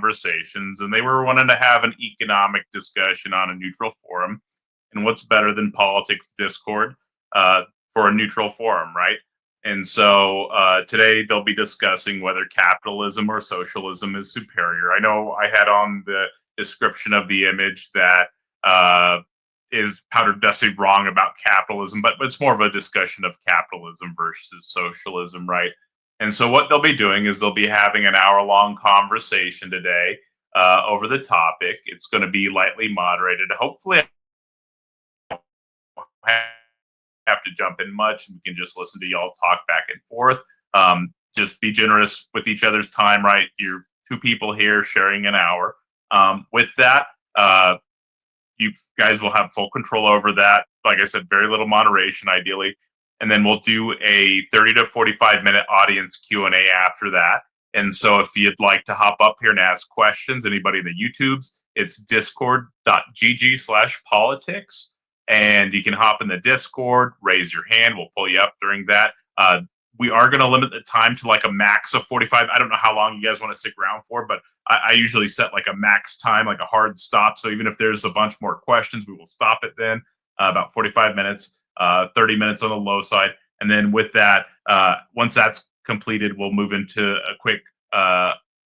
conversations, and they were wanting to have an economic discussion on a neutral forum. And what's better than politics Discord for a neutral forum, right? And so today they'll be discussing whether capitalism or socialism is superior. I know I had on the description of the image that is Powder Dusty wrong about capitalism, but it's more of a discussion of capitalism versus socialism, right? And so what they'll be doing is they'll be having an hour-long conversation today over the topic. It's going to be lightly moderated. Hopefully, I won't have to jump in much, and we can just listen to y'all talk back and forth. Just be generous with each other's time, right? You're two people here sharing an hour. With that, you guys will have full control over that. Like I said, very little moderation, ideally. And then we'll do a 30 to 45-minute audience Q&A after that. And so if you'd like to hop up here and ask questions, anybody in the YouTubes, it's discord.gg/politics. And you can hop in the Discord, raise your hand. We'll pull you up during that. We are going to limit the time to like a max of 45. I don't know how long you guys want to stick around for, but I usually set like a max time, like a hard stop. So even if there's a bunch more questions, we will stop it then, about 45 minutes, 30 minutes on the low side. And then with that, once that's completed, we'll move into a quick,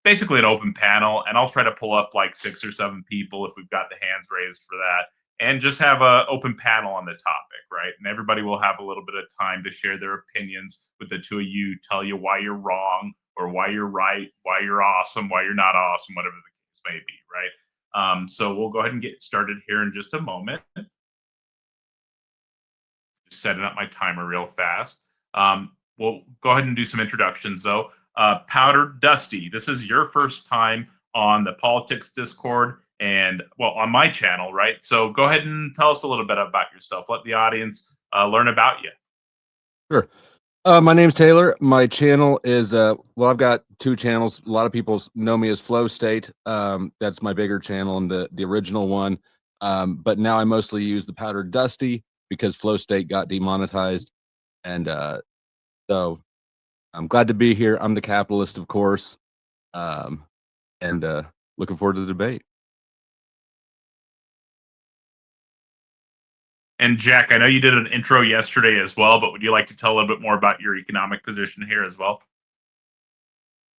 basically an open panel. And I'll try to pull up like 6 or 7 people if we've got the hands raised for that. And just have an open panel on the topic, right? And everybody will have a little bit of time to share their opinions with the two of you, tell you why you're wrong or why you're right, why you're awesome, why you're not awesome, whatever the case may be, right? So we'll go ahead and get started here in just a moment. Just setting up my timer real fast. We'll go ahead and do some introductions, though. Powder Dusty, this is your first time on the Politics Discord. And well, on my channel, right? So go ahead and tell us a little bit about yourself. Let the audience learn about you. Sure. My name's Taylor. My channel is well, I've got 2 channels. A lot of people know me as Flow State. That's my bigger channel and the original one. But now I mostly use the Powder Dusty because Flow State got demonetized. And so I'm glad to be here. I'm the capitalist, of course. And looking forward to the debate. And Jack, I know you did an intro yesterday as well, but would you like to tell a little bit more about your economic position here as well?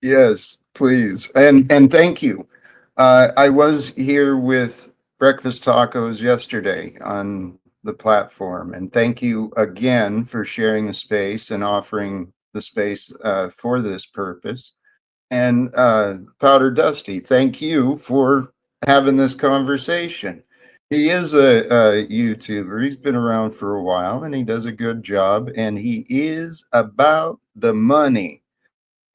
Yes, please. And thank you. I was here with Breakfast Tacos yesterday on the platform, and thank you again for sharing the space and offering the space for this purpose. And Powder Dusty, thank you for having this conversation. He is a YouTuber. He's been around for a while, and he does a good job, and he is about the money.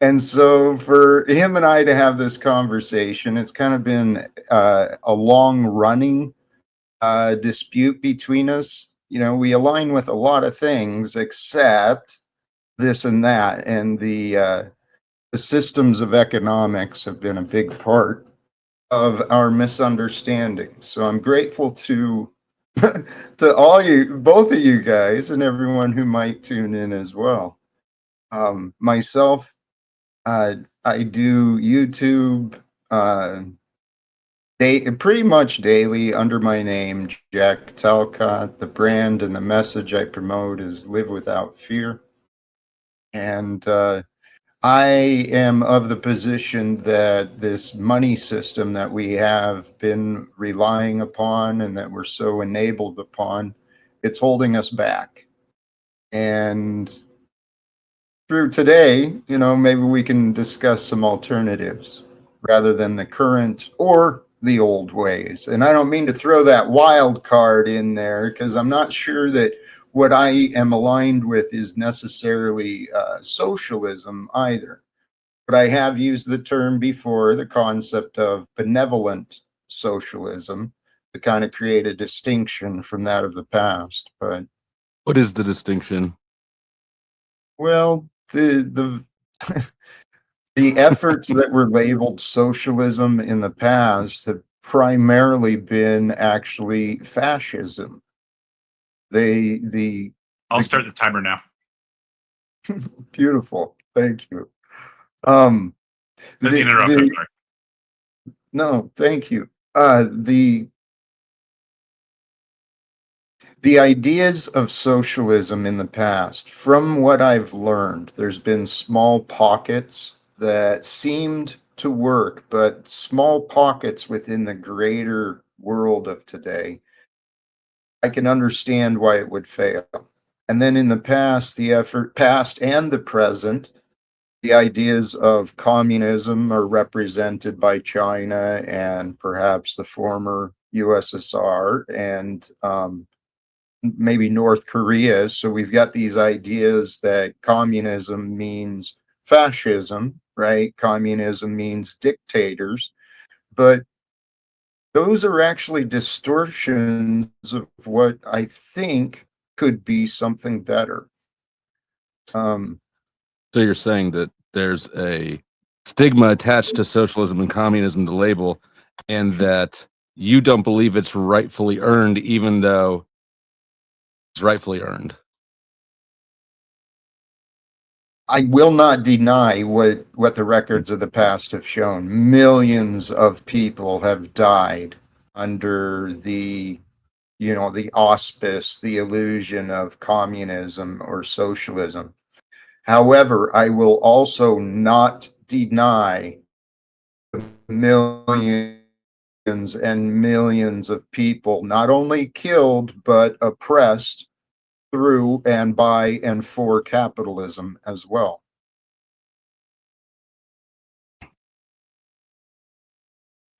And so for him and I to have this conversation, it's kind of been a long-running dispute between us. You know, we align with a lot of things except this and that, and the systems of economics have been a big part of our misunderstanding. So I'm grateful to all you, both of you guys, and everyone who might tune in as well. Myself, I do YouTube pretty much daily under my name, Jack Talcott. The brand and the message I promote is Live Without Fear. And I am of the position that this money system that we have been relying upon and that we're so enabled upon, it's holding us back. And through today, you know, maybe we can discuss some alternatives rather than the current or the old ways. And I don't mean to throw that wild card in there because I'm not sure that what I am aligned with is necessarily socialism either. But I have used the term before, the concept of benevolent socialism, to kind of create a distinction from that of the past. But what is the distinction? Well, the the efforts that were labeled socialism in the past have primarily been actually fascism. I'll start the timer now. Beautiful. Thank you. The interrupter. No, thank you. The ideas of socialism in the past, from what I've learned, there's been small pockets that seemed to work, but small pockets within the greater world of today, I can understand why it would fail. And then in the past, past and the present, the ideas of communism are represented by China and perhaps the former USSR and maybe North Korea. So we've got these ideas that communism means fascism, right? Communism means dictators. But those are actually distortions of what I think could be something better. So you're saying that there's a stigma attached to socialism and communism, the label, and that you don't believe it's rightfully earned, even though it's rightfully earned. I will not deny what the records of the past have shown. Millions of people have died under the the auspice, the illusion of communism or socialism. However, I will also not deny millions and millions of people not only killed but oppressed through and by and for capitalism as well.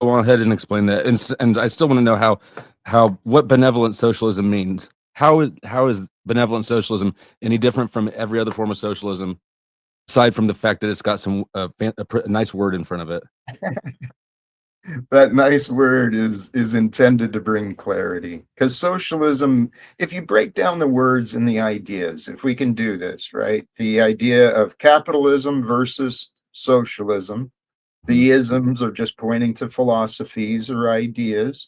Go ahead and explain that, and I still want to know how what benevolent socialism means. How is benevolent socialism any different from every other form of socialism, aside from the fact that it's got some a nice word in front of it? That nice word is intended to bring clarity, because socialism, if you break down the words and the ideas, if we can do this right, the idea of capitalism versus socialism, the isms are just pointing to philosophies or ideas,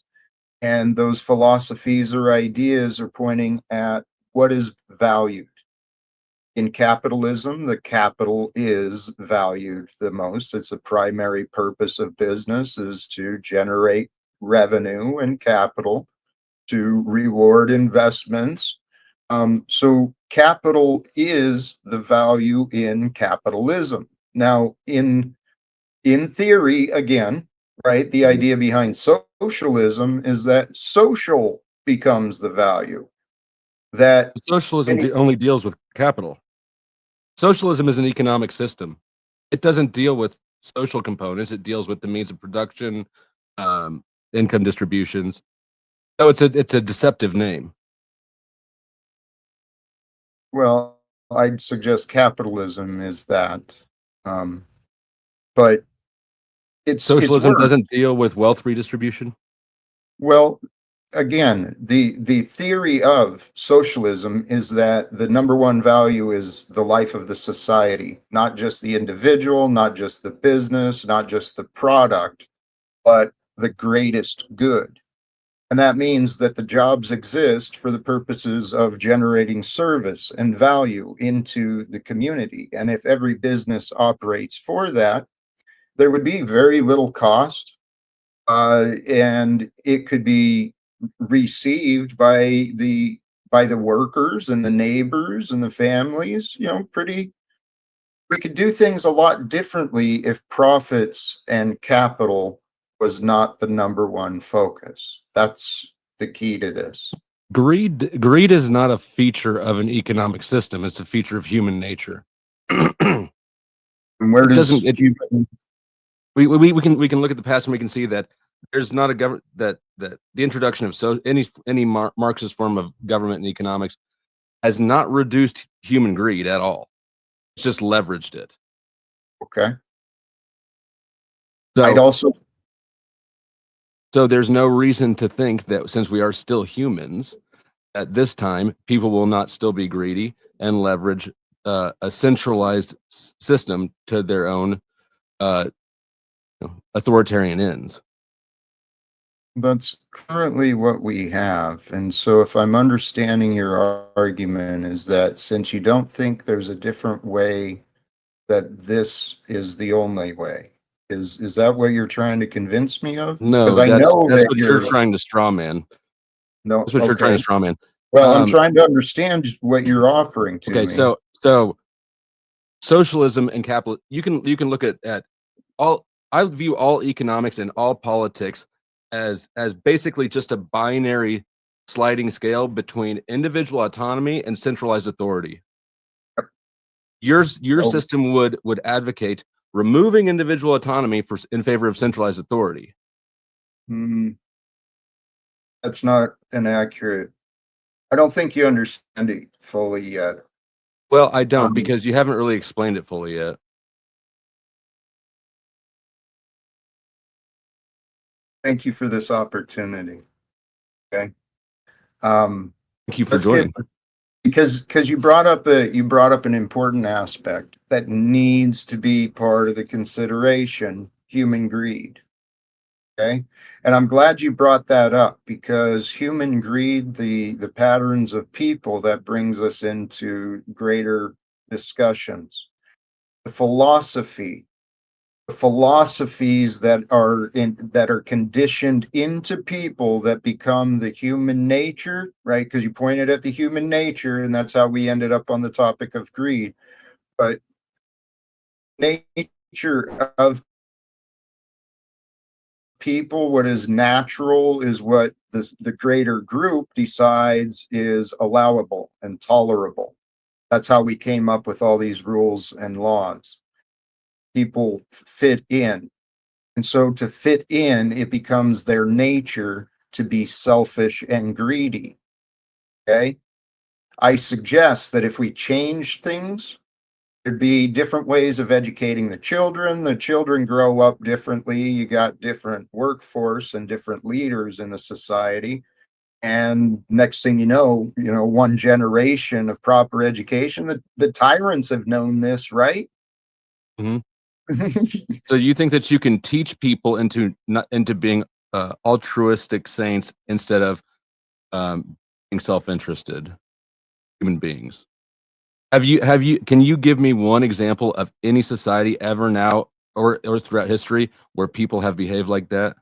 and those philosophies or ideas are pointing at what is valued. In capitalism, the capital is valued the most. It's a primary purpose of business is to generate revenue and capital to reward investments. So capital is the value in capitalism. Now, in theory, again, right, the idea behind socialism is that social becomes the value. That Socialism any only deals with capital. Socialism is an economic system. It doesn't deal with social components. It deals with the means of production, um, income distributions. So it's a deceptive name. Well, I'd suggest capitalism is that, um, but it's Socialism work. doesn't deal with wealth redistribution. Well, again, the theory of socialism is that the number one value is the life of the society, not just the individual, not just the business, not just the product, but the greatest good. And that means that the jobs exist for the purposes of generating service and value into the community. And if every business operates for that, there would be very little cost, and it could be received by the workers and the neighbors and the families. Pretty. We could do things a lot differently if profits and capital was not the number one focus. That's the key to this. Greed is not a feature of an economic system. It's a feature of human nature. And where It does doesn't. It, human we can look at the past and we can see that there's not a government that the introduction of any Marxist form of government and economics has not reduced human greed at all. It's just leveraged it. okay? So I'd also so there's no reason to think that since we are still humans, at this time people will not still be greedy and leverage a centralized system to their own uh, authoritarian ends. That's currently what we have. And so, if I'm understanding your argument, is that since you don't think there's a different way, that this is the only way. Is that what you're trying to convince me of? No, Because I know that's that what you're trying to straw man. No, That's what you're trying to straw man. Well, I'm trying to understand what you're offering to Okay, me. so socialism and capital, you can look at all. I view all economics and all politics as basically just a binary sliding scale between individual autonomy and centralized authority. Your system would advocate removing individual autonomy in favor of centralized authority. That's not inaccurate. I don't think you understand it fully yet. Well, I don't, because you haven't really explained it fully yet. Thank you for this opportunity. Okay. Thank you for joining. Because you brought up an important aspect that needs to be part of the consideration: human greed. Okay. And I'm glad you brought that up, because human greed, the patterns of people, that brings us into greater discussions. The philosophies that are conditioned into people, that become the human nature, right? Because you pointed at the human nature, and that's how we ended up on the topic of greed. But nature of people, what is natural, is what the greater group decides is allowable and tolerable. That's how we came up with all these rules and laws. People fit in. And so to fit in, it becomes their nature to be selfish and greedy. Okay. I suggest that if we change things, there'd be different ways of educating the children. The children grow up differently. You got different workforce and different leaders in the society. And next thing you know, one generation of proper education, the tyrants have known this, right? Mm-hmm. So you think that you can teach people into being altruistic saints instead of being self-interested human beings? Can you give me one example of any society ever now or throughout history where people have behaved like that?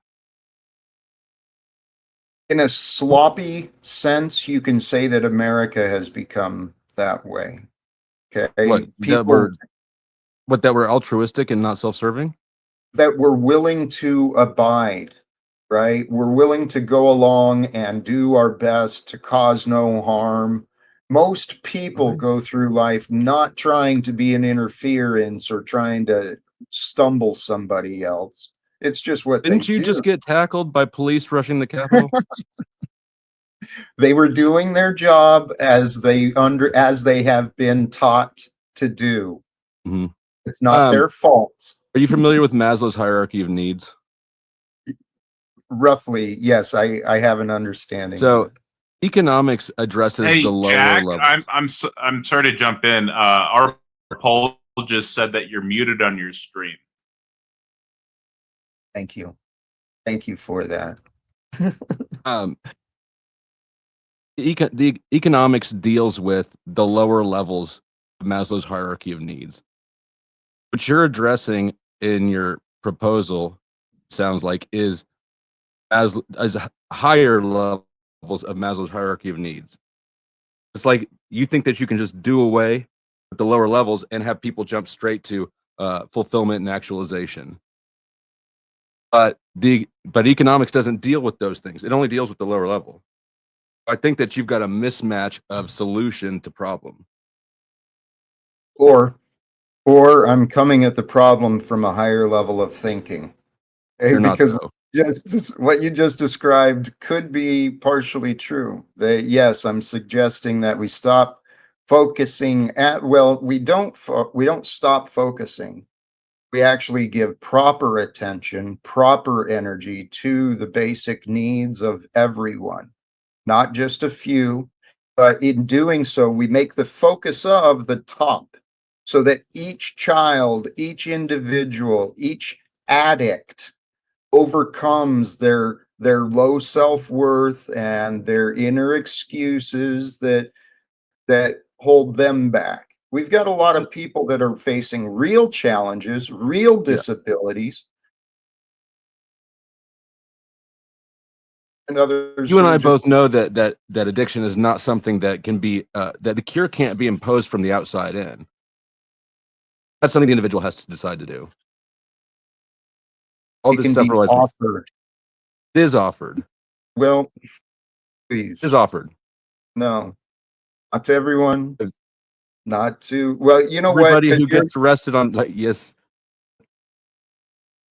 In a sloppy sense, you can say that America has become that way. Okay. That were altruistic and not self-serving? That we're willing to abide, right? We're willing to go along and do our best to cause no harm. Most people go through life not trying to be an interference or trying to stumble somebody else. It's just what Didn't you just get tackled by police rushing the Capitol? They were doing their job as they have been taught to do. Mm-hmm. It's not their fault. Are you familiar with Maslow's hierarchy of needs? Roughly, yes, I have an understanding. So economics addresses the lower Jack, levels. I'm sorry to jump in. Our poll just said that you're muted on your stream. Thank you for that. The economics deals with the lower levels of Maslow's hierarchy of needs. What you're addressing in your proposal sounds like is as higher levels of Maslow's hierarchy of needs. It's like you think that you can just do away with the lower levels and have people jump straight to fulfillment and actualization. But economics doesn't deal with those things. It only deals with the lower level. I think that you've got a mismatch of solution to problem. Or I'm coming at the problem from a higher level of thinking. Because what you just described could be partially true. That yes, I'm suggesting that we stop focusing we don't stop focusing. We actually give proper attention, proper energy to the basic needs of everyone, not just a few. But in doing so, we make the focus of the top, so that each child, each individual, each addict overcomes their low self-worth and their inner excuses that hold them back. We've got a lot of people that are facing real challenges, real disabilities, and others You and who I just, both know that addiction is not something that can be that the cure can't be imposed from the outside in. That's something the individual has to decide to do. All it this can stuff be relies on offered. it is offered. Well, It please, is offered. no, not to everyone, Uh, not to, well, you know what? Everybody Because who you're, gets arrested on yes.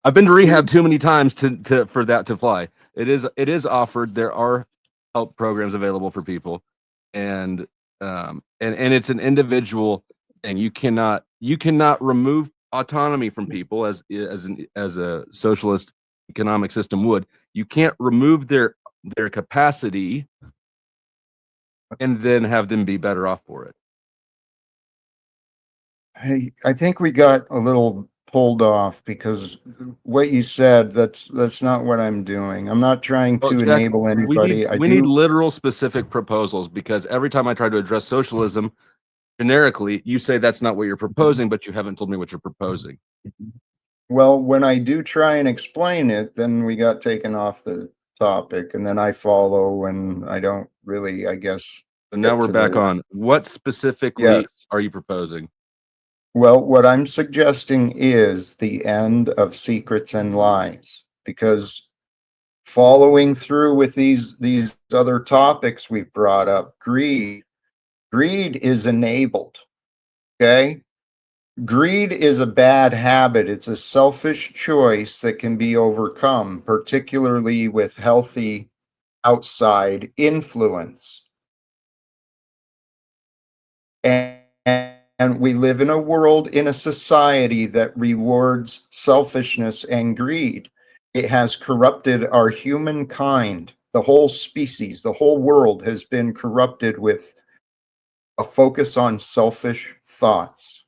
I've been to rehab too many times to for that to fly. It is offered. There are help programs available for people, and it's an individual thing. You cannot remove autonomy from people as a socialist economic system would. You can't remove their capacity and then have them be better off for it. hey, I think we got a little pulled off because what you said, that's not what I'm doing. I'm not trying Well, to Jack, enable anybody. I we need do. literal specific proposals, because every time I try to address socialism generically, you say that's not what you're proposing, but you haven't told me what you're proposing. Well, when I do try and explain it, then we got taken off the topic, and then I follow, and I don't really, I guess, So now get we're to back the, on. What specifically yes. are you proposing? Well, what I'm suggesting is the end of secrets and lies, because following through with these other topics we've brought up, greed is enabled. Okay? Greed is a bad habit. It's a selfish choice that can be overcome, particularly with healthy outside influence. And we live in a world, in a society that rewards selfishness and greed. It has corrupted our humankind. The whole species, the whole world has been corrupted with a focus on selfish thoughts.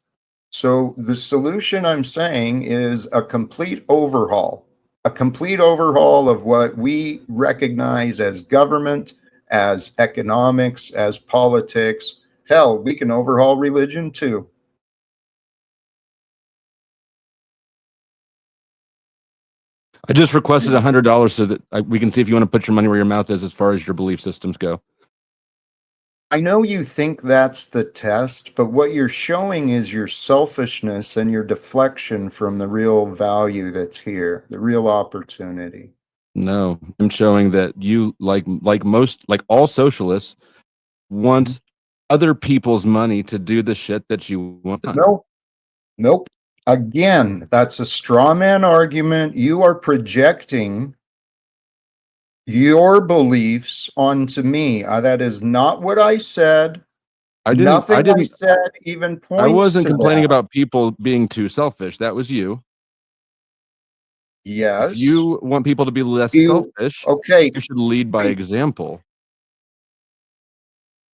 So the solution, I'm saying, is a complete overhaul of what we recognize as government, as economics, as politics. Hell, we can overhaul religion too. I just requested $100 so that we can see if you want to put your money where your mouth is as far as your belief systems go. I know you think that's the test, but what you're showing is your selfishness and your deflection from the real value that's here, the real opportunity. No, I'm showing that you, like all socialists, want other people's money to do the shit that you want done. No, nope. Again, that's a straw man argument. You are projecting your beliefs onto me. That is not what I said. Nothing I said even points I wasn't to complaining that. about people being too selfish. That was you. Yes. If you want people to be less selfish, okay. you should lead by example.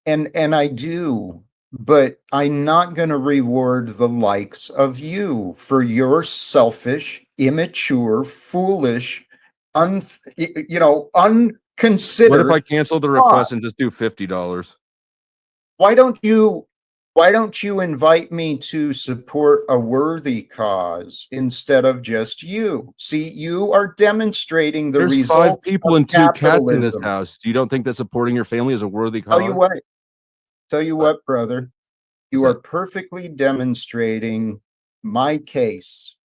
And I do, but I'm not going to reward the likes of you for your selfish, immature, foolish, unconsidered. What if I cancel the request and just do $50? Why don't you invite me to support a worthy cause instead of just you? See, you are demonstrating the There's 5 results people of and 2 cats in this capitalism. house. You don't think that supporting your family is a worthy cause? Tell you what, brother, you are perfectly demonstrating my case.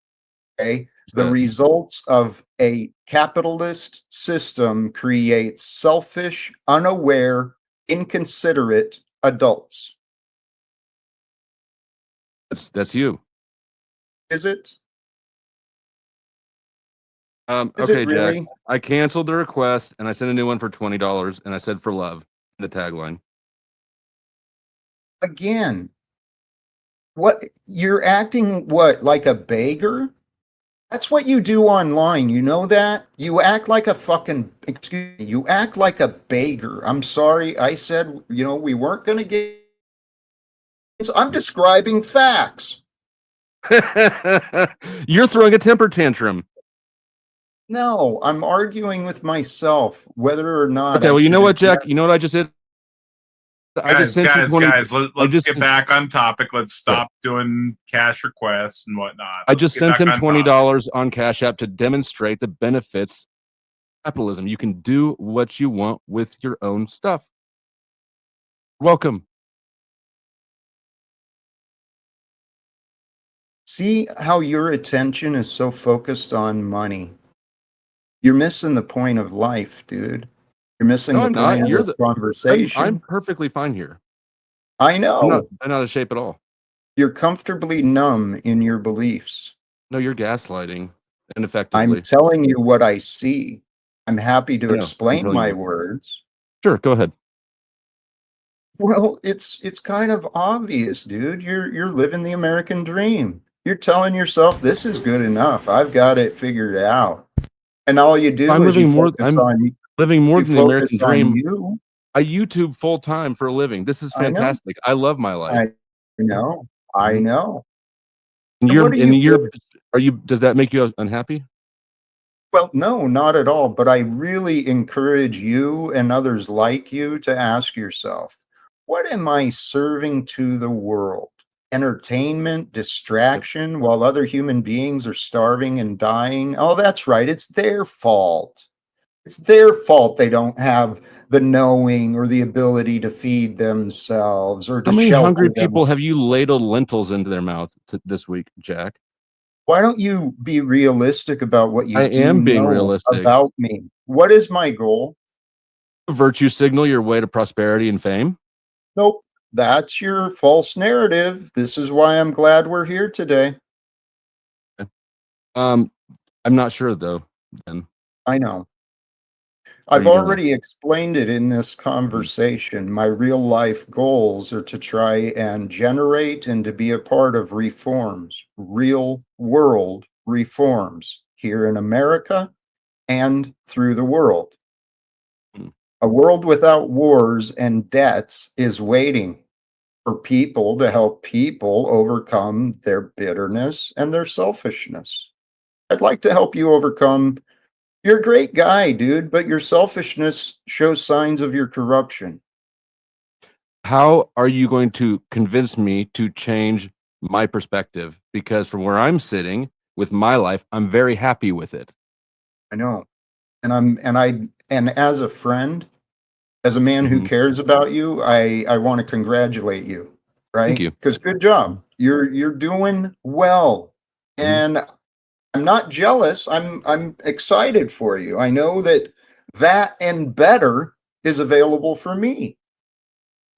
Okay. The results of a capitalist system creates selfish, unaware, inconsiderate adults. That's you. Is it? Okay, really? Jack. I canceled the request and I sent a new one for $20 and I said for love in the tagline. Again, what you're acting like a beggar? That's what you do online. You know that? You act like a fucking, excuse me, you act like a beggar. I'm sorry. I said, we weren't going to get. I'm describing facts. You're throwing a temper tantrum. No, I'm arguing with myself whether or not. Okay, well, you know what, Jack? You know what I just did? Guys, let's get back on topic. Let's stop doing cash requests and whatnot. I just sent him $20 on Cash App to demonstrate the benefits capitalism. You can do what you want with your own stuff. Welcome. See how your attention is so focused on money. You're missing the point of life, dude. You're missing No, the I'm not. point of You're this I'm conversation. perfectly fine here. I I'm know. not out of shape at all. You're comfortably numb in your beliefs. No, you're gaslighting I'm ineffectively. telling you what I see. I'm happy to I know. I'm explain telling my you. words. Sure, go ahead. Well, it's kind of obvious, dude. You're living the American dream. You're telling yourself this is good enough. I've got it figured out. And all you do I'm is you living more. focus I'm on living more you than the focus American on dream. you. I YouTube full time for a living. This is I know. fantastic. I love my life. I know. I Mhm. know. And And what are you doing? are you? Does that make you unhappy? Well, no, not at all. But I really encourage you and others like you to ask yourself, what am I serving to the world? Entertainment, Yep. distraction, while other human beings are starving and dying? Oh, that's right. It's their fault. It's their fault they don't have the knowing or the ability to feed themselves or How to many shelter hungry them. people have you ladled lentils into their mouth this week, Jack? Why don't you be realistic about what you I do am being know realistic. about me? What is my goal? Virtue signal your way to prosperity and fame. Nope, that's your false narrative. This is why I'm glad we're here today. Um, I'm not sure though. Then I know. are I've you gonna? already explained it in this conversation. My real life goals are to try and generate and to be a part of reforms, real world reforms here in America and through the world. Mm. A world without wars and debts is waiting for people to help people overcome their bitterness and their selfishness. I'd like to help you overcome. You're a great guy, dude, but your selfishness shows signs of your corruption. How are you going to convince me to change my perspective? Because from where I'm sitting with my life, I'm very happy with it. I know. And as a friend, as a man who Mhm. cares about you, I want to congratulate you, Thank right? you. Because good job. You're doing well. Mhm. And I'm not jealous. I'm excited for you. I know that and better is available for me.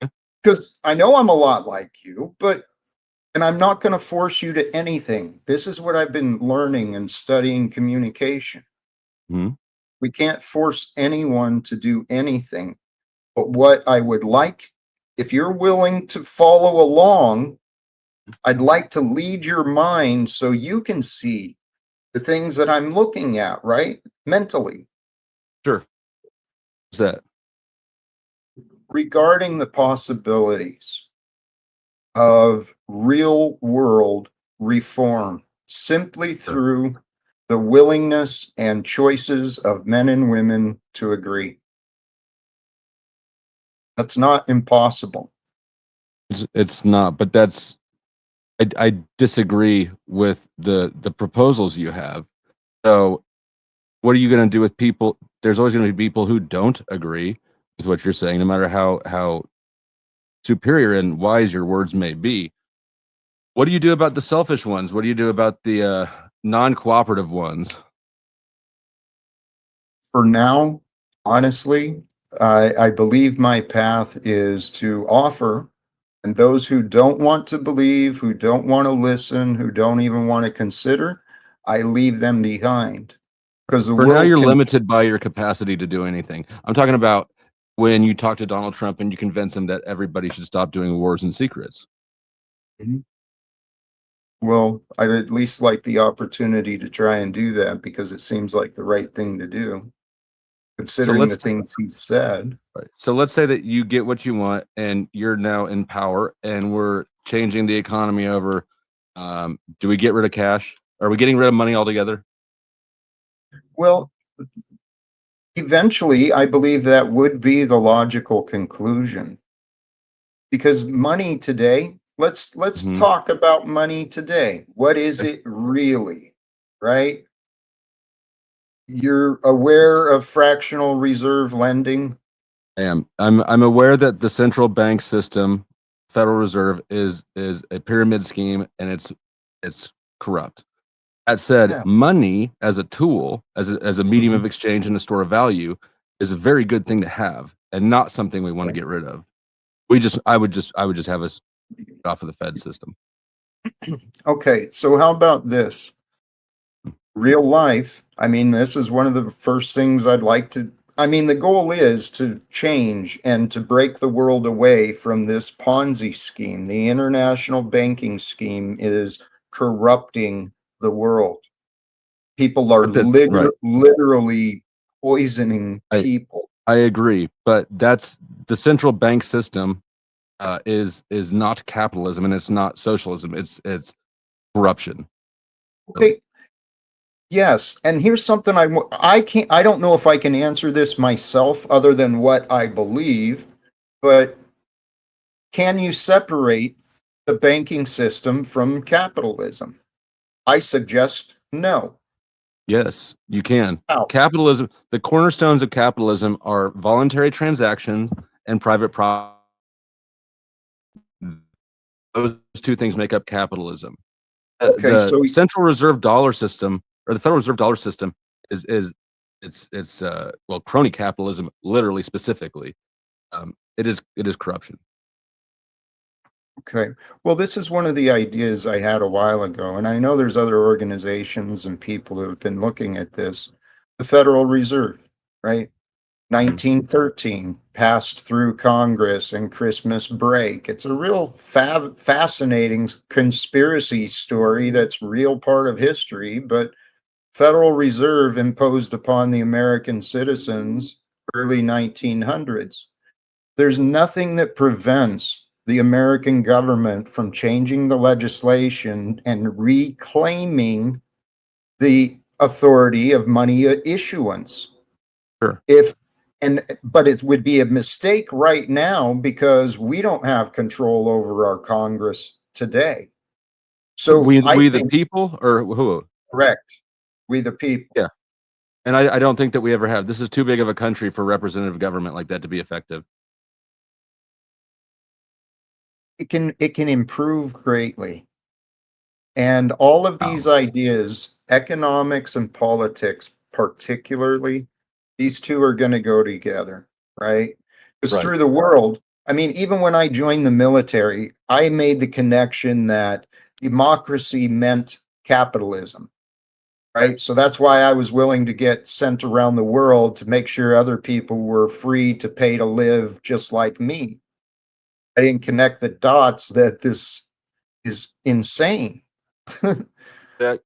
Yeah. Because I know I'm a lot like you, and I'm not going to force you to anything. This is what I've been learning and studying communication. Mhm. We can't force anyone to do anything. But what I would like, if you're willing to follow along, I'd like to lead your mind so you can see the things that I'm looking at, right? Mentally, Sure. What's that? regarding the possibilities of real world reform simply Sure. through the willingness and choices of men and women to agree. That's not impossible. It's not, but I disagree with the proposals you have. So what are you going to do with people? There's always going to be people who don't agree with what you're saying, no matter how superior and wise your words may be. What do you do about the selfish ones? What do you do about the non-cooperative ones? For now, honestly, I believe my path is to offer, and those who don't want to believe, who don't want to listen, who don't even want to consider, I leave them behind because the For now, world you're can. limited by your capacity to do anything. I'm talking about when you talk to Donald Trump and you convince him that everybody should stop doing wars and secrets. Mhm. Well, I'd at least like the opportunity to try and do that because it seems like the right thing to do, So considering the things he said. right. So let's say that you get what you want and you're now in power and we're changing the economy over. Do we get rid of cash? Are we getting rid of money altogether? Well, eventually, I believe that would be the logical conclusion because money today, let's Hmm. talk about money today. What is it really, right? You're aware of fractional reserve lending? I am. I'm aware that the central bank system, Federal Reserve, is a pyramid scheme, and it's corrupt. That said, Yeah. money as a tool, as a medium of exchange and a store of value, is a very good thing to have, and not something we want to get rid of. I would just have us off of the Fed system. Okay, so how about this? Real life, I mean, this is one of the first things I'd like to, I mean, the goal is to change and to break the world away from this Ponzi scheme. The international banking scheme is corrupting the world. People are Right. literally poisoning I people. I agree, but that's the central bank system is not capitalism, and it's not socialism. It's corruption. Really. Okay, yes, and here's something I don't know if I can answer this myself other than what I believe, but can you separate the banking system from capitalism? I suggest no. Yes, you can. How? Capitalism, the cornerstones of capitalism are voluntary transactions and private property. Those two things make up capitalism. Okay, The so central reserve dollar system, or the Federal Reserve dollar system, is it's well, crony capitalism, literally, specifically. It is corruption. okay. Well, this is one of the ideas I had a while ago, and I know there's other organizations and people who have been looking at this. The Federal Reserve, right? 1913 passed through Congress and Christmas break. It's a real fascinating conspiracy story that's real part of history, but Federal Reserve imposed upon the American citizens early 1900s. There's nothing that prevents the American government from changing the legislation and reclaiming the authority of money issuance. Sure. But it would be a mistake right now because we don't have control over our Congress today. So I We the think people, or who? correct. We the people. Yeah, and I don't think that we ever have. This is too big of a country for representative government like that to be effective. It can improve greatly. And all of these ideas, economics and politics particularly, these two are going to go together, right? Because Right. through the world, I mean, even when I joined the military, I made the connection that democracy meant capitalism, right? So that's why I was willing to get sent around the world to make sure other people were free to pay to live just like me. I didn't connect the dots that this is insane. That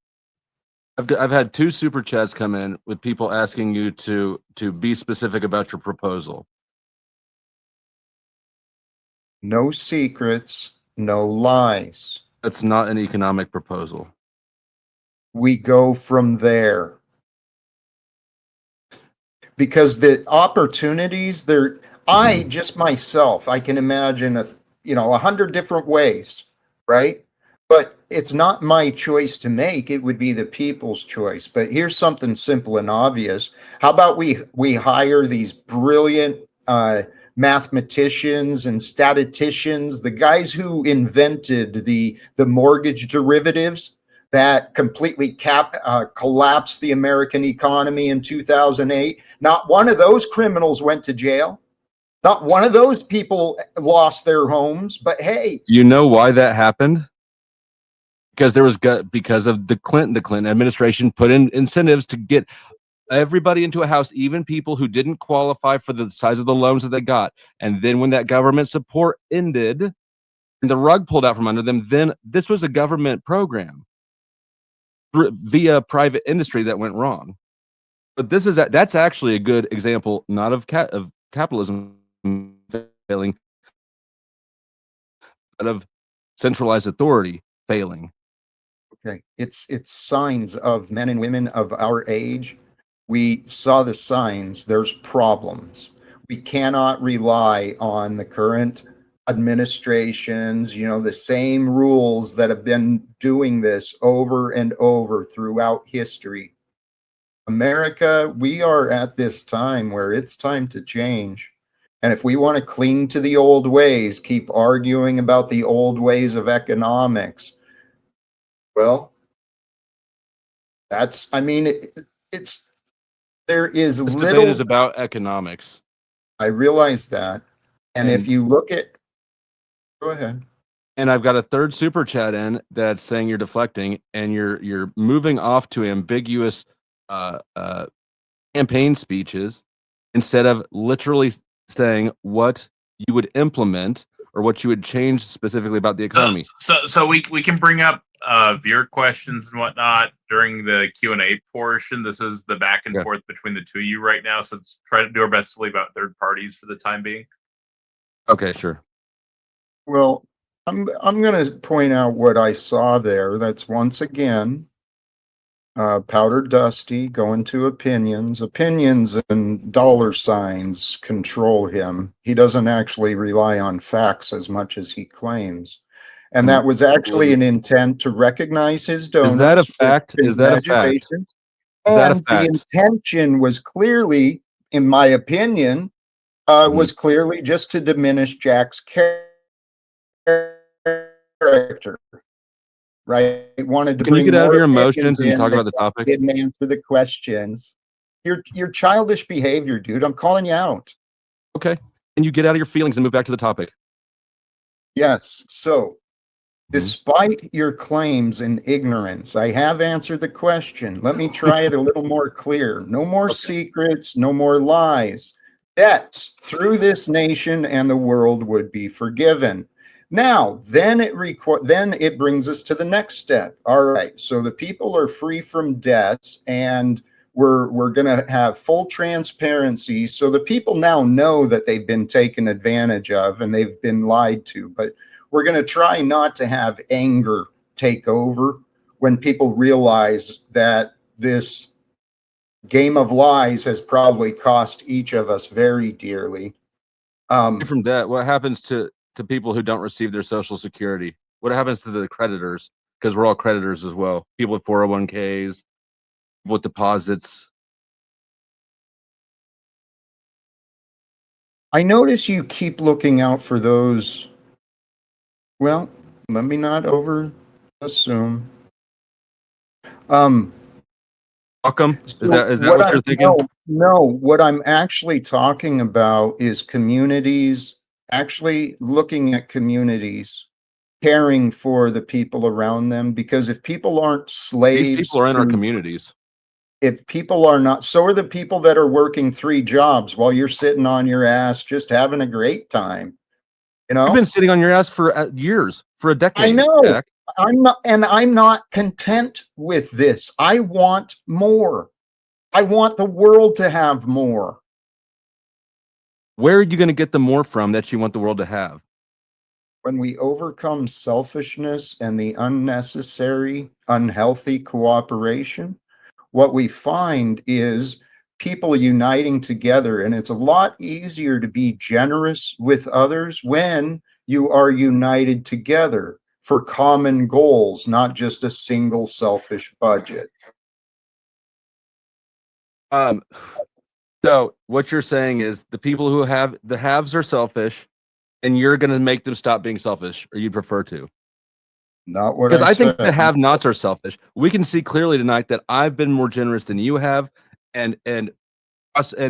I've had 2 super chats come in with people asking you to be specific about your proposal. No secrets, no lies. That's not an economic proposal. We go from there. Because the opportunities there, I just myself, I can imagine 100 different ways, right? But it's not my choice to make. It would be the people's choice. But here's something simple and obvious. How about we hire these brilliant mathematicians and statisticians, the guys who invented the mortgage derivatives that completely collapsed the American economy in 2008. Not one of those criminals went to jail. Not one of those people lost their homes. But hey, You know why that happened? Because of the Clinton administration put in incentives to get everybody into a house, even people who didn't qualify for the size of the loans that they got. And then when that government support ended and the rug pulled out from under them, then this was a government program via private industry that went wrong. But that's actually a good example, not of capitalism failing, but of centralized authority failing. okay, it's signs of men and women of our age. We saw the signs. There's problems. We cannot rely on the current administrations, the same rules that have been doing this over and over throughout history. America, we are at this time where it's time to change. And if we want to cling to the old ways, keep arguing about the old ways of economics, well, that's, I mean, it's, there is This debate is little, about economics. I realize that. And if you look at, go ahead. And I've got a third super chat in that's saying you're deflecting and you're moving off to ambiguous campaign speeches instead of literally saying what you would implement or what you would change specifically about the economy. So we can bring up viewer questions and whatnot during the Q&A portion. This is the back and forth between the two of you right now. So let's try to do our best to leave out third parties for the time being. Okay, sure. Well, I'm going to point out what I saw there. That's once again powder dusty, going to opinions. Opinions and dollar signs control him. He doesn't actually rely on facts as much as he claims. And that was actually an intent to recognize his donors. Is that a fact? Is that a fact? Is that a fact? The intention was clearly, in my opinion, was clearly just to diminish Jack's character. Right? Wanted to Can you bring get out of more your emotions and in talk that about the topic? didn't answer the questions. Your childish behavior, dude. I'm calling you out. Okay. Can you get out of your feelings and move back to the topic? Yes. So, despite your claims and ignorance, I have answered the question. Let me try it a little more clear. No more secrets, no more lies. Debts through this nation and the world would be forgiven. Now, then it brings us to the next step. All right, so the people are free from debts, and we're going to have full transparency. So the people now know that they've been taken advantage of and they've been lied to. But we're going to try not to have anger take over when people realize that this game of lies has probably cost each of us very dearly. From debt, what happens to people who don't receive their Social Security? What happens to the creditors? Because we're all creditors as well. People with 401ks, people with deposits. I notice you keep looking out for those. Well, let me not over assume. Welcome. Is that what you're thinking? No, what I'm actually talking about is communities, actually looking at communities, caring for the people around them, because if people aren't slaves, these people are in our communities. If people are not, so are the people that are working 3 jobs while you're sitting on your ass just having a great time. You know, you've been sitting on your ass for years, for a decade. I know. Jack. I'm not content with this. I want more. I want the world to have more. Where are you going to get the more from that you want the world to have? When we overcome selfishness and the unnecessary, unhealthy cooperation, what we find is people uniting together. And it's a lot easier to be generous with others when you are united together for common goals, not just a single selfish budget. So what you're saying is the people who have the haves are selfish, and you're going to make them stop being selfish, or you prefer to? Not what because I think said. the have-nots are selfish. We can see clearly tonight that I've been more generous than you have, and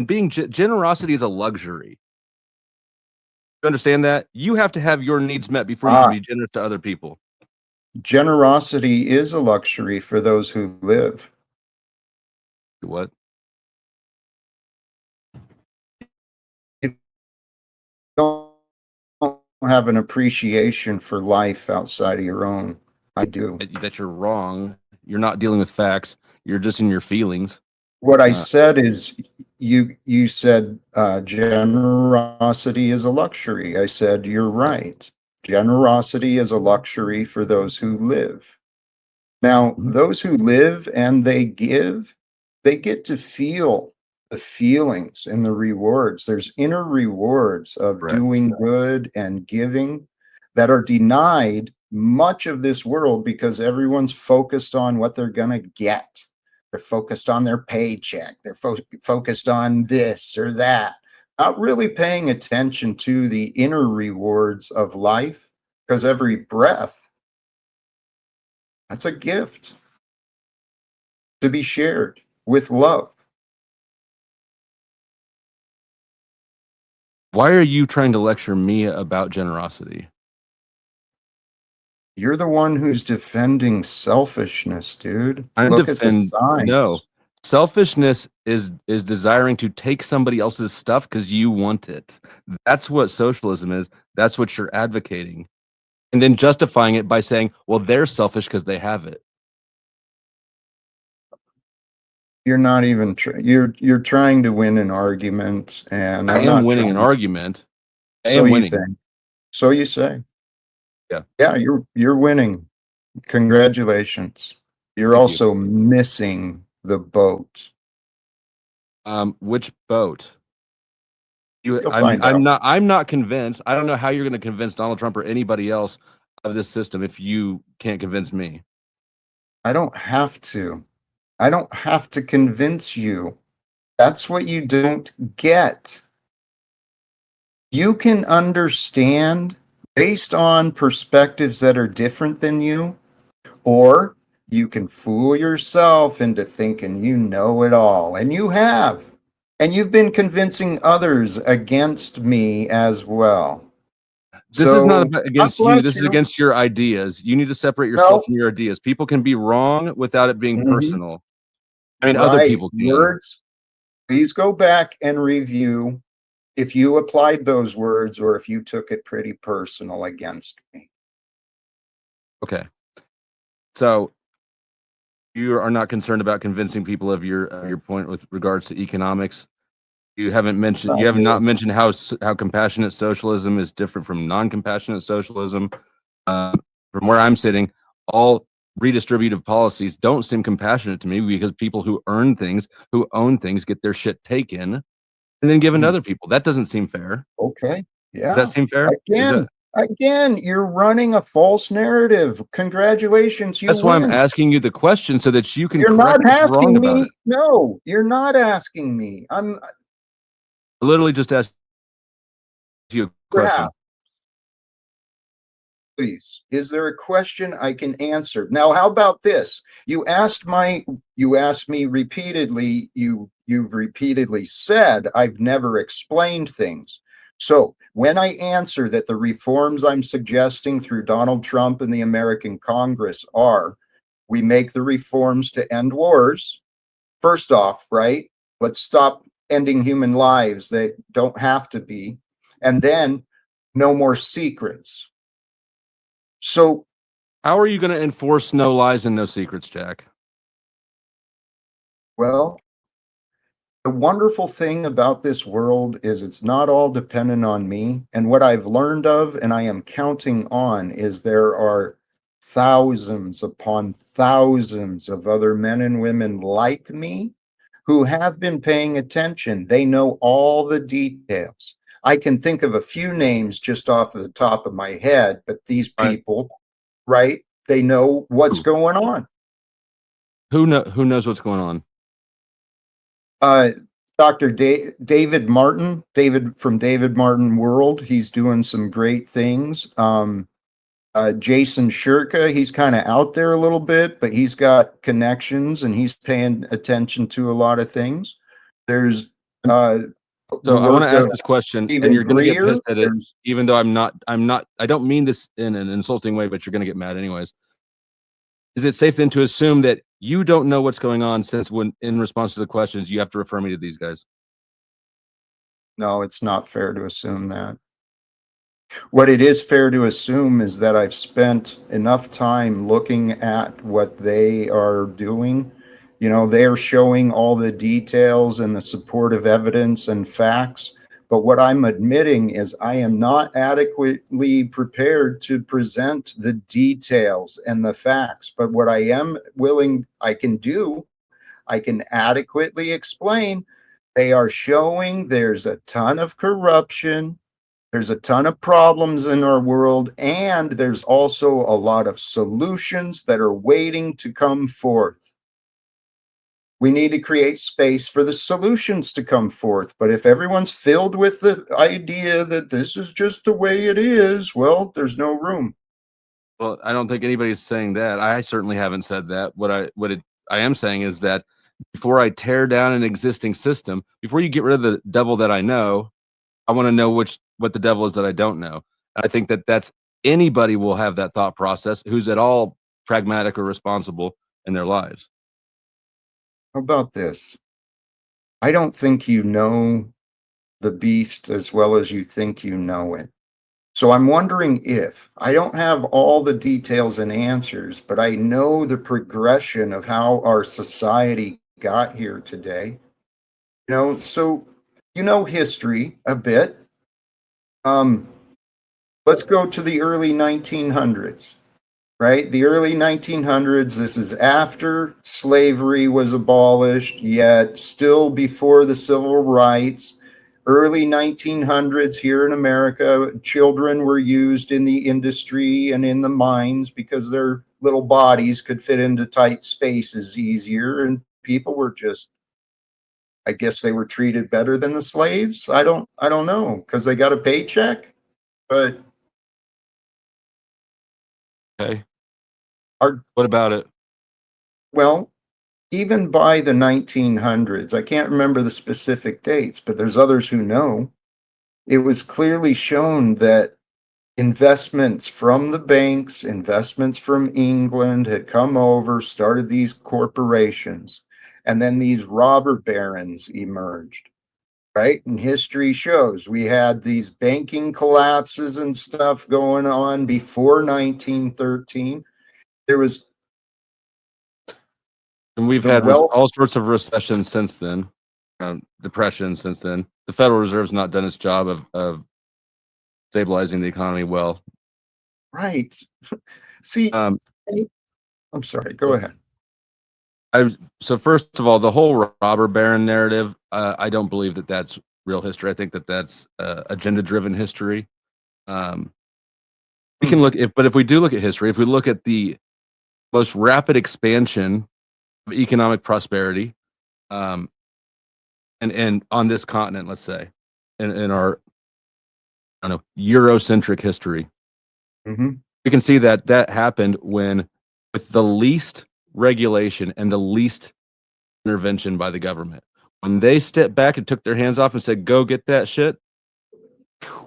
being generosity is a luxury. You understand that? You have to have your needs met before you can be generous to other people. Generosity is a luxury for those who live. What? You don't have an appreciation for life outside of your own. I do. That you're wrong. You're not dealing with facts. You're just in your feelings. What I said is, you said generosity is a luxury. I said, you're right. Generosity is a luxury for those who live. Now, those who live and they give, they get to feel the feelings and the rewards. There's inner rewards of doing good and giving that are denied much of this world because everyone's focused on what they're going to get. They're focused on their paycheck. They're focused on this or that, not really paying attention to the inner rewards of life, because every breath, that's a gift to be shared with love. Why are you trying to lecture me about generosity? You're the one who's defending selfishness, dude. I'm Look at the no. signs. Selfishness is desiring to take somebody else's stuff because you want it. That's what socialism is. That's what you're advocating. And then justifying it by saying, well, they're selfish because they have it. You're not even you're trying to win an argument, and I I'm am not winning an trying. argument. I So am you winning. think. So you say. Yeah. Yeah, you're winning. Congratulations. You're Thank you. also missing the boat. Which boat? You'll find out. I'm not convinced. I don't know how you're going to convince Donald Trump or anybody else of this system if you can't convince me. I don't have to. I don't have to convince you. That's what you don't get. You can understand based on perspectives that are different than you, or you can fool yourself into thinking you know it all, and you have. And you've been convincing others against me as well. This is not So, against you. This is against your ideas. You need to separate yourself from your ideas. People can be wrong without it being personal. I mean, other people can. Words. Please go back and review if you applied those words or if you took it pretty personal against me. Okay. So you are not concerned about convincing people of your point with regards to economics. You have not mentioned how compassionate socialism is different from non-compassionate socialism. From where I'm sitting, all redistributive policies don't seem compassionate to me because people who earn things, who own things, get their shit taken and then given to other people. That doesn't seem fair. Okay. Yeah. Does that seem fair? Again, you're running a false narrative. Congratulations, you That's why win. I'm asking you the question so that you can You're correct not what's wrong asking about me. it. No, you're not asking me. I'm literally just asking you a question. Please, is there a question I can answer? Now, how about this? You asked me repeatedly, you've repeatedly said I've never explained things. So when I answer that the reforms I'm suggesting through Donald Trump and the American Congress are, we make the reforms to end wars. First off, right? Let's stop ending human lives that don't have to be. And then no more secrets. So how are you going to enforce no lies and no secrets, Jack? Well, the wonderful thing about this world is it's not all dependent on me. And what I've learned of, and I am counting on, is there are thousands upon thousands of other men and women like me who have been paying attention. They know all the details. I can think of a few names just off of the top of my head, but these people, right? They know what's going on. Who knows what's going on? Dr. David Martin, David from David Martin World. He's doing some great things. Jason Shurka, he's kind of out there a little bit, but he's got connections and he's paying attention to a lot of things. There's so I want to ask this question, and you're going to get pissed at it, even though I don't mean this in an insulting way, but you're going to get mad anyways. Is it safe then to assume that you don't know what's going on, since when in response to the questions you have to refer me to these guys? No, it's not fair to assume that. What it is fair to assume is that I've spent enough time looking at what they are doing. You know, they are showing all the details and the supportive evidence and facts. But what I'm admitting is I am not adequately prepared to present the details and the facts. But what I am willing, I can do, I can adequately explain. They are showing there's a ton of corruption. There's a ton of problems in our world, and there's also a lot of solutions that are waiting to come forth. We need to create space for the solutions to come forth. But if everyone's filled with the idea that this is just the way it is, well, there's no room. Well, I don't think anybody's saying that. I certainly haven't said that. I am saying is that before I tear down an existing system, before you get rid of the devil that I know, I want to know what the devil is that I don't know. And I think that that's anybody will have that thought process who's at all pragmatic or responsible in their lives. How about this? I don't think you know the beast as well as you think you know it. So I'm wondering if I don't have all the details and answers, but I know the progression of how our society got here today. So history a bit. Um, let's go to the early 1900s, right? The early 1900s, this is after slavery was abolished, yet still before the civil rights. Early 1900s here in America, children were used in the industry and in the mines because their little bodies could fit into tight spaces easier, and people were just, I guess they were treated better than the slaves. I don't know, because they got a paycheck. But Okay. our What about it? well, even by the 1900s, I can't remember the specific dates, but there's others who know, it was clearly shown that investments from the banks, investments from England had come over, started these corporations, and then these robber barons emerged, right? And history shows we had these banking collapses and stuff going on before 1913. There was And we've the had wealth. all sorts of recessions since then, depression since then. The Federal Reserve's not done its job of stabilizing the economy well. Right. See, Um, I'm sorry, go ahead. So first of all, the whole robber baron narrative, I don't believe that that's real history. I think that that's agenda-driven history. We can but if we do look at history, if we look at the most rapid expansion of economic prosperity, and on this continent, let's say, in our, I don't know, Eurocentric history, Mhm. we can see that happened with the least regulation and the least intervention by the government. When they stepped back and took their hands off and said, "Go get that shit,"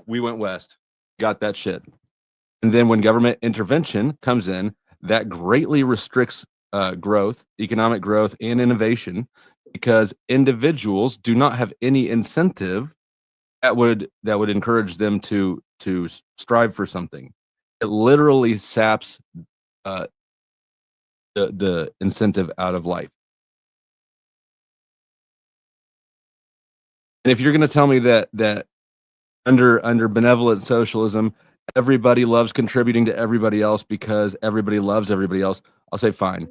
we went west, got that shit. And then when government intervention comes in, that greatly restricts growth, economic growth, and innovation, because individuals do not have any incentive that would encourage them to strive for something. It literally saps uh, the incentive out of life. And if you're going to tell me that under benevolent socialism, everybody loves contributing to everybody else because everybody loves everybody else, I'll say fine.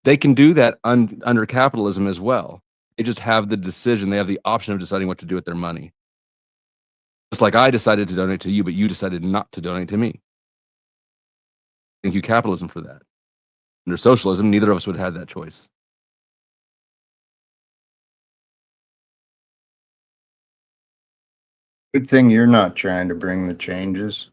They can do that under capitalism as well. They just have the decision. They have the option of deciding what to do with their money. Just like I decided to donate to you, but you decided not to donate to me. Thank you, capitalism, for that. Under socialism, neither of us would have had that choice. Good thing you're not trying to bring the changes.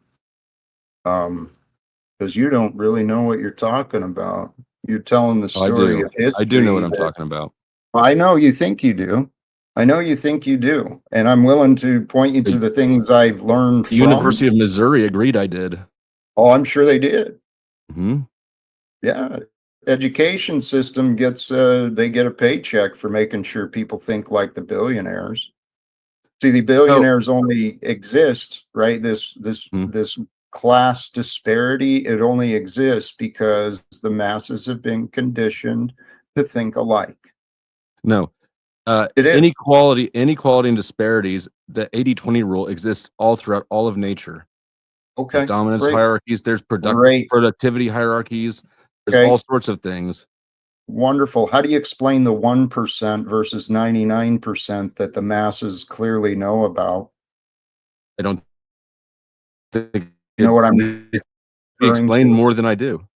Because you don't really know what you're talking about. You're telling the Oh, I story do. of history. I do know what I'm talking about. I know you think you do. I know you think you do. And I'm willing to point you to the things I've learned The from. University of Missouri agreed I did. Oh, I'm sure they did. Mm-hmm. Yeah. Education system they get a paycheck for making sure people think like the billionaires. See, the billionaires only exist, right? This class disparity, it only exists because the masses have been conditioned to think alike. No. It is. Inequality and disparities, the 80-20 rule exists all throughout all of nature. Okay. There's dominance Great. hierarchies, there's Great. productivity hierarchies, there's Okay. all sorts of things. Wonderful. How do you explain the 1% versus 99% that the masses clearly know about? I don't think You know what I'm be referring explained to? more than I do.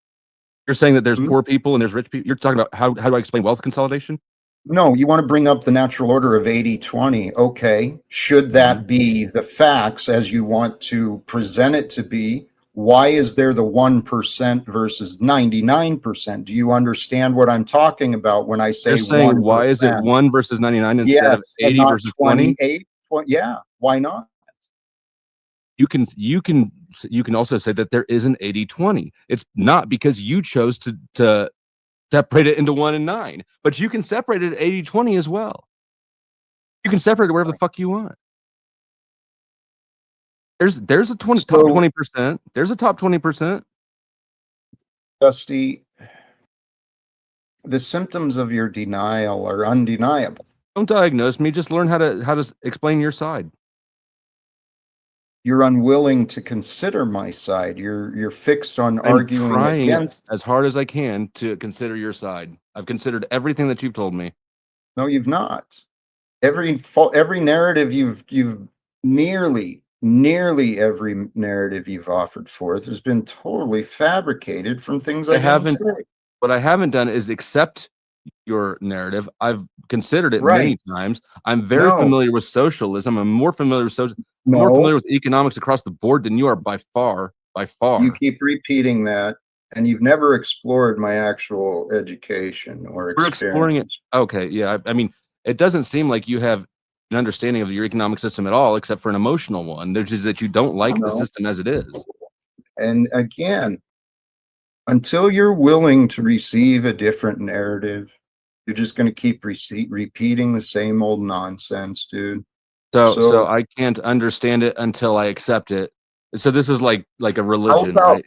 You're saying that there's Hmm? poor people and there's rich people. You're talking about how do I explain wealth consolidation? No, you want to bring up the natural order of 80-20. Okay. Should that be the facts as you want to present it to be? Why is there the 1% versus 99%? Do you understand what I'm talking about when I say You're saying 1%? why is it 1 versus 99 instead of Yes, and 80 not versus 20? 28. Yeah, why not? You can also say that there is an 80-20. It's not because you chose to separate it into 1 and 9, but you can separate it 80-20 as well. You can separate it wherever the fuck you want. There's a top 20%. There's a top 20%. Dusty, the symptoms of your denial are undeniable. Don't diagnose me. Just learn how to explain your side. You're unwilling to consider my side. You're fixed on I'm arguing trying against. as hard as I can to consider your side. I've considered everything that you've told me. No, you've not. Every narrative you've nearly every narrative you've offered forth has been totally fabricated from things I didn't say. What I haven't done is accept your narrative. I've considered it Right. many times. I'm very familiar with socialism. I'm more familiar with more familiar with economics across the board than you are by far. You keep repeating that, and you've never explored my actual education or experience. We're exploring it. Okay, yeah. I mean, it doesn't seem like you have an understanding of your economic system at all, except for an emotional one. There's just that you don't like the system as it is. And again, until you're willing to receive a different narrative, you're just going to keep repeating the same old nonsense, dude. So I can't understand it until I accept it. So this is like a religion, right?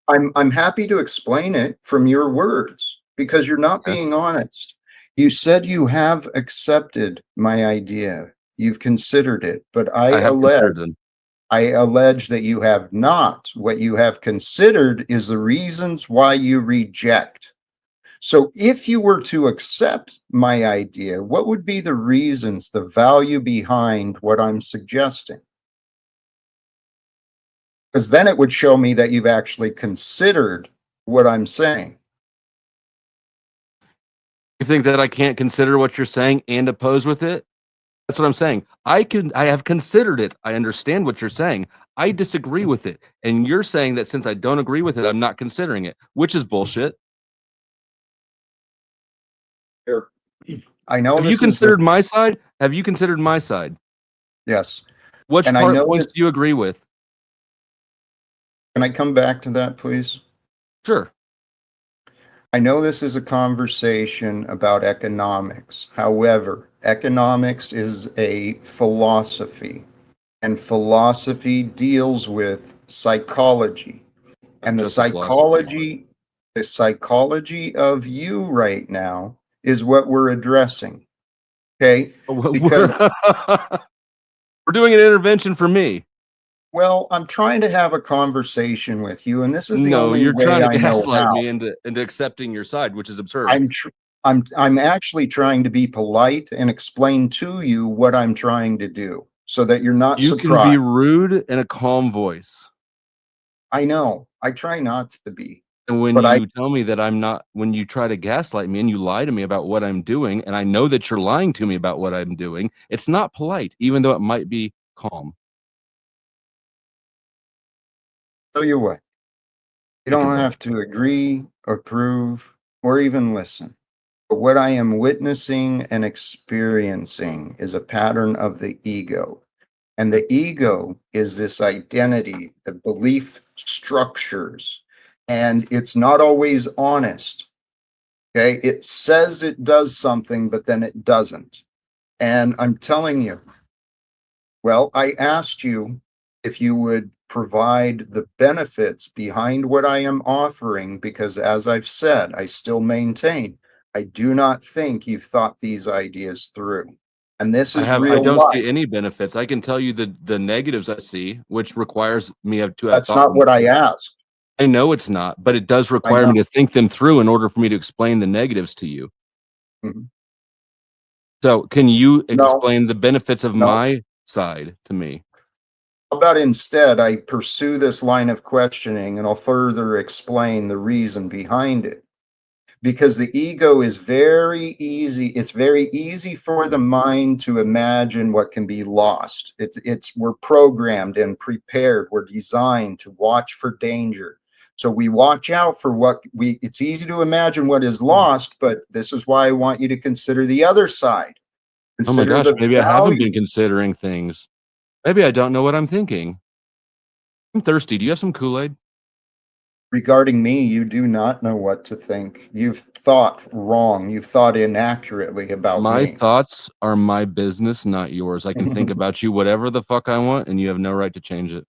I'm happy to explain it from your words because you're not being honest. You said you have accepted my idea. You've considered it, but I allege that you have not. What you have considered is the reasons why you reject. So if you were to accept my idea, what would be the reasons, the value behind what I'm suggesting? Because then it would show me that you've actually considered what I'm saying. You think that I can't consider what you're saying and oppose with it? That's what I'm saying. I have considered it. I understand what you're saying. I disagree with it. And you're saying that since I don't agree with it, I'm not considering it, which is bullshit. I know. Have you considered my side? Have you considered my side? Yes. Which points do you agree with? Can I come back to that, please? Sure. I know this is a conversation about economics. However, economics is a philosophy, and philosophy deals with psychology. And the psychology of you right now is what we're addressing. Okay? Because we're doing an intervention for me. Well, I'm trying to have a conversation with you, and this is the only you're way trying to I know gaslight how. me into accepting your side, which is absurd. I'm actually trying to be polite and explain to you what I'm trying to do, so that you're not surprised. You can be rude in a calm voice. I know. I try not to be. And when you tell me that I'm not, when you try to gaslight me and you lie to me about what I'm doing, and I know that you're lying to me about what I'm doing, it's not polite, even though it might be calm. Tell you what, you don't have to agree, approve, or even listen. But what I am witnessing and experiencing is a pattern of the ego. And the ego is this identity, the belief structures, and it's not always honest. Okay. It says it does something, but then it doesn't. And I'm telling you, well, I asked you if you would provide the benefits behind what I am offering, because as I've said, I still maintain, I do not think you've thought these ideas through. And this is real I don't life. see any benefits. I can tell you the negatives I see, which requires me to have That's not what I asked. I know it's not, but it does require me to think them through in order for me to explain the negatives to you. Mm-hmm. So can you explain the benefits of my side to me? How about instead I pursue this line of questioning and I'll further explain the reason behind it. because the ego is very easy. It's very easy for the mind to imagine what can be lost. We're programmed and prepared. We're designed to watch for danger. So we watch out for it's easy to imagine what is lost, but this is why I want you to consider the other side. Oh my Consider gosh, the maybe I haven't value. been considering things. Maybe I don't know what I'm thinking. I'm thirsty. Do you have some Kool-Aid? Regarding me, you do not know what to think. You've thought wrong. You've thought inaccurately about My me. thoughts are my business, not yours. I can think about you whatever the fuck I want, and you have no right to change it.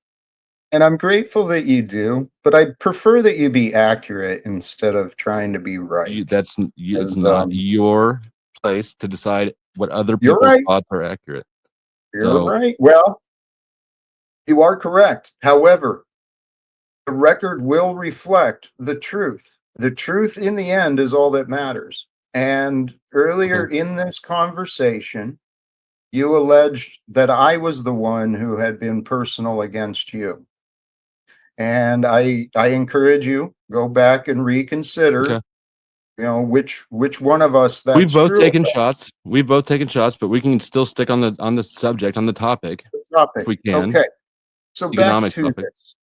And I'm grateful that you do, but I'd prefer that you be accurate instead of trying to be right. It's 'Cause, not your place to decide what other you're people's right. thoughts are accurate. You're So right. Well, you are correct. However, the record will reflect the truth. The truth in the end is all that matters. And earlier okay. in this conversation, you alleged that I was the one who had been personal against you. And I encourage you, go back and reconsider, Okay. which one of us We've that's both true taken shots. We've both taken shots, but we can still stick on the subject, on the topic, about the if topic. we can. Okay. So back Economic to topic. this.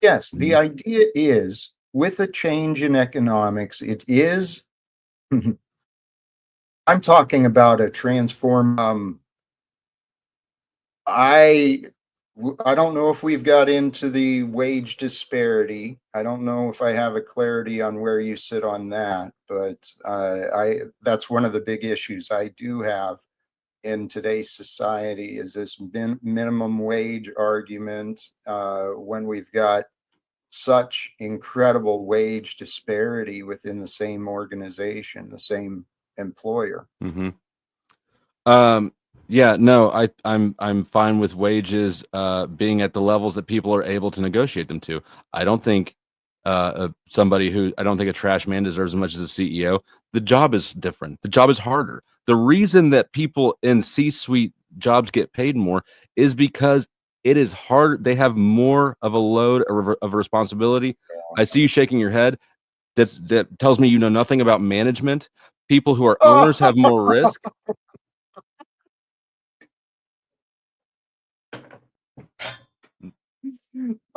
Yes, the Mhm. idea is with a change in economics, it is I'm talking about a transform. I I don't know if we've got into the wage disparity. I don't know if I have a clarity on where you sit on that, but I that's one of the big issues I do have in today's society is this minimum wage argument when we've got such incredible wage disparity within the same organization, the same employer. Mhm. Yeah, no, I'm fine with wages being at the levels that people are able to negotiate them to. I don't think I don't think a trash man deserves as much as a CEO. The job is different. The job is harder. The reason that people in C-suite jobs get paid more is because it is hard. They have more of a load of a responsibility. I see you shaking your head. That tells me you know nothing about management. People who are owners have more risk.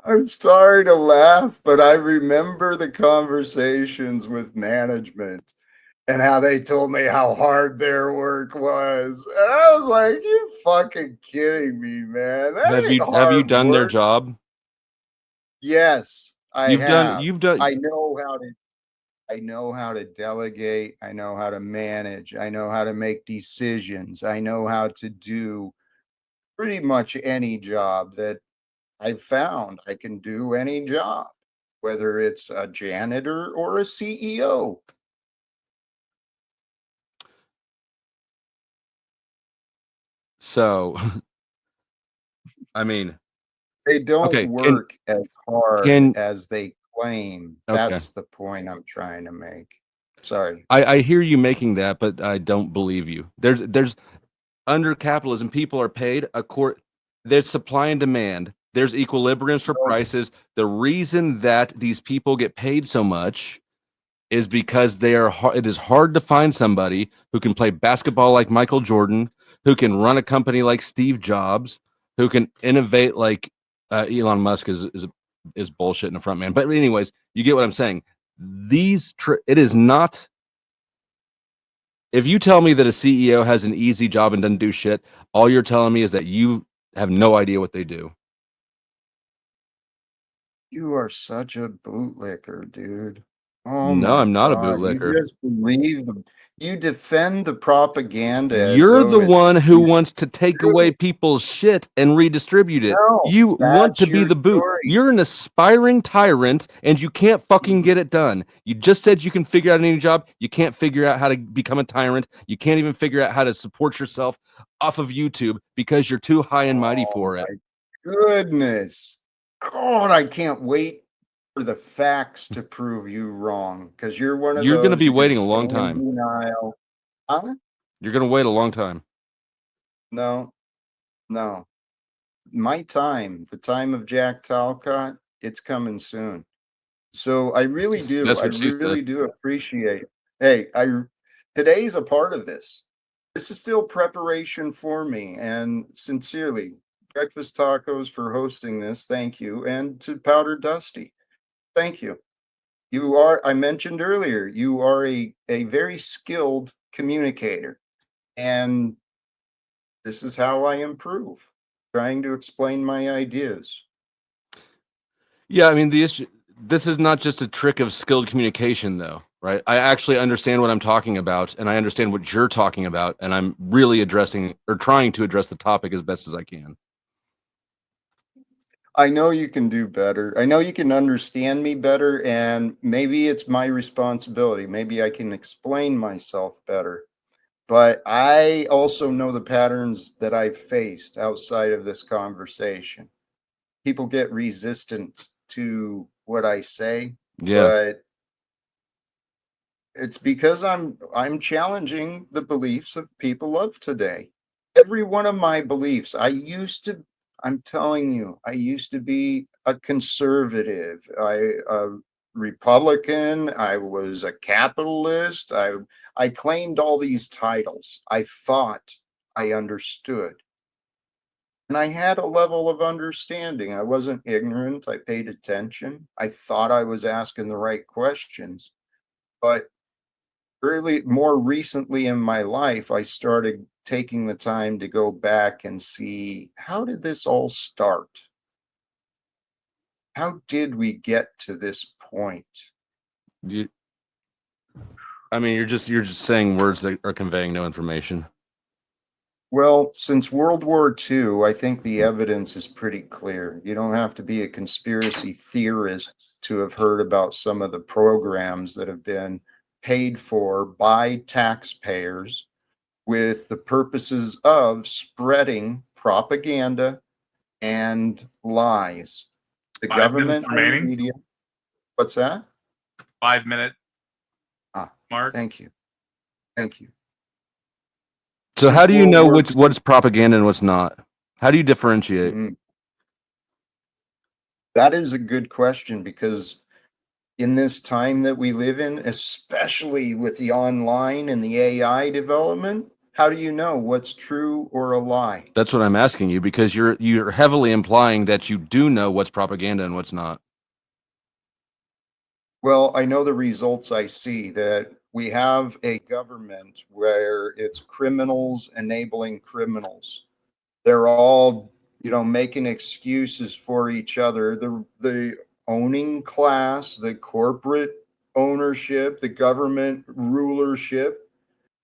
I'm sorry to laugh, but I remember the conversations with management and how they told me how hard their work was. And I was like, you fucking kidding me, man. That ain't Have you hard done their work. job? Yes, I have. You've done I know how to delegate. I know how to manage. I know how to make decisions. I know how to do pretty much any job that I've found. I can do any job, whether it's a janitor or a CEO. so I mean, They don't okay, can work as hard can as they claim. okay. That's the point I'm trying to make. Sorry. I hear you making that, but I don't believe you. There's under capitalism, people are paid there's supply and demand. There's equilibriums for No, prices. The reason that these people get paid so much is because it is hard to find somebody who can play basketball like Michael Jordan, who can run a company like Steve Jobs, who can innovate like Elon Musk is bullshit in the front man. But anyways, you get what I'm saying. It is not. If you tell me that a CEO has an easy job and doesn't do shit, all you're telling me is that you have no idea what they do. you are such a bootlicker, dude. Oh No, my I'm not a God. You bootlicker. just believe them. You defend the propaganda as You're though the one it's who wants to take away true. people's shit and redistribute it. No, You want to that's be your the boot. story. You're an aspiring tyrant and you can't fucking get it done. You just said you can figure out any job. You can't figure out how to become a tyrant. You can't even figure out how to support yourself off of YouTube because you're too high and mighty Oh for it. my goodness. God, I can't wait for the facts to prove you wrong because you're one of You're going to those be who can waiting a stay long in time. denial. Huh? You're going to wait a long time. No, no. My time, the time of Jack Talcott, it's coming soon. So I really do. That's I what she said. really do appreciate. Hey, today's a part of this. This is still preparation for me, and sincerely, Breakfast Tacos for hosting this. Thank you, and to Powder Dusty, thank you. You are, I mentioned earlier, you are a very skilled communicator, and this is how I improve, trying to explain my ideas. Yeah, I mean, the issue, this is not just a trick of skilled communication, though, right? I actually understand what I'm talking about, and I understand what you're talking about, and I'm really addressing or trying to address the topic as best as I can. I know you can do better. I know you can understand me better, and maybe it's my responsibility. Maybe I can explain myself better. But I also know the patterns that I've faced outside of this conversation. People get resistant to what I say, Yeah. but it's because I'm challenging the beliefs of people of today. Every one of my beliefs, I'm telling you, I used to be a conservative, a Republican, I was a capitalist, I claimed all these titles. I thought I understood. And I had a level of understanding. I wasn't ignorant. I paid attention. I thought I was asking the right questions. But more recently in my life, I started taking the time to go back and see, how did this all start? How did we get to this point? You, I mean, you're just saying words that are conveying no information. Well, since World War II, I think the evidence is pretty clear. You don't have to be a conspiracy theorist to have heard about some of the programs that have been paid for by taxpayers with the purposes of spreading propaganda and lies. The 5 minutes government and the remaining. media. What's that? 5 minute Ah, mark. thank you. Thank you. So how Since do you World know War what's propaganda and what's not? How do you differentiate? II, that is a good question, because in this time that we live in, especially with the online and the AI development, how do you know what's true or a lie? That's what I'm asking you, because you're heavily implying that you do know what's propaganda and what's not. Well, I know the results I see, that we have a government where it's criminals enabling criminals. They're all, making excuses for each other. The owning class, the corporate ownership, the government rulership,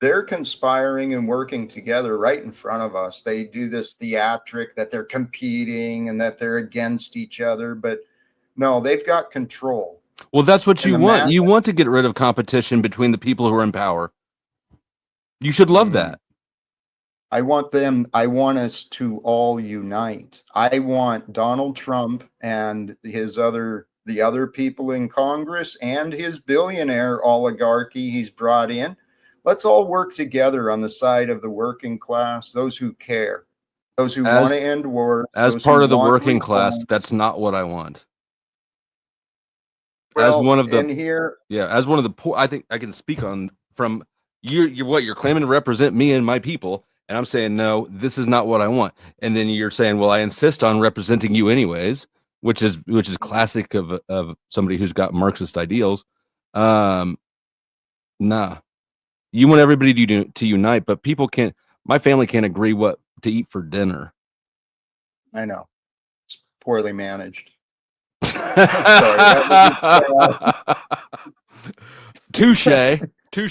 they're conspiring and working together right in front of us. They do this theatric that they're competing and that they're against each other, but no, they've got control. Well, that's what And you the want. mass, You want to get rid of competition between the people who are in power. You should love that. I want us to all unite. I want Donald Trump and the other people in Congress and his billionaire oligarchy he's brought in. Let's all work together on the side of the working class, those who care, those who want to end wars, As those who part of the want working class, reform. that's not what I want. As Well, one of the in here, as one of the poor, I think I can speak on from you're claiming to represent me and my people, and I'm saying no, this is not what I want. And then you're saying, well, I insist on representing you anyways, which is classic of somebody who's got Marxist ideals. Nah, you want everybody to unite, but people can't. My family can't agree what to eat for dinner. I know it's poorly managed. Sorry, that was Touche.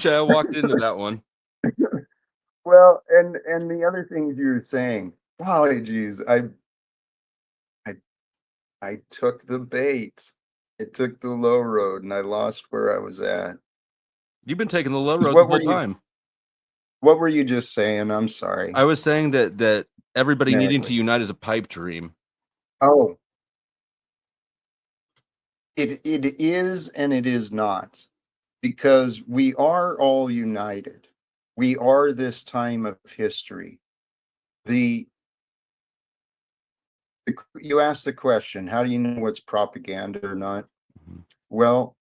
I walked into that one. well, and the other things you're saying. Golly geez, I I took the bait. I took the low road and I lost where I was at. You've been taking the low road the What whole were you time. what were you just saying? I'm sorry. I was saying that everybody needing to Generically. unite is a pipe dream. Oh, it is and it is not, because we are all united. We are this time of history. The you asked the question, how do you know what's propaganda or not? Mhm. Well,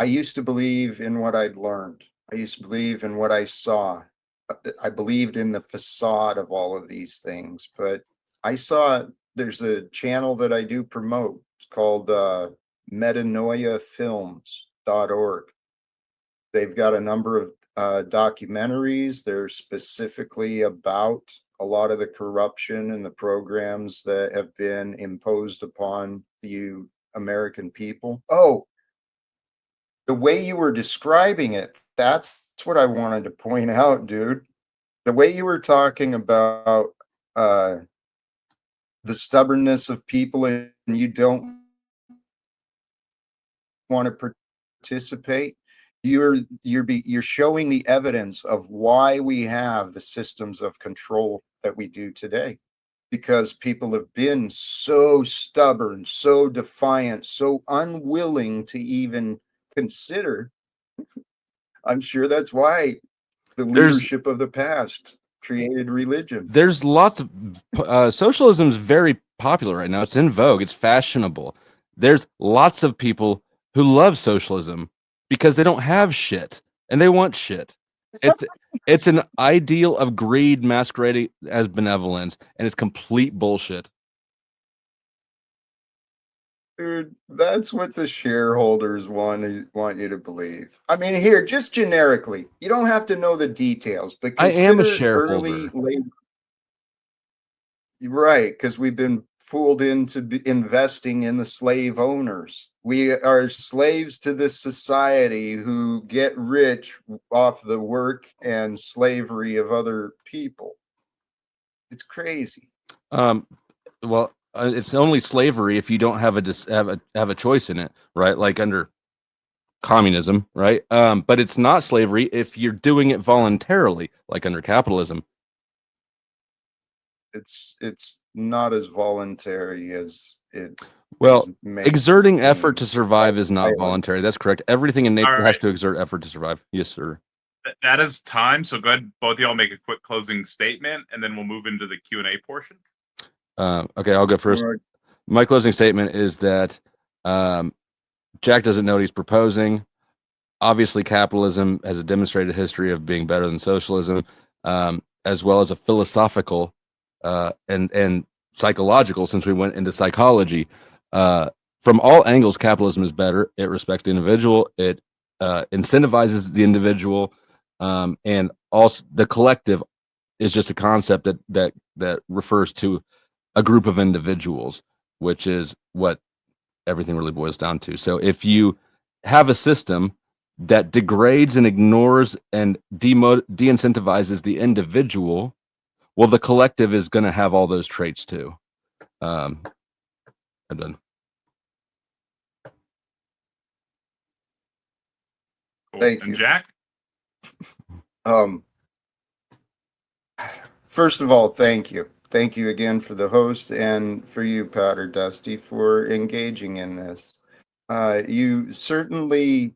I used to believe in what I'd learned. I used to believe in what I saw. I believed in the facade of all of these things, but I saw there's a channel that I do promote. It's called metanoiafilms.org. They've got a number of documentaries. They're specifically about a lot of the corruption and the programs that have been imposed upon the American people. Oh, the way you were describing it, that's what I wanted to point out, dude. The way you were talking about uh, the stubbornness of people and you don't want to participate, you're showing the evidence of why we have the systems of control that we do today, because people have been so stubborn, so defiant, so unwilling to even consider. I'm sure that's why the leadership of the past created religions. There's lots of socialism is very popular right now. It's in vogue. It's fashionable. There's lots of people who love socialism because they don't have shit and they want shit. It's an ideal of greed masquerading as benevolence, and it's complete bullshit. Dude, that's what the shareholders want you to believe. I mean, here, just generically, you don't have to know the details, but I am a consider shareholder. Right, because we've been fooled into investing in the slave owners. We are slaves to this society who get rich off the work and slavery of other people. It's crazy. Well, it's only slavery if you don't have a choice in it, right? Like under communism, right? But it's not slavery if you're doing it voluntarily, like under capitalism. It's not as voluntary as it. Well, made exerting to effort seem. to survive is not voluntary. That's correct. Everything in nature All has right. to exert effort to survive. Yes, sir. That is time. So go ahead, both of y'all make a quick closing statement, and then we'll move into the Q&A portion. Okay, I'll go first. Right. My closing statement is that Jack doesn't know what he's proposing. Obviously, capitalism has a demonstrated history of being better than socialism, as well as a philosophical and psychological, since we went into psychology. From all angles, capitalism is better. It respects the individual. It incentivizes the individual, and also the collective is just a concept that refers to a group of individuals, which is what everything really boils down to. So if you have a system that degrades and ignores and de-incentivizes the individual, well, the collective is going to have all those traits too. I'm done. Cool. Thank and you. Jack? First of all, thank you. Thank you again for the host and for you, Powder Dusty, for engaging in this. You certainly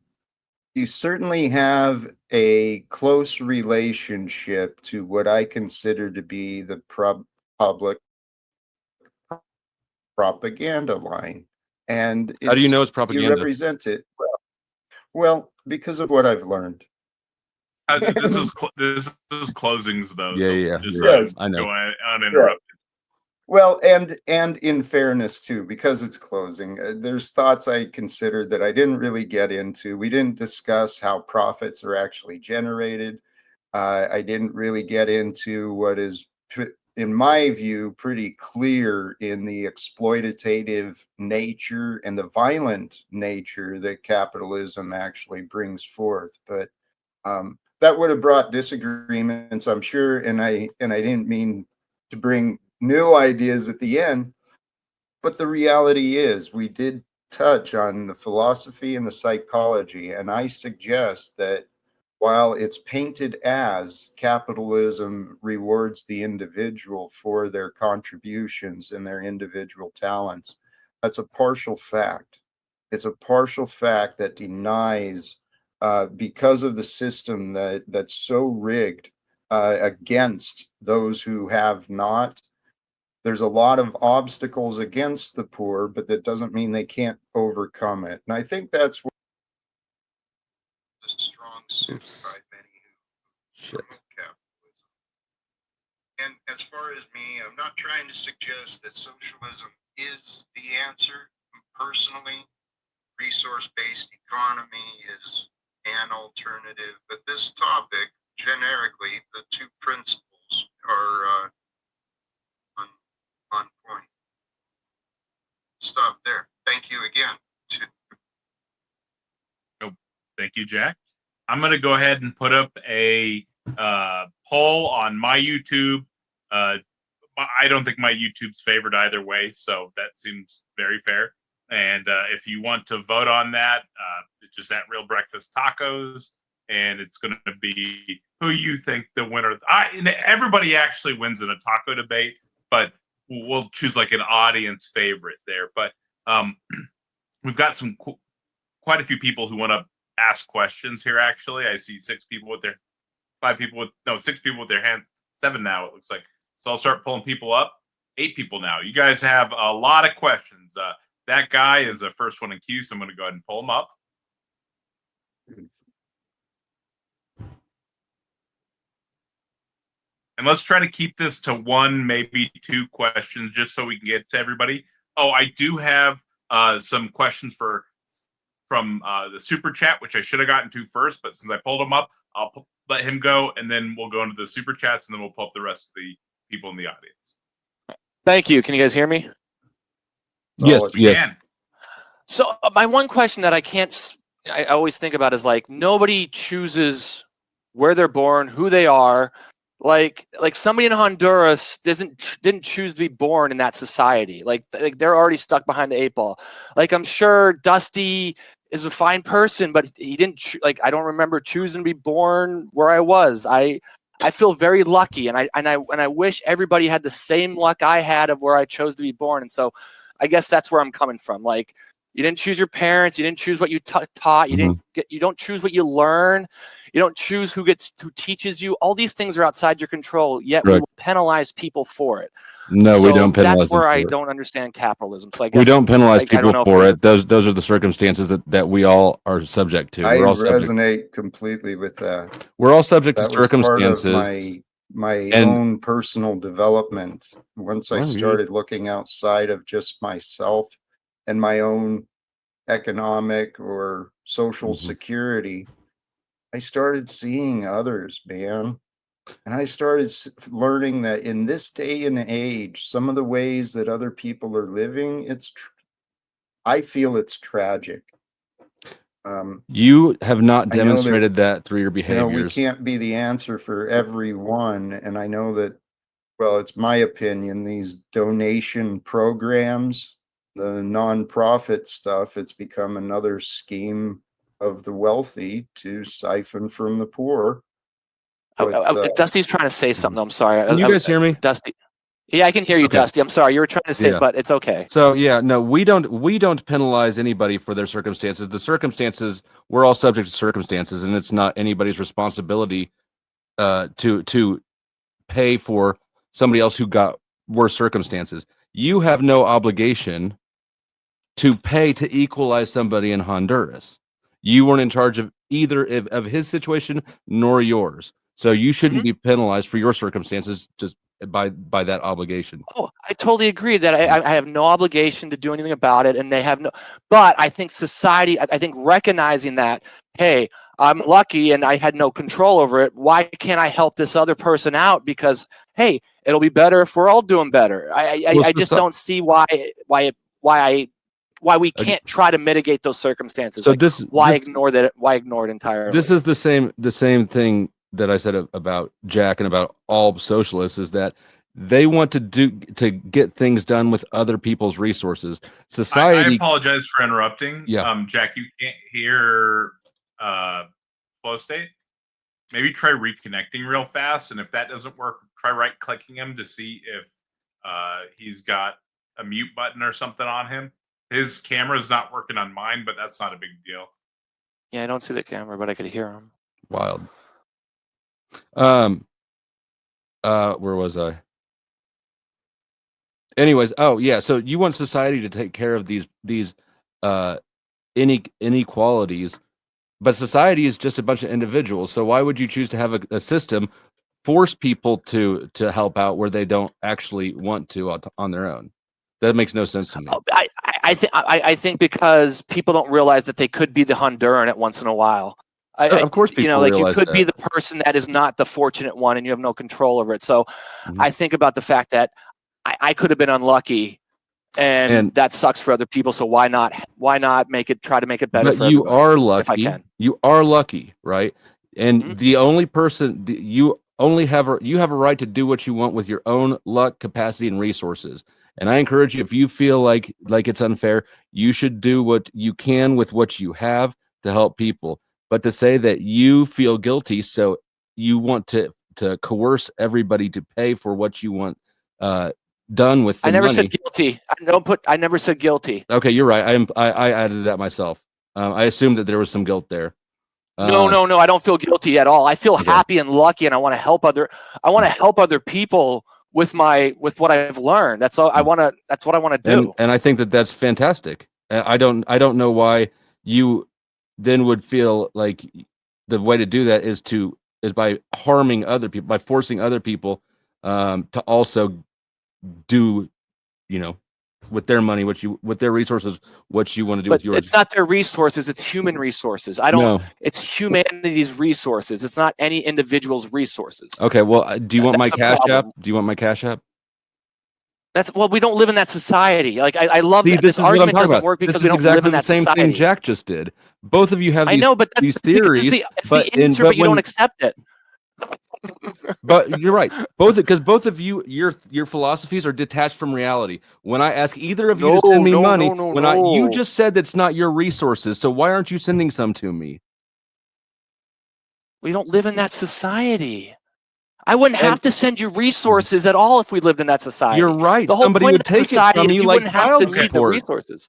have a close relationship to what I consider to be the public propaganda line. And How do you know it's you propaganda? represent it well because of what I've learned. This is closings though. Yeah, so just Yes. I know. go uninterrupted. Well, and in fairness too, because it's closing, there's thoughts I considered that I didn't really get into. We didn't discuss how profits are actually generated. I didn't really get into what is, in my view, pretty clear in the exploitative nature and the violent nature that capitalism actually brings forth. But that would have brought disagreements, I'm sure, and I didn't mean to bring new ideas at the end. But the reality is, we did touch on the philosophy and the psychology, and I suggest that while it's painted as capitalism rewards the individual for their contributions and their individual talents, that's a partial fact. It's a partial fact that denies, because of the system that's so rigged against those who have not. There's a lot of obstacles against the poor, but that doesn't mean they can't overcome it. And I think that's what the strong suit. promote capitalism. And as far as me, I'm not trying to suggest that socialism is the answer. Personally, resource-based economy is an alternative, but this topic, generically, the two principles are on point. Stop there. Thank you again. Thank you, Jack. I'm going to go ahead and put up a poll on my YouTube. I don't think my YouTube's favored either way, so that seems very fair. And if you want to vote on that, it's just at Real Breakfast Tacos, and it's going to be who you think the winner. Everybody actually wins in a taco debate, but we'll choose like an audience favorite there. But we've got quite a few people who want to ask questions here. Actually, I see 6 people with their hand, 7 now. It looks like. So I'll start pulling people up. 8 people now. You guys have a lot of questions. That guy is the first one in queue, so I'm going to go ahead and pull him up. And let's try to keep this to 1, maybe 2 questions, just so we can get to everybody. Oh, I do have some questions from the super chat, which I should have gotten to first, but since I pulled him up, I'll let him go, and then we'll go into the super chats, and then we'll pull up the rest of the people in the audience. Thank you. Can you guys hear me? Yes, We can. So my one question that I always think about is like, nobody chooses where they're born, who they are. Like somebody in Honduras didn't choose to be born in that society. Like they're already stuck behind the 8 ball. Like I'm sure Dusty is a fine person, but he didn't I don't remember choosing to be born where I was. I feel very lucky, and I wish everybody had the same luck I had of where I chose to be born. And so I guess that's where I'm coming from. Like, you didn't choose your parents, you didn't choose what you taught, you don't choose what you learn, you don't choose who teaches you. All these things are outside your control, yet we will penalize people for it. No, we don't penalize. That's where I don't understand capitalism. So I guess we don't penalize people for it. Those are the circumstances that we all are subject to. I resonate completely with that. We're all subject to That was circumstances. part of my own personal development. Once I started looking outside of just myself and my own economic or social security, I started seeing others, man. And I started learning that in this day and age, some of the ways that other people are living, I feel it's tragic. You have not demonstrated that through your behaviors. We can't be the answer for everyone. And I know that, well, it's my opinion, these donation programs, the nonprofit stuff, it's become another scheme of the wealthy to siphon from the poor. Dusty's trying to say something. I'm sorry. Can you guys hear me? Dusty. Yeah, I can hear you, okay. Dusty. I'm sorry. You were trying to say, but it's okay. So yeah, no, we don't penalize anybody for their circumstances. The circumstances, we're all subject to circumstances, and it's not anybody's responsibility to pay for somebody else who got worse circumstances. You have no obligation to pay to equalize somebody in Honduras. You weren't in charge of either of his situation nor yours. So you shouldn't be penalized for your circumstances just by that obligation. Oh, I totally agree that I have no obligation to do anything about it, and they have no. But I think society, I think recognizing that, hey, I'm lucky and I had no control over it. Why can't I help this other person out? Because hey, it'll be better if we're all doing better. I just don't see why we can't try to mitigate those circumstances. So why ignore it entirely? This is the same thing that I said about Jack and about all socialists, is that they want to get things done with other people's resources. Society. I apologize for interrupting. Yeah. Jack, you can't hear flow state. Maybe try reconnecting real fast, and if that doesn't work, try right-clicking him to see if he's got a mute button or something on him. His camera is not working on mine, but that's not a big deal. Yeah, I don't see the camera, but I could hear him. Wild. Where was I? Anyways, oh yeah, so you want society to take care of these inequalities but society is just a bunch of individuals. So why would you choose to have a system force people to help out where they don't actually want to on their own? That makes no sense to me. I think because people don't realize that they could be the Honduran at once in a while. Of course, people you realize could be that. the person that is not the fortunate one, and you have no control over it. So, Mhm. I think about the fact that I could have been unlucky, and that sucks for other people. So why not try to make it better? But for you everybody, are lucky. if I can. You are lucky, right? And Mhm. the only person you only have you have a right to do what you want with your own luck, capacity, and resources. And I encourage you, if you feel like it's unfair, you should do what you can with what you have to help people. But to say that you feel guilty, so you want to coerce everybody to pay for what you want done with the I never money. said guilty. I never said guilty. Okay, you're right. I added that myself. I assumed that there was some guilt there. No. I don't feel guilty at all. I feel Okay. happy and lucky, and I want to help other people with what I've learned. That's all that's what I want to do. And I think that that's fantastic. I don't know why you then would feel like the way to do that is by harming other people, by forcing other people to also do, with their money, with their resources, what you want to do with yours. It's not their resources, it's human resources. It's humanity's resources. It's not any individual's resources. Okay, well, do you want my Cash App? Do you want my Cash App? We don't live in that society. Like I love that this argument doesn't about. work because this we is don't exactly live in the that same society. thing Jack just did. Both of you have I know, but these theories, it's the answer, but you don't accept it. But you're right. Both of you, your philosophies are detached from reality. When I ask either of you to send me money, you just said that's not your resources. So why aren't you sending some to me? We don't live in that society. I wouldn't have to send you resources at all if we lived in that society. You're right. The whole Somebody point would of take it society from is you you like wouldn't have to child need the support. resources.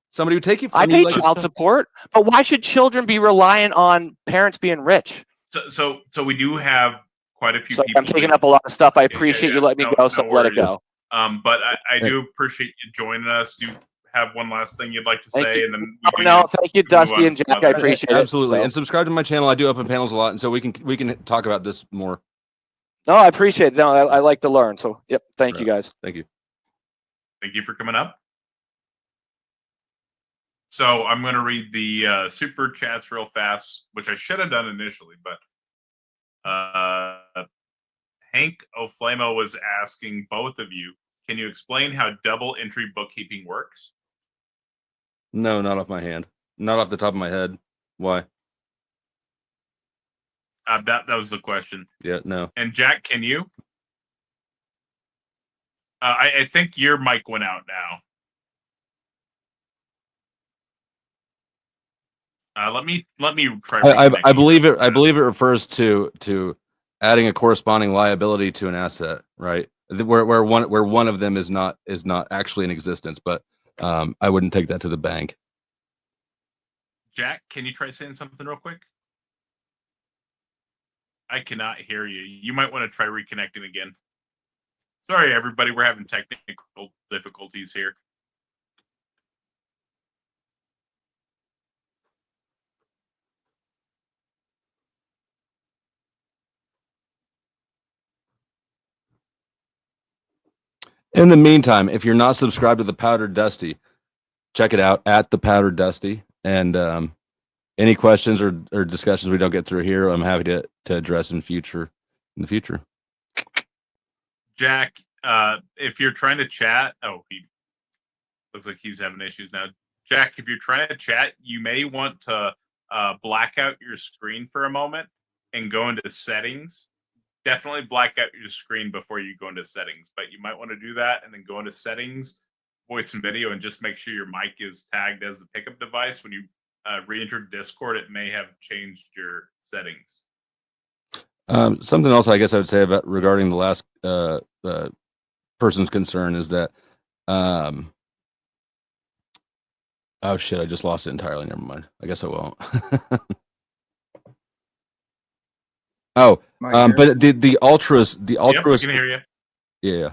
Somebody would take it from I you pay child support, but why should children be reliant on parents being rich? So we do have quite a few Sorry, people. I'm taking up a lot of stuff. I appreciate you letting me go, so let it go. But I do appreciate you joining us. Do you have one last thing you'd like to say? And then thank you, Dusty and Jack. I appreciate it. Absolutely. And subscribe to my channel. I do open panels a lot, and so we can talk about this more. No, I appreciate it. No, I like to learn. So, yep. Thank you, guys. Thank you. Thank you for coming up. So I'm going to read the super chats real fast, which I should have done initially, but Hank O'Flamo was asking both of you, can you explain how double entry bookkeeping works? No, not off my hand. Not off the top of my head. Why? That was the question. Yeah, no. And Jack, can you? I think your mic went out now. Let me try. I believe it. I believe it refers to adding a corresponding liability to an asset, right? Where one of them is not actually in existence, but I wouldn't take that to the bank. Jack, can you try saying something real quick? I cannot hear you. You might want to try reconnecting again. Sorry, everybody. We're having technical difficulties here. In the meantime, if you're not subscribed to the Powdered Dusty, check it out at the Powdered Dusty. And any questions or discussions we don't get through here, I'm happy to address in the future. Jack, if you're trying to chat, he looks like he's having issues now. Jack, if you're trying to chat, you may want to black out your screen for a moment and go into settings. Definitely black out your screen before you go into settings, but you might want to do that and then go into settings, voice and video, and just make sure your mic is tagged as the pickup device. When you re-enter Discord, it may have changed your settings. Something else I guess I would say about regarding the last person's concern is that oh shit, I just lost it entirely. Never mind. I guess I won't. But the altruist Yep, I can hear you. Yeah.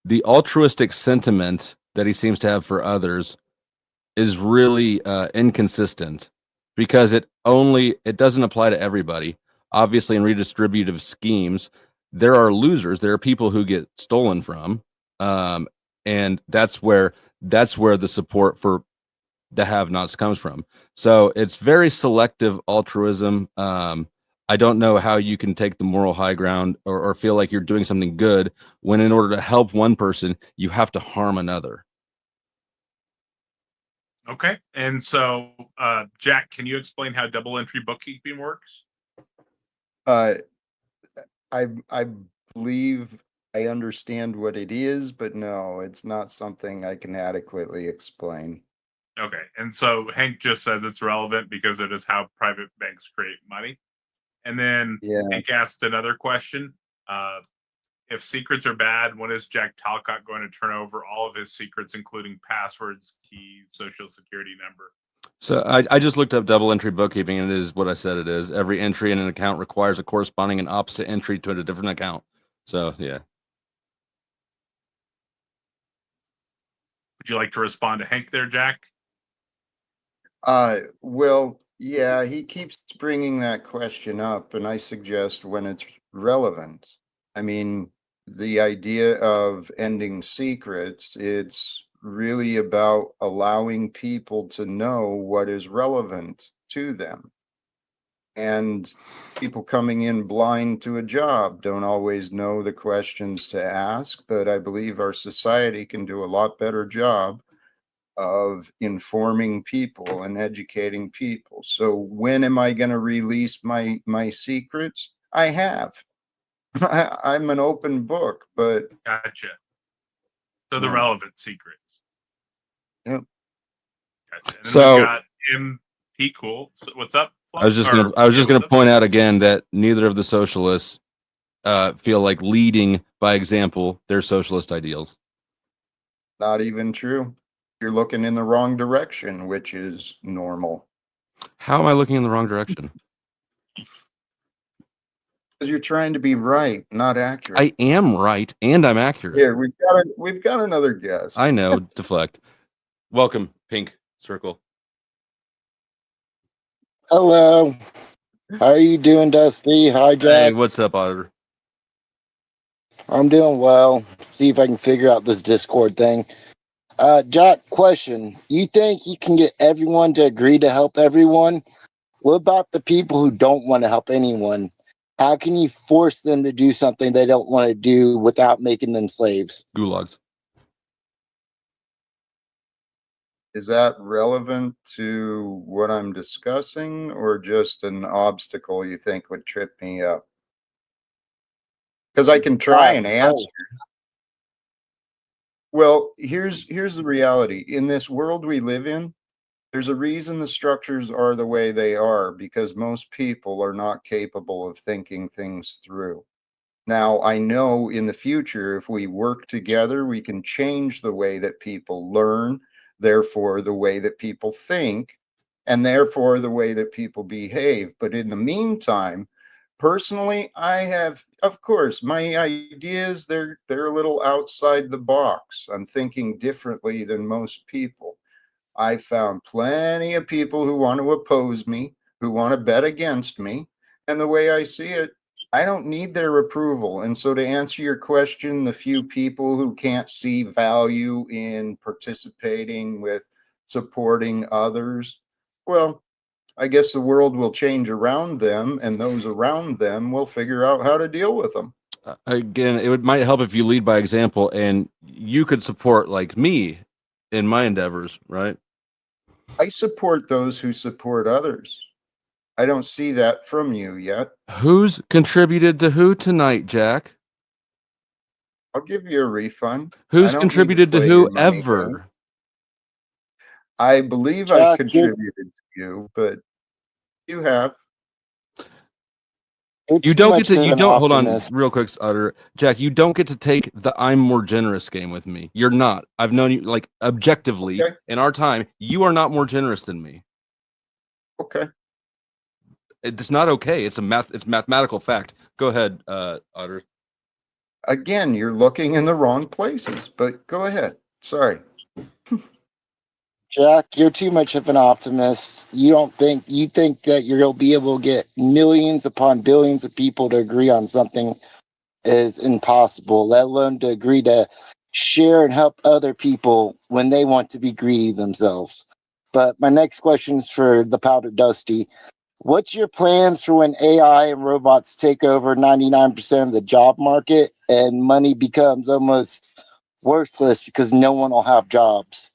The altruistic sentiment that he seems to have for others is really inconsistent, because it doesn't apply to everybody. Obviously, in redistributive schemes, there are losers. There are people who get stolen from, and that's where the support for the have-nots comes from. So it's very selective altruism. I don't know how you can take the moral high ground or feel like you're doing something good when, in order to help one person, you have to harm another. Okay. And so, Jack, can you explain how double entry bookkeeping works? I believe I understand what it is, but no, it's not something I can adequately explain. Okay. And so Hank just says it's relevant because it is how private banks create money. And then Yeah. Hank asked another question. If secrets are bad, when is Jack Talcott going to turn over all of his secrets, including passwords, keys, social security number? So I just looked up double entry bookkeeping, and it is what I said it is. Every entry in an account requires a corresponding and opposite entry to a different account. So, yeah. Would you like to respond to Hank there, Jack? Well, yeah, he keeps bringing that question up, and I suggest when it's relevant. I mean, the idea of ending secrets, it's really about allowing people to know what is relevant to them. And people coming in blind to a job don't always know the questions to ask, but I believe our society can do a lot better job of informing people and educating people. So when am I going to release my secrets? I have. I'm an open book, but Gotcha. So the Yeah. relevant secrets. Yep. Gotcha. And then So- we've got MP Cool. So what's up? I was just going to point out again that neither of the socialists feel like leading by example their socialist ideals. Not even true. You're looking in the wrong direction, which is normal. How am I looking in the wrong direction? Because you're trying to be right, not accurate. I am right, and I'm accurate. Here, we've got another guest. I know, deflect. Welcome, Pink Circle. Hello. How are you doing, Dusty? Hi, Hey, Jack. what's up, Auditor? I'm doing well. See if I can figure out this Discord thing. Jack, question. You think you can get everyone to agree to help everyone? What about the people who don't want to help anyone? How can you force them to do something they don't want to do without making them slaves? Gulags. Is that relevant to what I'm discussing, or just an obstacle you think would trip me up? Because I can try and answer. Well, here's the reality. In this world we live in, there's a reason the structures are the way they are, because most people are not capable of thinking things through. Now, I know in the future, if we work together, we can change the way that people learn, therefore the way that people think, and therefore the way that people behave. But in the meantime, personally, I have, of course, my ideas, they're a little outside the box. I'm thinking differently than most people. I found plenty of people who want to oppose me, who want to bet against me. And the way I see it, I don't need their approval. And so, to answer your question, the few people who can't see value in participating with supporting others, well, I guess the world will change around them, and those around them will figure out how to deal with them. Again, it might help if you lead by example, and you could support like me in my endeavors, right? I support those who support others. I don't see that from you yet. Who's contributed to who tonight, Jack? I'll give you a refund. Who's I don't need contributed to play your money game. whoever? I believe Jack, I've contributed to you, but you have. You don't get to. You don't. Hold on, real quick, Utter. Jack, you don't get to take the "I'm more generous" game with me. You're not. I've known you like objectively Okay. in our time. You are not more generous than me. Okay. It's not okay. It's mathematical fact. Go ahead, Utter. Again, you're looking in the wrong places, but go ahead. Sorry. Jack, you're too much of an optimist. You think that you'll be able to get millions upon billions of people to agree on something is impossible, let alone to agree to share and help other people when they want to be greedy themselves. But my next question is for the Powder Dusty. What's your plans for when AI and robots take over 99% of the job market and money becomes almost worthless because no one will have jobs?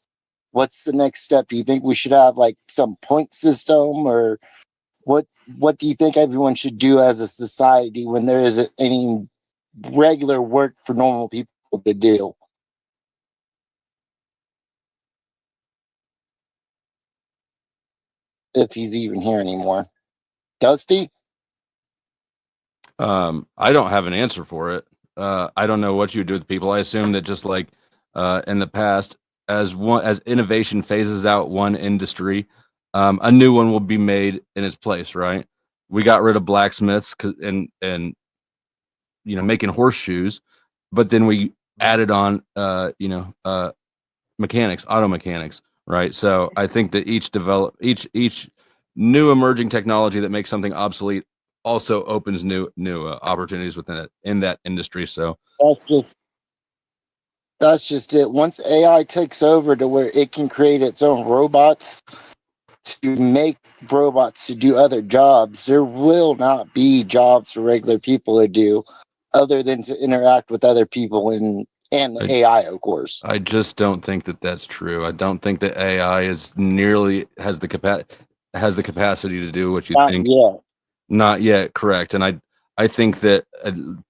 What's the next step? Do you think we should have like some point system, or what do you think everyone should do as a society when there isn't any regular work for normal people to do? If he's even here anymore. Dusty? I don't have an answer for it. I don't know what you do with people. I assume that just like in the past, as innovation phases out one industry, a new one will be made in its place. Right? We got rid of blacksmiths and making horseshoes, but then we added on mechanics, auto mechanics. Right? So I think that each new emerging technology that makes something obsolete also opens new opportunities within it in that industry. So That's just it. Once AI takes over to where it can create its own robots to make robots to do other jobs, there will not be jobs for regular people to do other than to interact with other people and the AI, of course. I just don't think that that's true. I don't think that AI is nearly has the capacity to do what you think. Yet. Not yet, correct. And I think that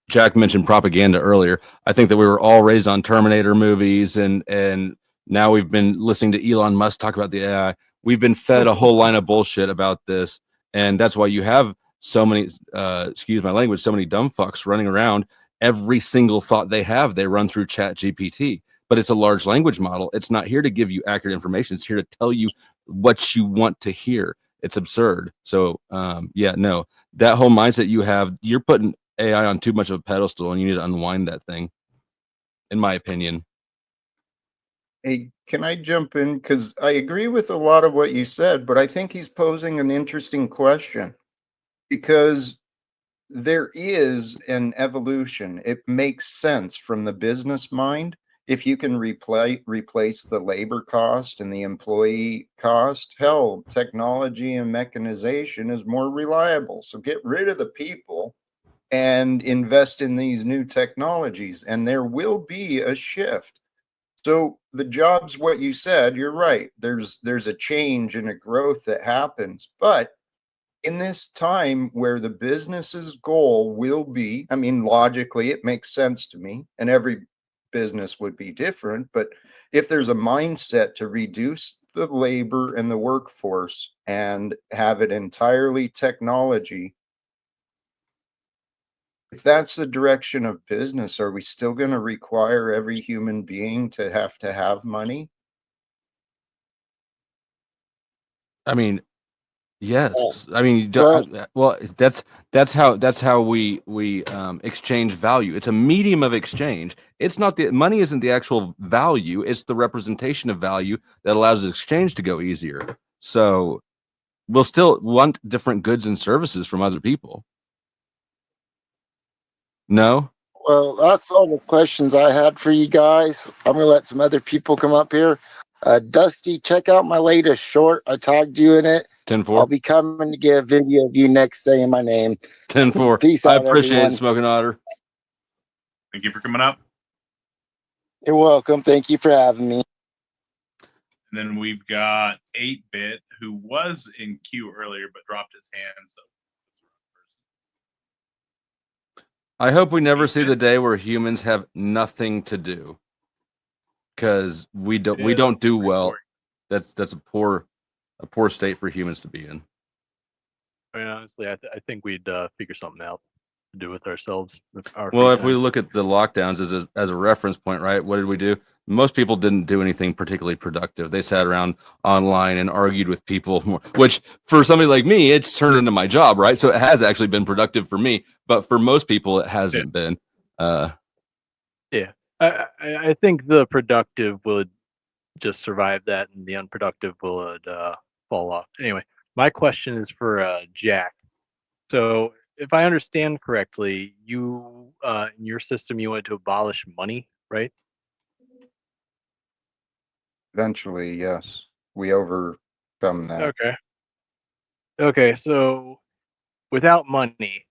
Jack mentioned propaganda earlier. I think that we were all raised on Terminator movies, and now we've been listening to Elon Musk talk about the AI. We've been fed a whole line of bullshit about this, and that's why you have so many, excuse my language, so many dumb fucks running around. Every single thought they have, they run through Chat GPT. But it's a large language model. It's not here to give you accurate information. It's here to tell you what you want to hear. It's absurd. So, no, that whole mindset you have, you're putting AI on too much of a pedestal, and you need to unwind that thing, in my opinion. Hey, can I jump in? Because I agree with a lot of what you said, but I think he's posing an interesting question because there is an evolution. It makes sense from the business mind. If you can replace the labor cost and the employee cost, hell, technology and mechanization is more reliable. So get rid of the people and invest in these new technologies, and there will be a shift. So the jobs, what you said, you're right. There's a change and a growth that happens, but in this time where the business's goal will be, I mean, logically, it makes sense to me, and every business would be different, but if there's a mindset to reduce the labor and the workforce and have it entirely technology, if that's the direction of business, are we still going to require every human being to have money? I mean, yes. I mean, well, that's how we exchange value. It's a medium of exchange. It's not the money isn't the actual value. It's the representation of value that allows the exchange to go easier. So we'll still want different goods and services from other people. No? Well, that's all the questions I had for you guys. I'm going to let some other people come up here. Dusty, check out my latest short. I tagged you in it. 10-4. I'll be coming to get a video of you next saying my name. 10-4. Peace I out, appreciate everyone. it, Smoking Otter. Thank you for coming up. You're welcome. Thank you for having me. And then we've got 8-Bit, who was in queue earlier but dropped his hand. So I hope we never see the day where humans have nothing to do, because we don't do well. That's a poor state for humans to be in. I mean, honestly, I think we'd figure something out to do with ourselves. Well, if we look at the lockdowns as a reference point, right? What did we do? Most people didn't do anything particularly productive. They sat around online and argued with people, which for somebody like me, it's turned into my job, right? So it has actually been productive for me, but for most people, it hasn't been. Yeah, I think the productive would just survive that, and the unproductive will fall off. Anyway, my question is for Jack. So, if I understand correctly, you in your system you wanted to abolish money, right? Eventually, yes, we overcome that. Okay. Okay, so without money,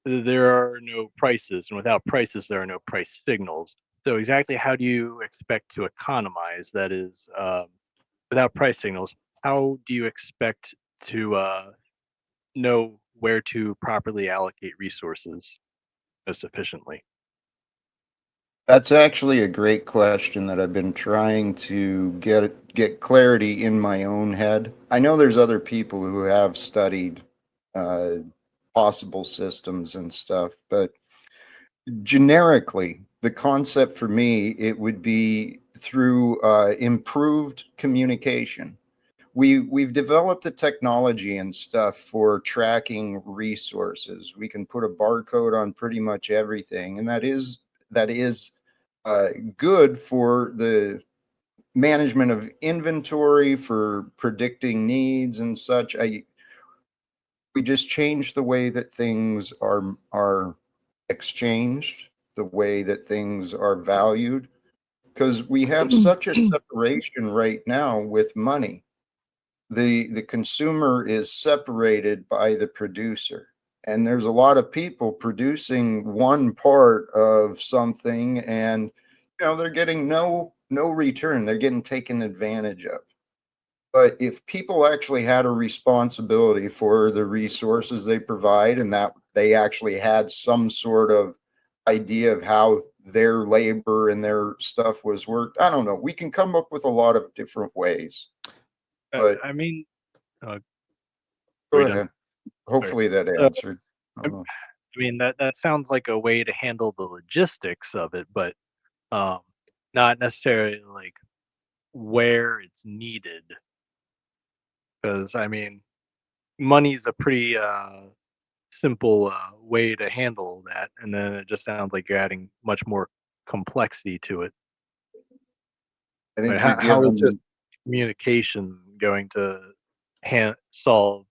there are no prices, and without prices, there are no price signals. So, exactly how do you expect to economize? That is, without price signals, how do you expect to know where to properly allocate resources most efficiently? That's actually a great question that I've been trying to get clarity in my own head. I know there's other people who have studied uh, possible systems and stuff, but generically, the concept for me, it would be through improved communication. We've developed the technology and stuff for tracking resources. We can put a barcode on pretty much everything, and that is uh, good for the management of inventory, for predicting needs and such. We just changed the way that things are exchanged, the way that things are valued, because we have such a separation right now with money. The consumer is separated by the producer, and there's a lot of people producing one part of something, and they're getting no return. They're getting taken advantage of. But if people actually had a responsibility for the resources they provide, and that they actually had some sort of idea of how their labor and their stuff was worked, I don't know. We can come up with a lot of different ways. But I mean, uh, go are we done? ahead. Hopefully that So, answered. I I don't know. mean that sounds like a way to handle the logistics of it, but um, not necessarily like where it's needed. Because I mean, money's a pretty simple way to handle that, and then it just sounds like you're adding much more complexity to it. I Right? think you're How is just given communication going to solve?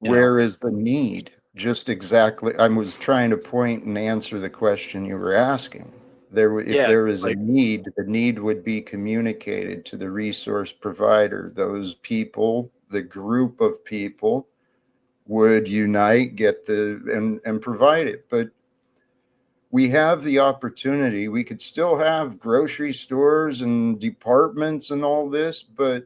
You know, where is the need? Just exactly. I was trying to point and answer the question you were asking. If yeah, there is a like need, the need would be communicated to the resource provider. Those people, the group of people, would unite, get and provide it. But we have the opportunity. We could still have grocery stores and departments and all this, but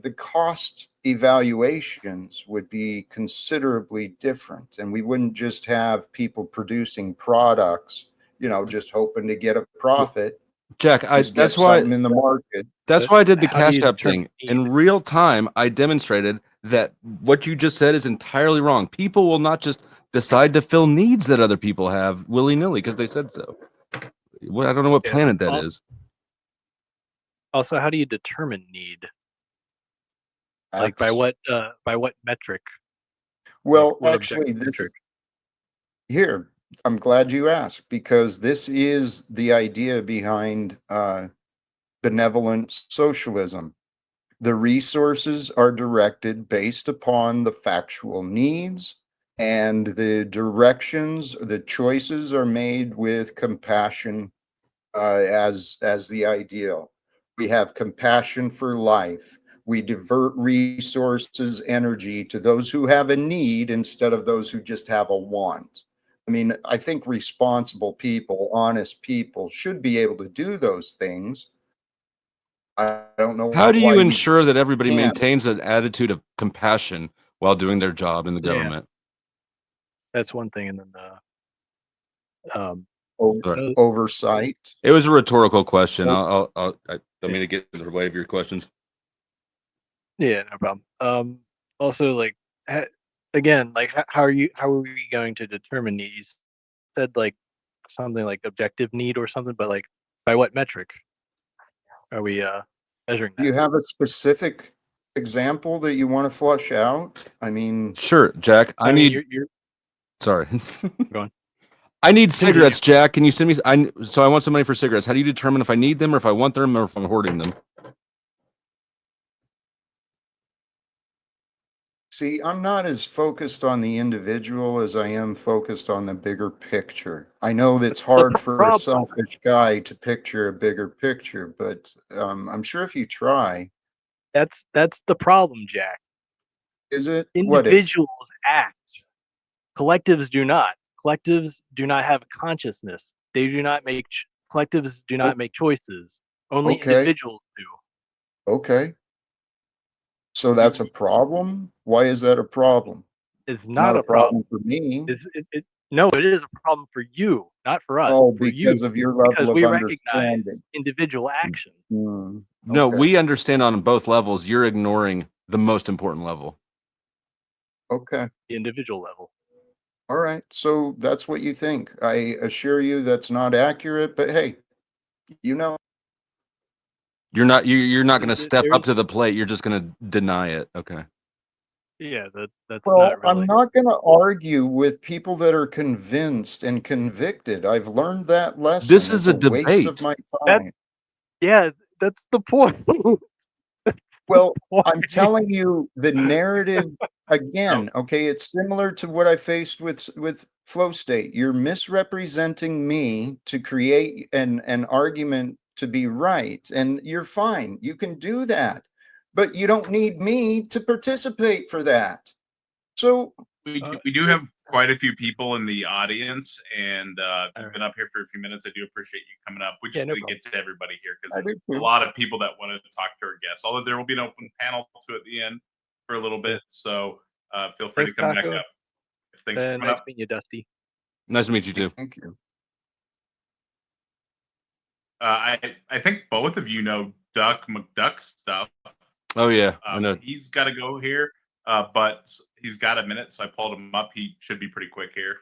the cost evaluations would be considerably different. And we wouldn't just have people producing products, just hoping to get a profit, Jack, just get that's why something in the market. that's why I did the how do Cash you App determine thing. need? In real time, I demonstrated that what you just said is entirely wrong. People will not just decide to fill needs that other people have willy-nilly because they said so. I don't know what Yeah. planet that is. Also, how do you determine need? Like by what metric? Well, What actually, objective metric? here, I'm glad you asked, because this is the idea behind benevolent socialism. The resources are directed based upon the factual needs, and the directions, the choices are made with compassion as the ideal. We have compassion for life. We divert resources, energy to those who have a need instead of those who just have a want. I mean, I think responsible people, honest people should be able to do those things. I don't know How do why you we ensure that everybody can't. maintains an attitude of compassion while doing their job in the Yeah. government? That's one thing, and then Right. Oversight. It was a rhetorical question. I don't mean to get in the way of your questions. yeah, no problem. Also, like again, like how are we going to determine need? You said like something like objective need or something, but like by what metric are we measuring Do that? you have a specific example that you want to flush out? I mean, Sure, Jack. I mean, you're Sorry. going. I need Continue. cigarettes, Jack. Can you send me? So I want some money for cigarettes. How do you determine if I need them or if I want them or if I'm hoarding them? See, I'm not as focused on the individual as I am focused on the bigger picture. I know that's hard for a problem. selfish guy to picture a bigger picture, but I'm sure if you try, That's the problem, Jack. is it? What is? Individuals act. Collectives do not. Collectives do not have consciousness. They do not make collectives do not make choices. Only Okay. individuals do. Okay. So that's a problem? Why is that a problem? It's not a problem for me. No, it is a problem for you, not for us. Oh, for you, because of your level because of we recognize understanding. individual action. Hmm. No, Okay. we understand on both levels. You're ignoring the most important level. Okay. The individual level. All right. So that's what you think. I assure you that's not accurate, but hey, you know, You're not going to step There's- up to the plate. You're just going to deny it. Okay. Yeah, that's well, not really. I'm not going to argue with people that are convinced and convicted. I've learned that lesson. This is It's a waste debate. of my That's- time. Yeah, that's the point. Well, I'm telling you the narrative again, okay, it's similar to what I faced with flow state. You're misrepresenting me to create an argument to be right, and you're fine. You can do that. But you don't need me to participate for that. So We do have quite a few people in the audience, and you've been up here for a few minutes. I do appreciate you coming up. We just no need to get to everybody here because I do there's a too. lot of people that wanted to talk to our guests. Although there will be an open panel to at the end for a little bit, so feel free Thanks, to come Taco. back up. Thanks for coming Nice up. meeting you, Dusty. Nice to meet you too. Thank you. I think both of you know Duck McDuck stuff. Oh yeah, I know. He's got to go here, but he's got a minute, so I pulled him up. He should be pretty quick here.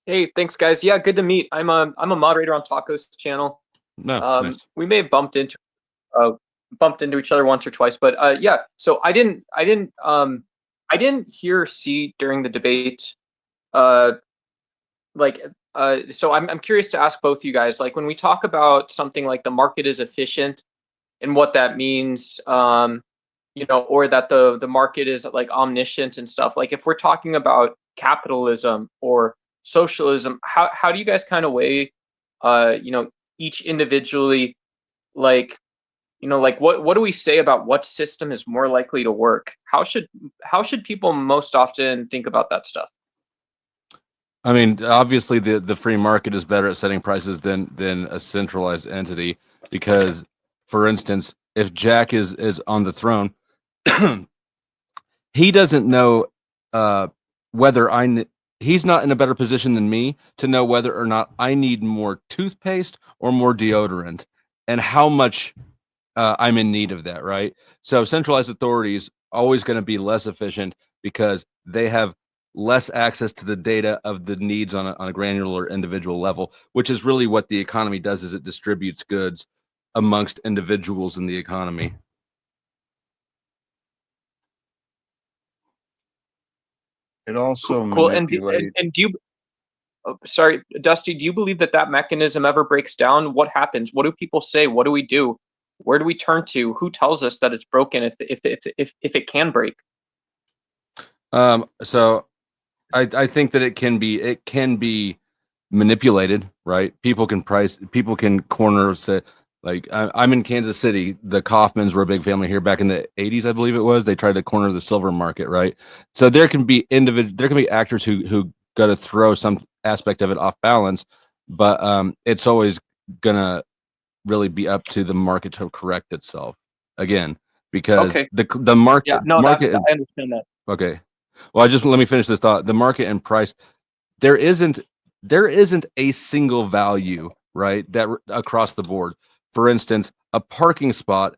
Hey, thanks guys. Yeah, good to meet. I'm a moderator on Taco's channel. No, nice. We may have bumped into each other once or twice, but yeah. So I didn't hear C during the debate. So I'm curious to ask both you guys, like when we talk about something like the market is efficient and what that means, or that the market is like omniscient and stuff. Like if we're talking about capitalism or socialism, how do you guys kind of weigh, each individually, like what do we say about what system is more likely to work? How should people most often think about that stuff? I mean, obviously the free market is better at setting prices than a centralized entity because, for instance, if Jack is on the throne, he doesn't know whether he's not in a better position than me to know whether or not I need more toothpaste or more deodorant and how much I'm in need of that, right? So centralized authorities always going to be less efficient because they have less access to the data of the needs on a granular individual level, which is really what the economy does, is it distributes goods amongst individuals in the economy. It also Cool. And manipulates. do you? Oh, sorry, Dusty. Do you believe that mechanism ever breaks down? What happens? What do people say? What do we do? Where do we turn to? Who tells us that it's broken if it can break? So I think that it can be manipulated, right? People can corner, say, like I'm in Kansas City. The Kaufmans were a big family here back in the 80s, I believe it was. They tried to corner the silver market, right? So there can be actors who got to throw some aspect of it off balance, but it's always gonna really be up to the market to correct itself again, because Okay. the market. Yeah. No, market I understand that. Okay. Well, let me finish this thought. The market and price, there isn't a single value, right, that across the board. For instance, a parking spot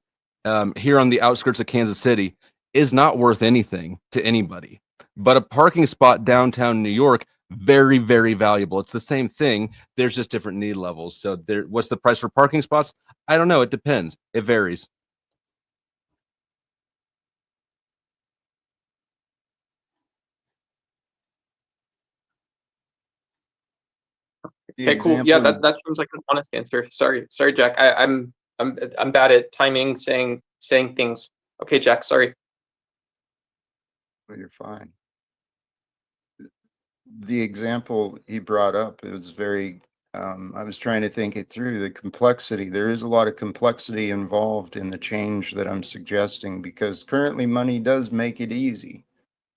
here on the outskirts of Kansas City is not worth anything to anybody, but a parking spot downtown New York, very, very valuable. It's the same thing. There's just different need levels. So what's the price for parking spots? I don't know. It depends. It varies. Okay, cool. Yeah, that seems like an honest answer. Sorry, Jack. I'm bad at timing, saying things. Okay, Jack. Sorry. You're fine. The example he brought up, it was very, I was trying to think it through, the complexity. There is a lot of complexity involved in the change that I'm suggesting, because currently money does make it easy.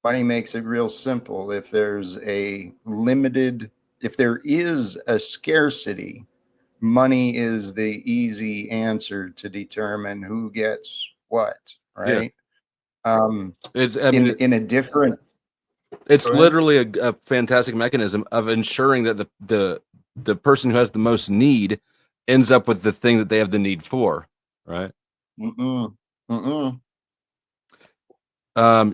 Money makes it real simple. If there's a limited, if there is a scarcity, money is the easy answer to determine who gets what, right? It's, I mean, In a different, it's Go ahead. literally a fantastic mechanism of ensuring that the person who has the most need ends up with the thing that they have the need for, right? you don't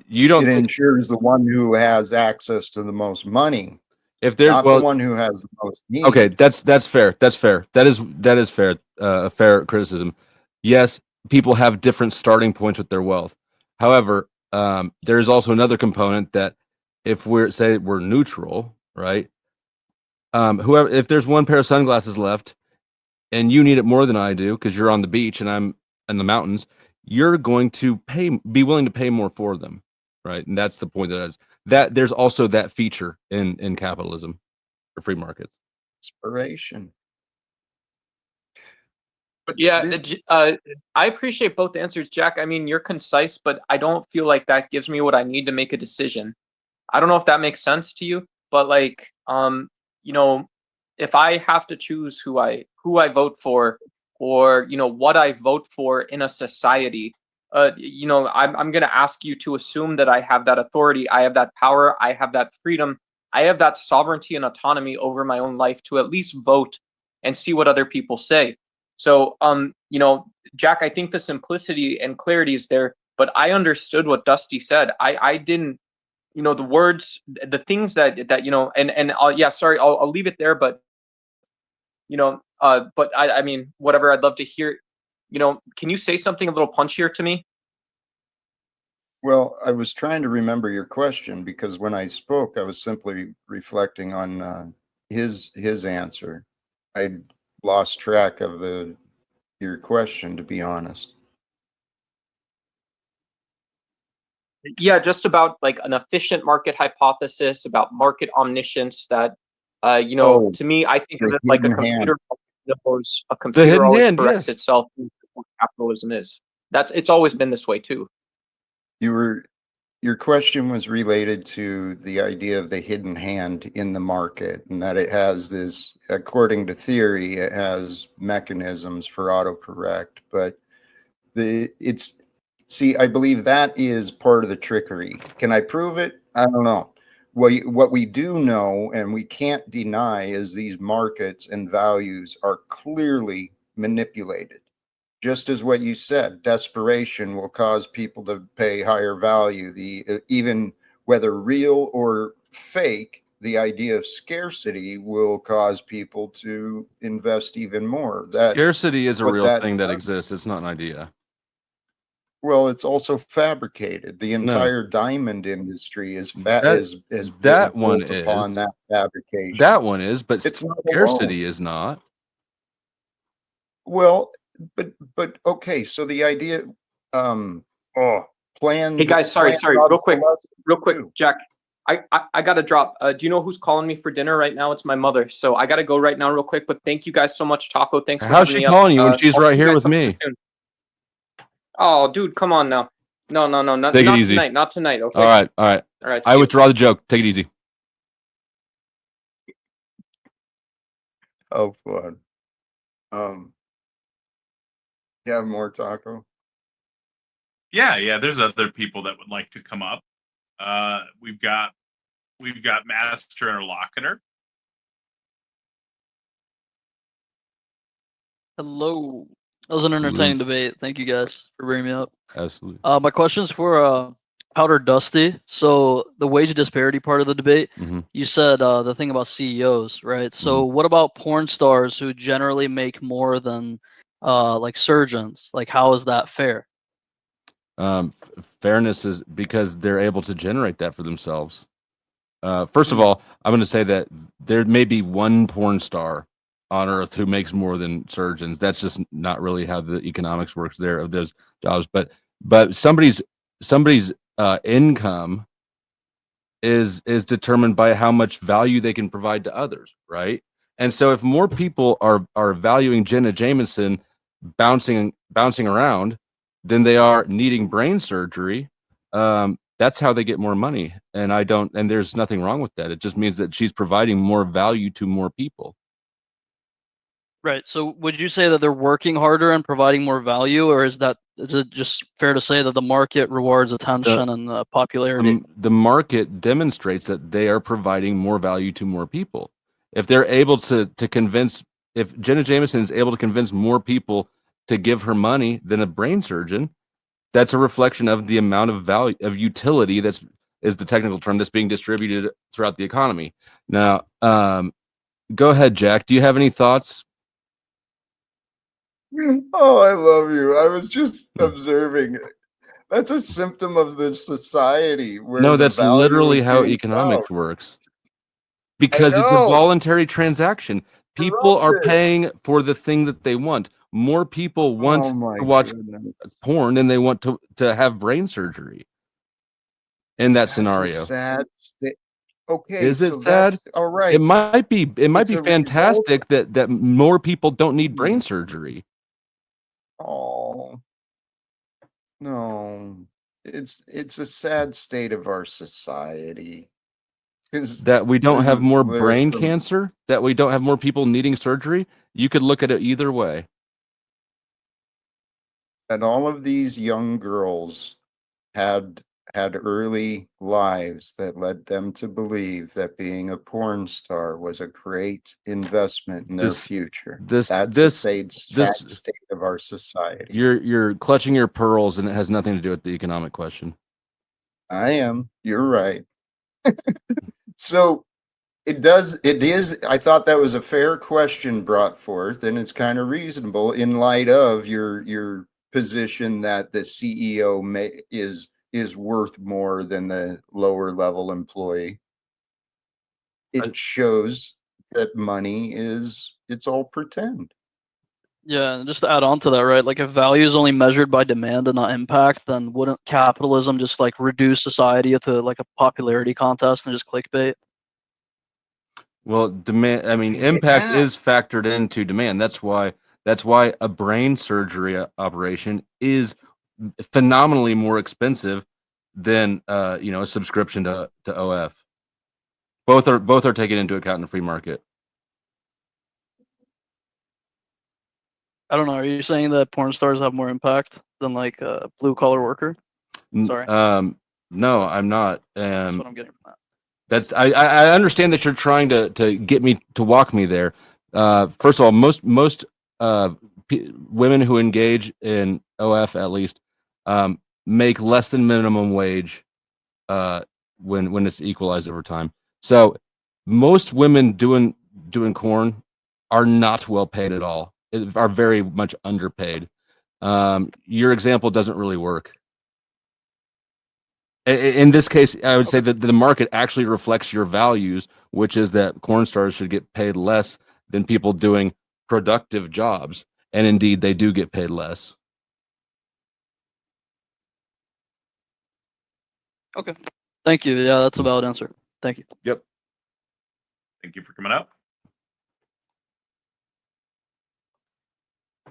You don't it think ensures the one who has access to the most money, if there's not well, the one who has the most need. okay, that's fair. That's fair. That is fair. A fair criticism. Yes, people have different starting points with their wealth. However, there is also another component that if we're neutral, right? Whoever, if there's one pair of sunglasses left, and you need it more than I do because you're on the beach and I'm in the mountains, you're going to be willing to pay more for them, right? And that's the point that there's also that feature in capitalism or free markets. Inspiration. But Yeah, this, I appreciate both answers, Jack. I mean, you're concise, but I don't feel like that gives me what I need to make a decision. I don't know if that makes sense to you, but like, you know, if I have to choose who I vote for, or what I vote for in a society, I'm gonna ask you to assume that I have that authority, I have that power, I have that freedom, I have that sovereignty and autonomy over my own life to at least vote and see what other people say. So, Jack, I think the simplicity and clarity is there, but I understood what Dusty said. I didn't, the words, the things that and yeah, sorry, I'll leave it there, but but I mean, whatever, I'd love to hear, can you say something a little punchier to me? well, I was trying to remember your question, because when I spoke, I was simply reflecting on his answer. I lost track of your question, to be honest. Yeah, just about like an efficient market hypothesis, about market omniscience that, Oh, to me, I think of the it like a hidden hand. computer hidden always hand, corrects yes. itself. What capitalism is. It's always been this way too. Your question was related to the idea of the hidden hand in the market, and that it has this, according to theory, it has mechanisms for autocorrect, but I believe that is part of the trickery. Can I prove it? I don't know. What we do know and we can't deny is these markets and values are clearly manipulated. Just as what you said, desperation will cause people to pay higher value. Even whether real or fake, the idea of scarcity will cause people to invest even more. Scarcity is a what real that thing that does- exists. It's not an idea. Well, it's also fabricated. The No. entire diamond industry is That one built upon is. that fabrication. That one is, but It's not scarcity alone. is not. Well, but okay. So the idea, planned. Hey guys, sorry, planned real quick, too. Jack. I gotta drop. Do you know who's calling me for dinner right now? It's my mother. So I gotta go right now, real quick. But thank you guys so much, Taco. Thanks for How's having she me up. calling you when she's I'll right see you here guys with sometime me? soon. Oh, dude, come on now. No, not Take it easy. tonight. Not tonight. Okay. All right. All right. I withdraw the joke. Take it easy. Oh, fun. You have more, Taco? Yeah. There's other people that would like to come up. We've got Master Interlocutor. Hello. That was an entertaining debate. Thank you guys for bringing me up. Absolutely. My question's for Powder Dusty. So the wage disparity part of the debate, you said the thing about CEOs, right? So what about porn stars who generally make more than like surgeons? Like, how is that fair? Fairness is because they're able to generate that for themselves. First of all, I'm going to say that there may be one porn star on earth who makes more than surgeons. That's just not really how the economics works there of those jobs. But somebody's income is determined by how much value they can provide to others, right? And so if more people are valuing Jenna Jameson bouncing around than they are needing brain surgery, that's how they get more money. And there's nothing wrong with that. It just means that she's providing more value to more people. Right. So would you say that they're working harder and providing more value, or is it just fair to say that the market rewards attention and popularity? The market demonstrates that they are providing more value to more people. If they're able to convince, if Jenna Jameson is able to convince more people to give her money than a brain surgeon, that's a reflection of the amount of value, of utility, is the technical term, that's being distributed throughout the economy. Now, go ahead, Jack. Do you have any thoughts? Oh, I love you. I was just observing. That's a symptom of the society where No, the that's value literally is how being economics found. works. Because it's a know. voluntary transaction. People are Corrupted. paying for the thing that they want. More people want Oh my to watch goodness. porn than they want to have brain surgery in that That's a scenario. sad state. Okay, Is it so that's sad? all right. It might be It's a result. fantastic that more people don't need brain surgery. Oh no, it's a sad state of our society. That we don't have more brain some, cancer, that we don't have more people needing surgery. You could look at it either way. and all of these young girls had early lives that led them to believe that being a porn star was a great investment in their future. That's a sad state of our society. You're clutching your pearls, and it has nothing to do with the economic question. I am. You're right. So it is. I thought that was a fair question brought forth, and it's kind of reasonable in light of your position that the CEO is worth more than the lower level employee. It shows that money it's all pretend. Yeah, and just to add on to that, right? Like if value is only measured by demand and not impact, then wouldn't capitalism just like reduce society to like a popularity contest and just clickbait? Well, demand. I mean, impact is factored into demand. That's why a brain surgery operation is phenomenally more expensive than a subscription to OF. Both are taken into account in the free market. I don't know. Are you saying that porn stars have more impact than like a blue collar worker? Sorry. No, I'm not. That's what I'm getting from that. That's I understand that you're trying to get me to walk me there. First of all, most women who engage in OF at least make less than minimum wage when it's equalized over time. So most women doing corn are not well paid at all. Are very much underpaid. Your example doesn't really work. In this case, I would say that the market actually reflects your values, which is that corn stars should get paid less than people doing productive jobs. And indeed, they do get paid less. Okay. Thank you. Yeah, that's a valid answer. Thank you. Yep. Thank you for coming up.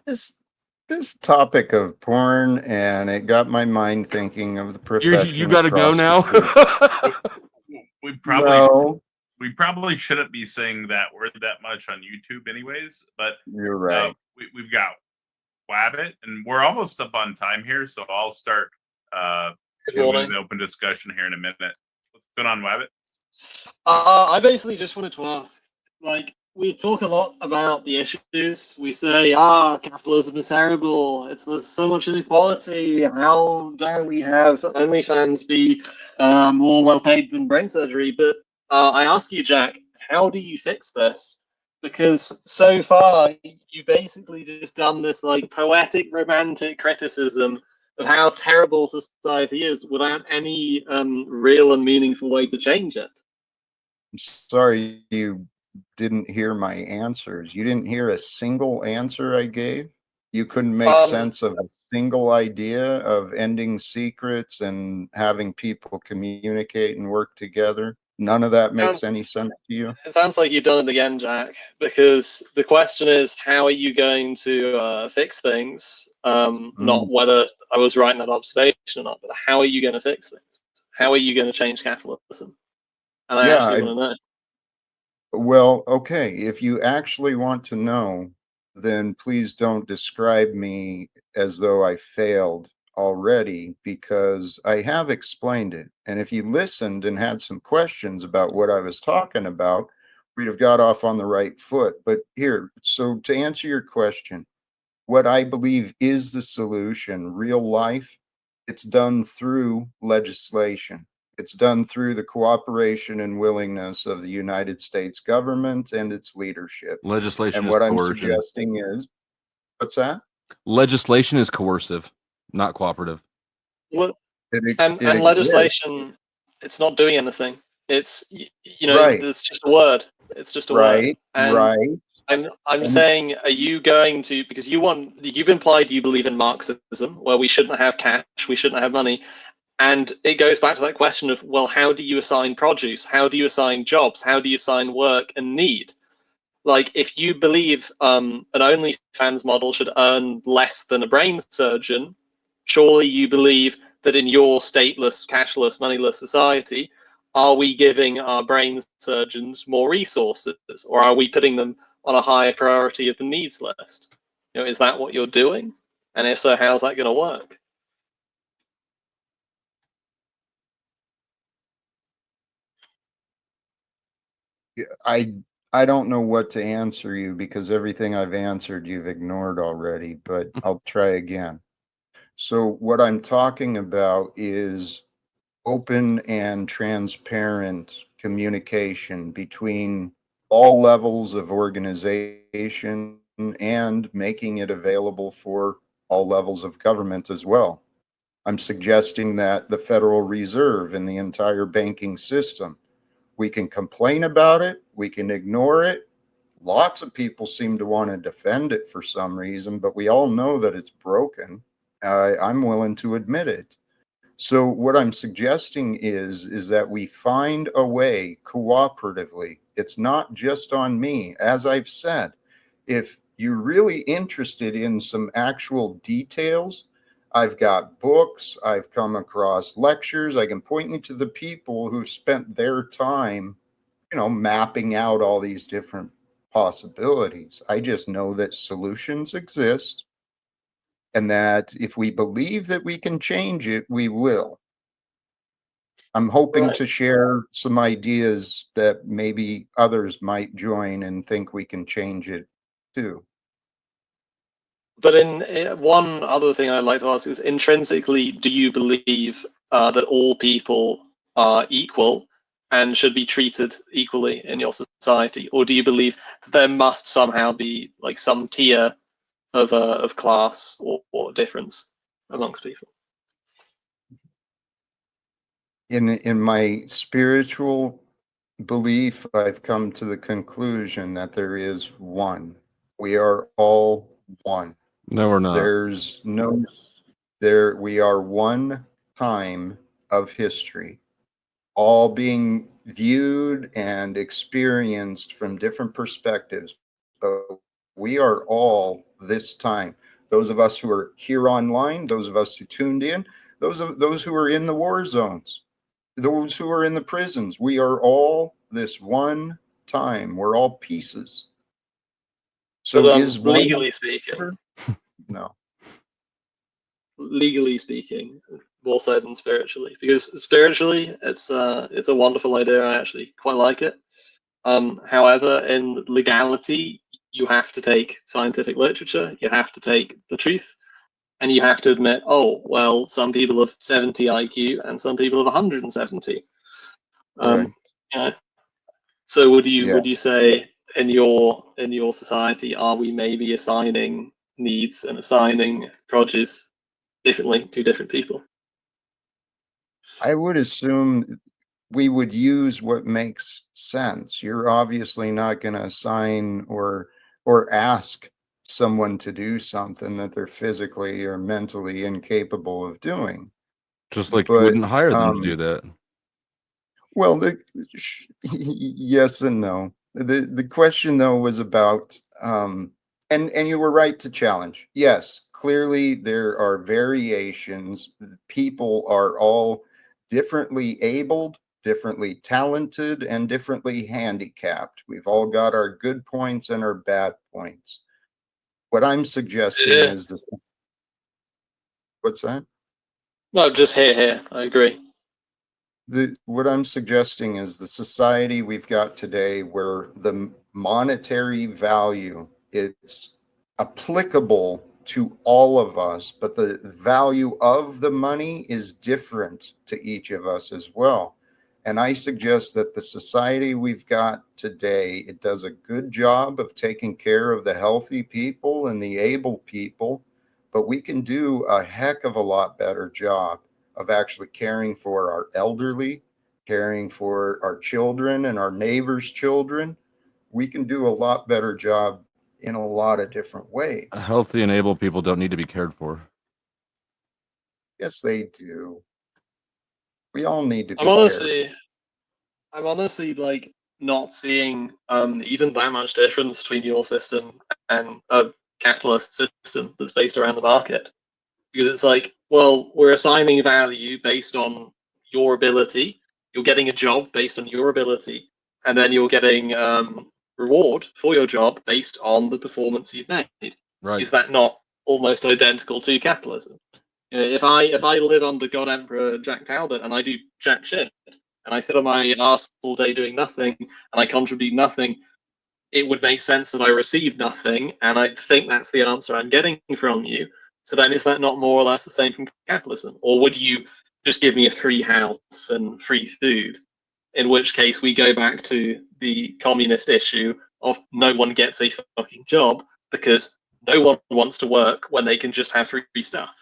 This topic of porn, and it got my mind thinking of the profession. You got to go now. we probably shouldn't be saying that word that much on YouTube, anyways. But you're right. We've got Wabbit, and we're almost up on time here, so I'll start moving the open discussion here in a minute. What's going on, Wabbit? I basically just wanted to ask, like, we talk a lot about the issues. We say, capitalism is terrible. There's so much inequality. How dare we have OnlyFans be more well paid than brain surgery? But I ask you, Jack, how do you fix this? Because so far, you've basically just done this like poetic, romantic criticism of how terrible society is without any real and meaningful way to change it. I'm sorry you didn't hear my answers. You didn't hear a single answer I gave? You couldn't make Um, sense of a single idea of ending secrets and having people communicate and work together? None of that makes any sense to you? It sounds like you've done it again, Jack, because the question is, how are you going to fix things? Not whether I was right in that observation or not, but how are you going to fix things? How are you going to change capitalism? And I actually want to know. Well, okay, if you actually want to know, then please don't describe me as though I failed already, because I have explained it. And if you listened and had some questions about what I was talking about, we'd have got off on the right foot. But here, so to answer your question, what I believe is the solution, real life, it's done through legislation. It's done through the cooperation and willingness of the United States government and its leadership. Legislation And is what I'm coercion. suggesting is, what's that? Legislation is coercive, not cooperative. Well, It and exists. legislation, it's not doing anything. It's Right. it's just a word. It's just a word. Right, And right. I'm And- saying, are you going to, because you've implied you believe in Marxism, where we shouldn't have cash, we shouldn't have money. And it goes back to that question of, well, how do you assign produce? How do you assign jobs? How do you assign work and need? Like, if you believe an OnlyFans model should earn less than a brain surgeon, surely you believe that in your stateless, cashless, moneyless society, are we giving our brain surgeons more resources, or are we putting them on a higher priority of the needs list? Is that what you're doing? And if so, how's that going to work? I don't know what to answer you, because everything I've answered you've ignored already, but I'll try again. So what I'm talking about is open and transparent communication between all levels of organization and making it available for all levels of government as well. I'm suggesting that the Federal Reserve and the entire banking system, we can complain about it, we can ignore it. Lots of people seem to want to defend it for some reason, but we all know that it's broken. I'm willing to admit it. So what I'm suggesting is that we find a way cooperatively. It's not just on me. As I've said, if you're really interested in some actual details, I've got books, I've come across lectures, I can point you to the people who've spent their time, mapping out all these different possibilities. I just know that solutions exist, and that if we believe that we can change it, we will. I'm hoping Right. to share some ideas that maybe others might join and think we can change it too. But in one other thing I'd like to ask is, intrinsically, do you believe that all people are equal and should be treated equally in your society, or do you believe that there must somehow be like some tier of class or difference amongst people? In my spiritual belief, I've come to the conclusion that there is one. We are all one. No, we're not. There's no there. We are one time of history, all being viewed and experienced from different perspectives, but we are all this time. Those of us who are here online, those of us who tuned in, those who are in the war zones, those who are in the prisons, we are all this one time. We're all pieces. So But is one legally speaking, no. legally speaking, more so than spiritually, because spiritually, it's a wonderful idea. I actually quite like it. However, in legality, you have to take scientific literature, you have to take the truth, and you have to admit, oh, well, some people have 70 IQ and some people have 170. Right. So would you say in your society, are we maybe assigning needs and assigning produce differently to different people? I would assume we would use what makes sense. You're obviously not going to assign or ask someone to do something that they're physically or mentally incapable of doing. Just like you But wouldn't hire them to do that. well, yes and no. The question though was about and you were right to challenge. Yes, clearly there are variations. People are all differently abled, differently talented, and differently handicapped. We've all got our good points and our bad points. What I'm suggesting Yeah. is this. What's that? No, just here. I agree. What I'm suggesting is the society we've got today where the monetary value, it's applicable to all of us, but the value of the money is different to each of us as well. And I suggest that the society we've got today, it does a good job of taking care of the healthy people and the able people, but we can do a heck of a lot better job of actually caring for our elderly, caring for our children and our neighbors' children. We can do a lot better job in a lot of different ways. Healthy and able people don't need to be cared for. Yes, they do. We all need to be I'm honestly like not seeing even that much difference between your system and a capitalist system that's based around the market. Because it's like, well, we're assigning value based on your ability. You're getting a job based on your ability, and then you're getting reward for your job based on the performance you've made. Right. Is that not almost identical to capitalism? You know, if I live under God Emperor Jack Talbot and I do jack shit, and I sit on my ass all day doing nothing, and I contribute nothing, it would make sense that I receive nothing, and I think that's the answer I'm getting from you. So then is that not more or less the same from capitalism? Or would you just give me a free house and free food? In which case we go back to the communist issue of no one gets a fucking job because no one wants to work when they can just have free stuff.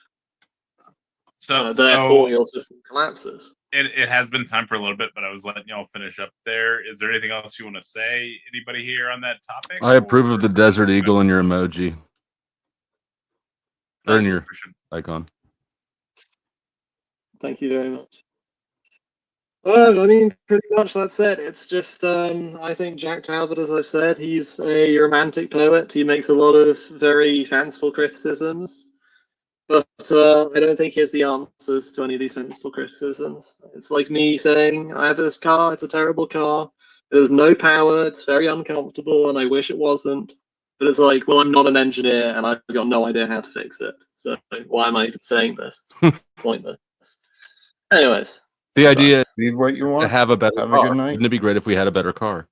Therefore your system collapses. It has been time for a little bit, but I was letting y'all finish up there. Is there anything else you want to say? Anybody here on that topic? I approve of the Desert Eagle in your emoji. Or in your icon. Thank you very much. Well, I mean, pretty much that's it. It's just, I think Jack Talbot, as I've said, he's a romantic poet. He makes a lot of very fanciful criticisms. But I don't think he has the answers to any of these fanciful criticisms. It's like me saying, I have this car, it's a terrible car. There's no power, it's very uncomfortable, and I wish it wasn't. But it's like, well, I'm not an engineer, and I've got no idea how to fix it. So why am I even saying this? It's pointless. Anyways. The idea is what you want. To have a better have car. A good night. Wouldn't it be great if we had a better car?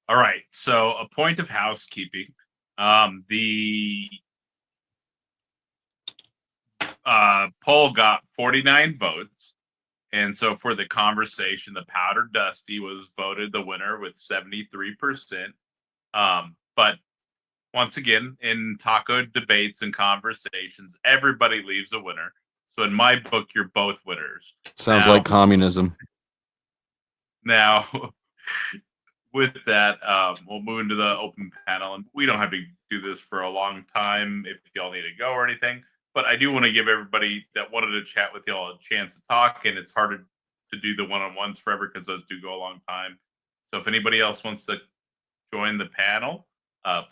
All right. So a point of housekeeping. The poll got 49 votes. And so for the conversation, the Powder Dusty was voted the winner with 73%. But once again, in taco debates and conversations, everybody leaves a winner. So in my book, you're both winners. Sounds like communism. Now, with that, we'll move into the open panel. And we don't have to do this for a long time if y'all need to go or anything. But I do want to give everybody that wanted to chat with y'all a chance to talk. And it's harder to do the one-on-ones forever because those do go a long time. So if anybody else wants to join the panel,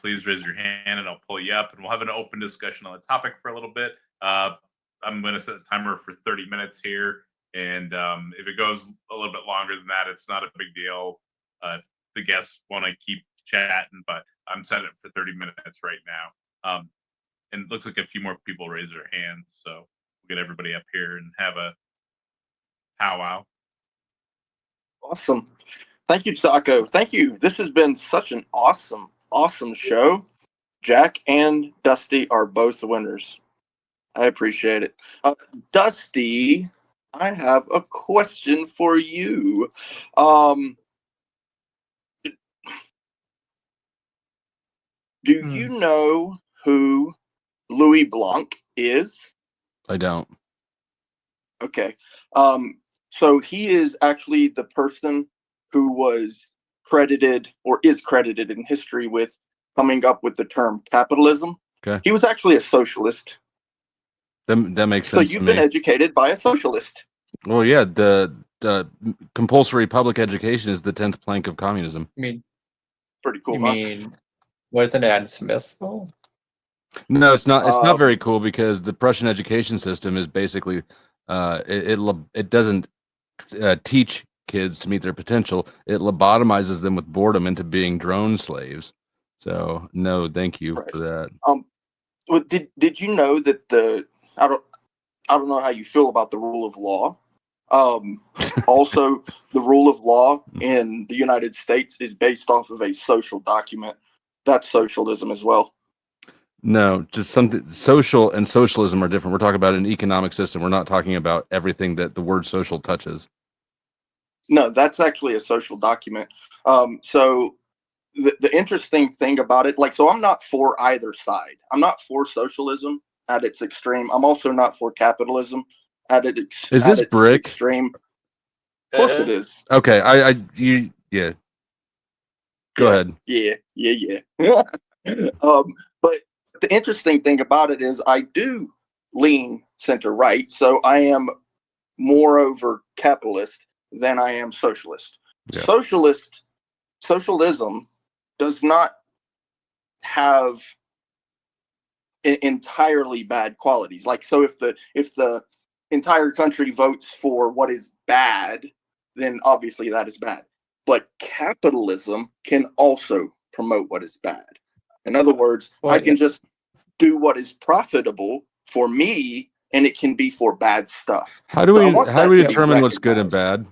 please raise your hand and I'll pull you up. And we'll have an open discussion on the topic for a little bit. I'm going to set the timer for 30 minutes here. And if it goes a little bit longer than that, it's not a big deal. The guests want to keep chatting, but I'm setting it for 30 minutes right now. And it looks like a few more people raise their hands. So we'll get everybody up here and have a powwow. Awesome. Thank you, Taco. Thank you. This has been such an awesome show. Jack and Dusty are both the winners. I appreciate it. Dusty, I have a question for you. Do you know who Louis Blanc is? I don't. Okay. So he is actually the person who was credited or is credited in history with coming up with the term capitalism. Okay. He was actually a socialist. That makes So sense you've to been me. educated by a socialist. Well, yeah, the compulsory public education is the 10th plank of communism. I mean, Pretty cool, you huh? mean, wasn't Adam Smith? Oh, No, it's not. It's not very cool because the Prussian education system is basically it doesn't teach kids to meet their potential. It lobotomizes them with boredom into being drone slaves. So no, thank you for that. Well, did you know that I don't know how you feel about the rule of law. Also, the rule of law in the United States is based off of a social document. That's socialism as well. No, just something social and socialism are different. We're talking about an economic system. We're not talking about everything that the word social touches. No, that's actually a social document. So the interesting thing about it, so I'm not for either side. I'm not for socialism at its extreme. I'm also not for capitalism at its Is this brick? extreme. Of course it is. Okay, yeah. Go ahead. Yeah. But the interesting thing about it is I do lean center right, so I am moreover capitalist than I am socialist. Yeah. Socialism does not have entirely bad qualities. So if the entire country votes for what is bad, then obviously that is bad. But capitalism can also promote what is bad. In other words, I can just do what is profitable for me, and it can be for bad stuff. How do we determine what's good and bad?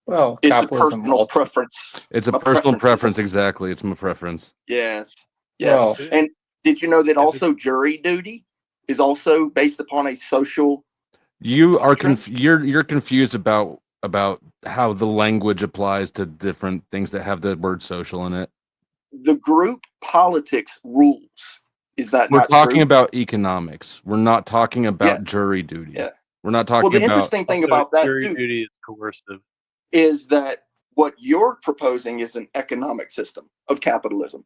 Well, it's capitalism a personal preference. It's a personal preference, exactly. It's my preference. Yes. Well, and did you know that also jury duty is also based upon a social? You are you're confused about how the language applies to different things that have the word social in it. The group politics rules. Is that we're not talking true? about economics? We're not talking about jury duty. Yeah. We're not talking Well, the about. interesting thing about that jury too duty is coercive. is that what you're proposing is an economic system of capitalism.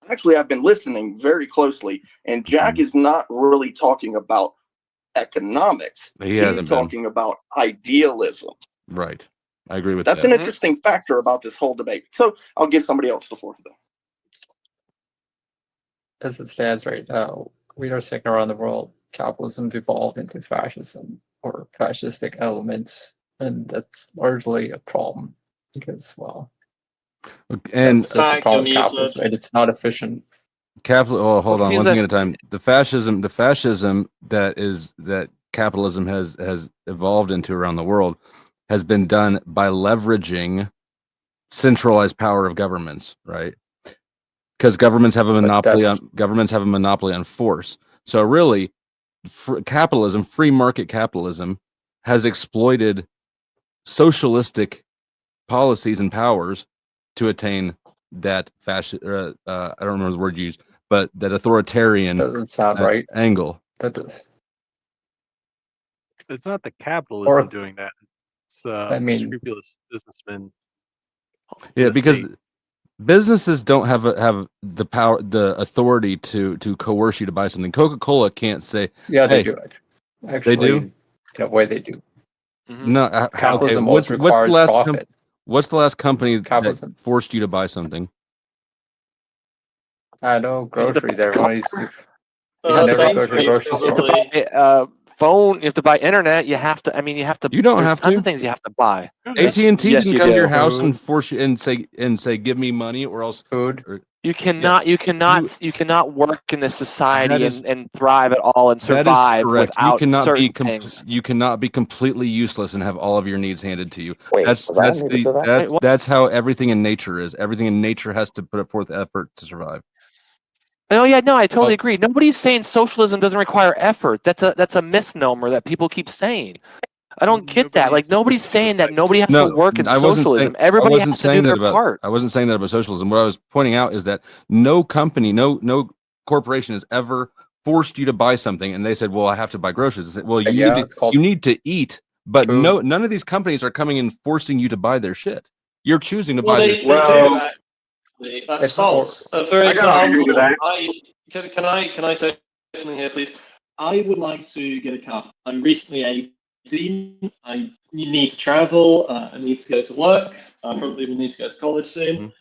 Actually, I've been listening very closely, and Jack is not really talking about economics. He's talking about idealism. Right. I agree with That's that. an interesting factor about this whole debate. So I'll give somebody else the floor, though. As it stands right now, we are seeing around the world capitalism devolved into fascism or fascistic elements, and that's largely a problem because, well, and that's just a problem with capitalism, and it's not efficient. Oh, hold on, one thing at a time. The fascism that capitalism has evolved into around the world has been done by leveraging centralized power of governments, right? Because governments have a monopoly on force. So really, capitalism, free market capitalism, has exploited socialistic policies and powers to attain that fascist. I don't remember the word used, but that authoritarian doesn't sound right. Angle. That does. It's not the capitalism doing that. It's I mean, scrupulous businessmen. Yeah, because businesses don't have the power, the authority to coerce you to buy something. Coca-Cola can't say, yeah, they do it. Actually, they do. In a way, they do. No, capitalism always requires profit. What's the last company that forced you to buy something? I know groceries. Everybody's. You never go to the grocery store. Phone. You have to buy internet. You have to. I mean, you have to. You don't have tons to. of things you have to buy. AT&T didn't come to your house and force you and say, give me money or else food. You cannot. You cannot work in this society and thrive at all and survive without certain things. You cannot be completely useless and have all of your needs handed to you. Wait, that's how everything in nature is. Everything in nature has to put forth effort to survive. Oh yeah, no, I totally agree. Nobody's saying socialism doesn't require effort. That's a misnomer that people keep saying. I don't get that. Like nobody's saying that nobody has to work in socialism. Everybody has to do their part. I wasn't saying that about socialism. What I was pointing out is that no company, no corporation has ever forced you to buy something, and they said, "Well, I have to buy groceries." I said, "Well, you need to eat." But none of these companies are coming and forcing you to buy their shit. You're choosing to Well, buy they their shit. do actually. That's It's false. For I gotta agree to example, that. can I say something here, please? I would like to get a car. I'm recently 18. I need to travel. I need to go to work. I probably will need to go to college soon,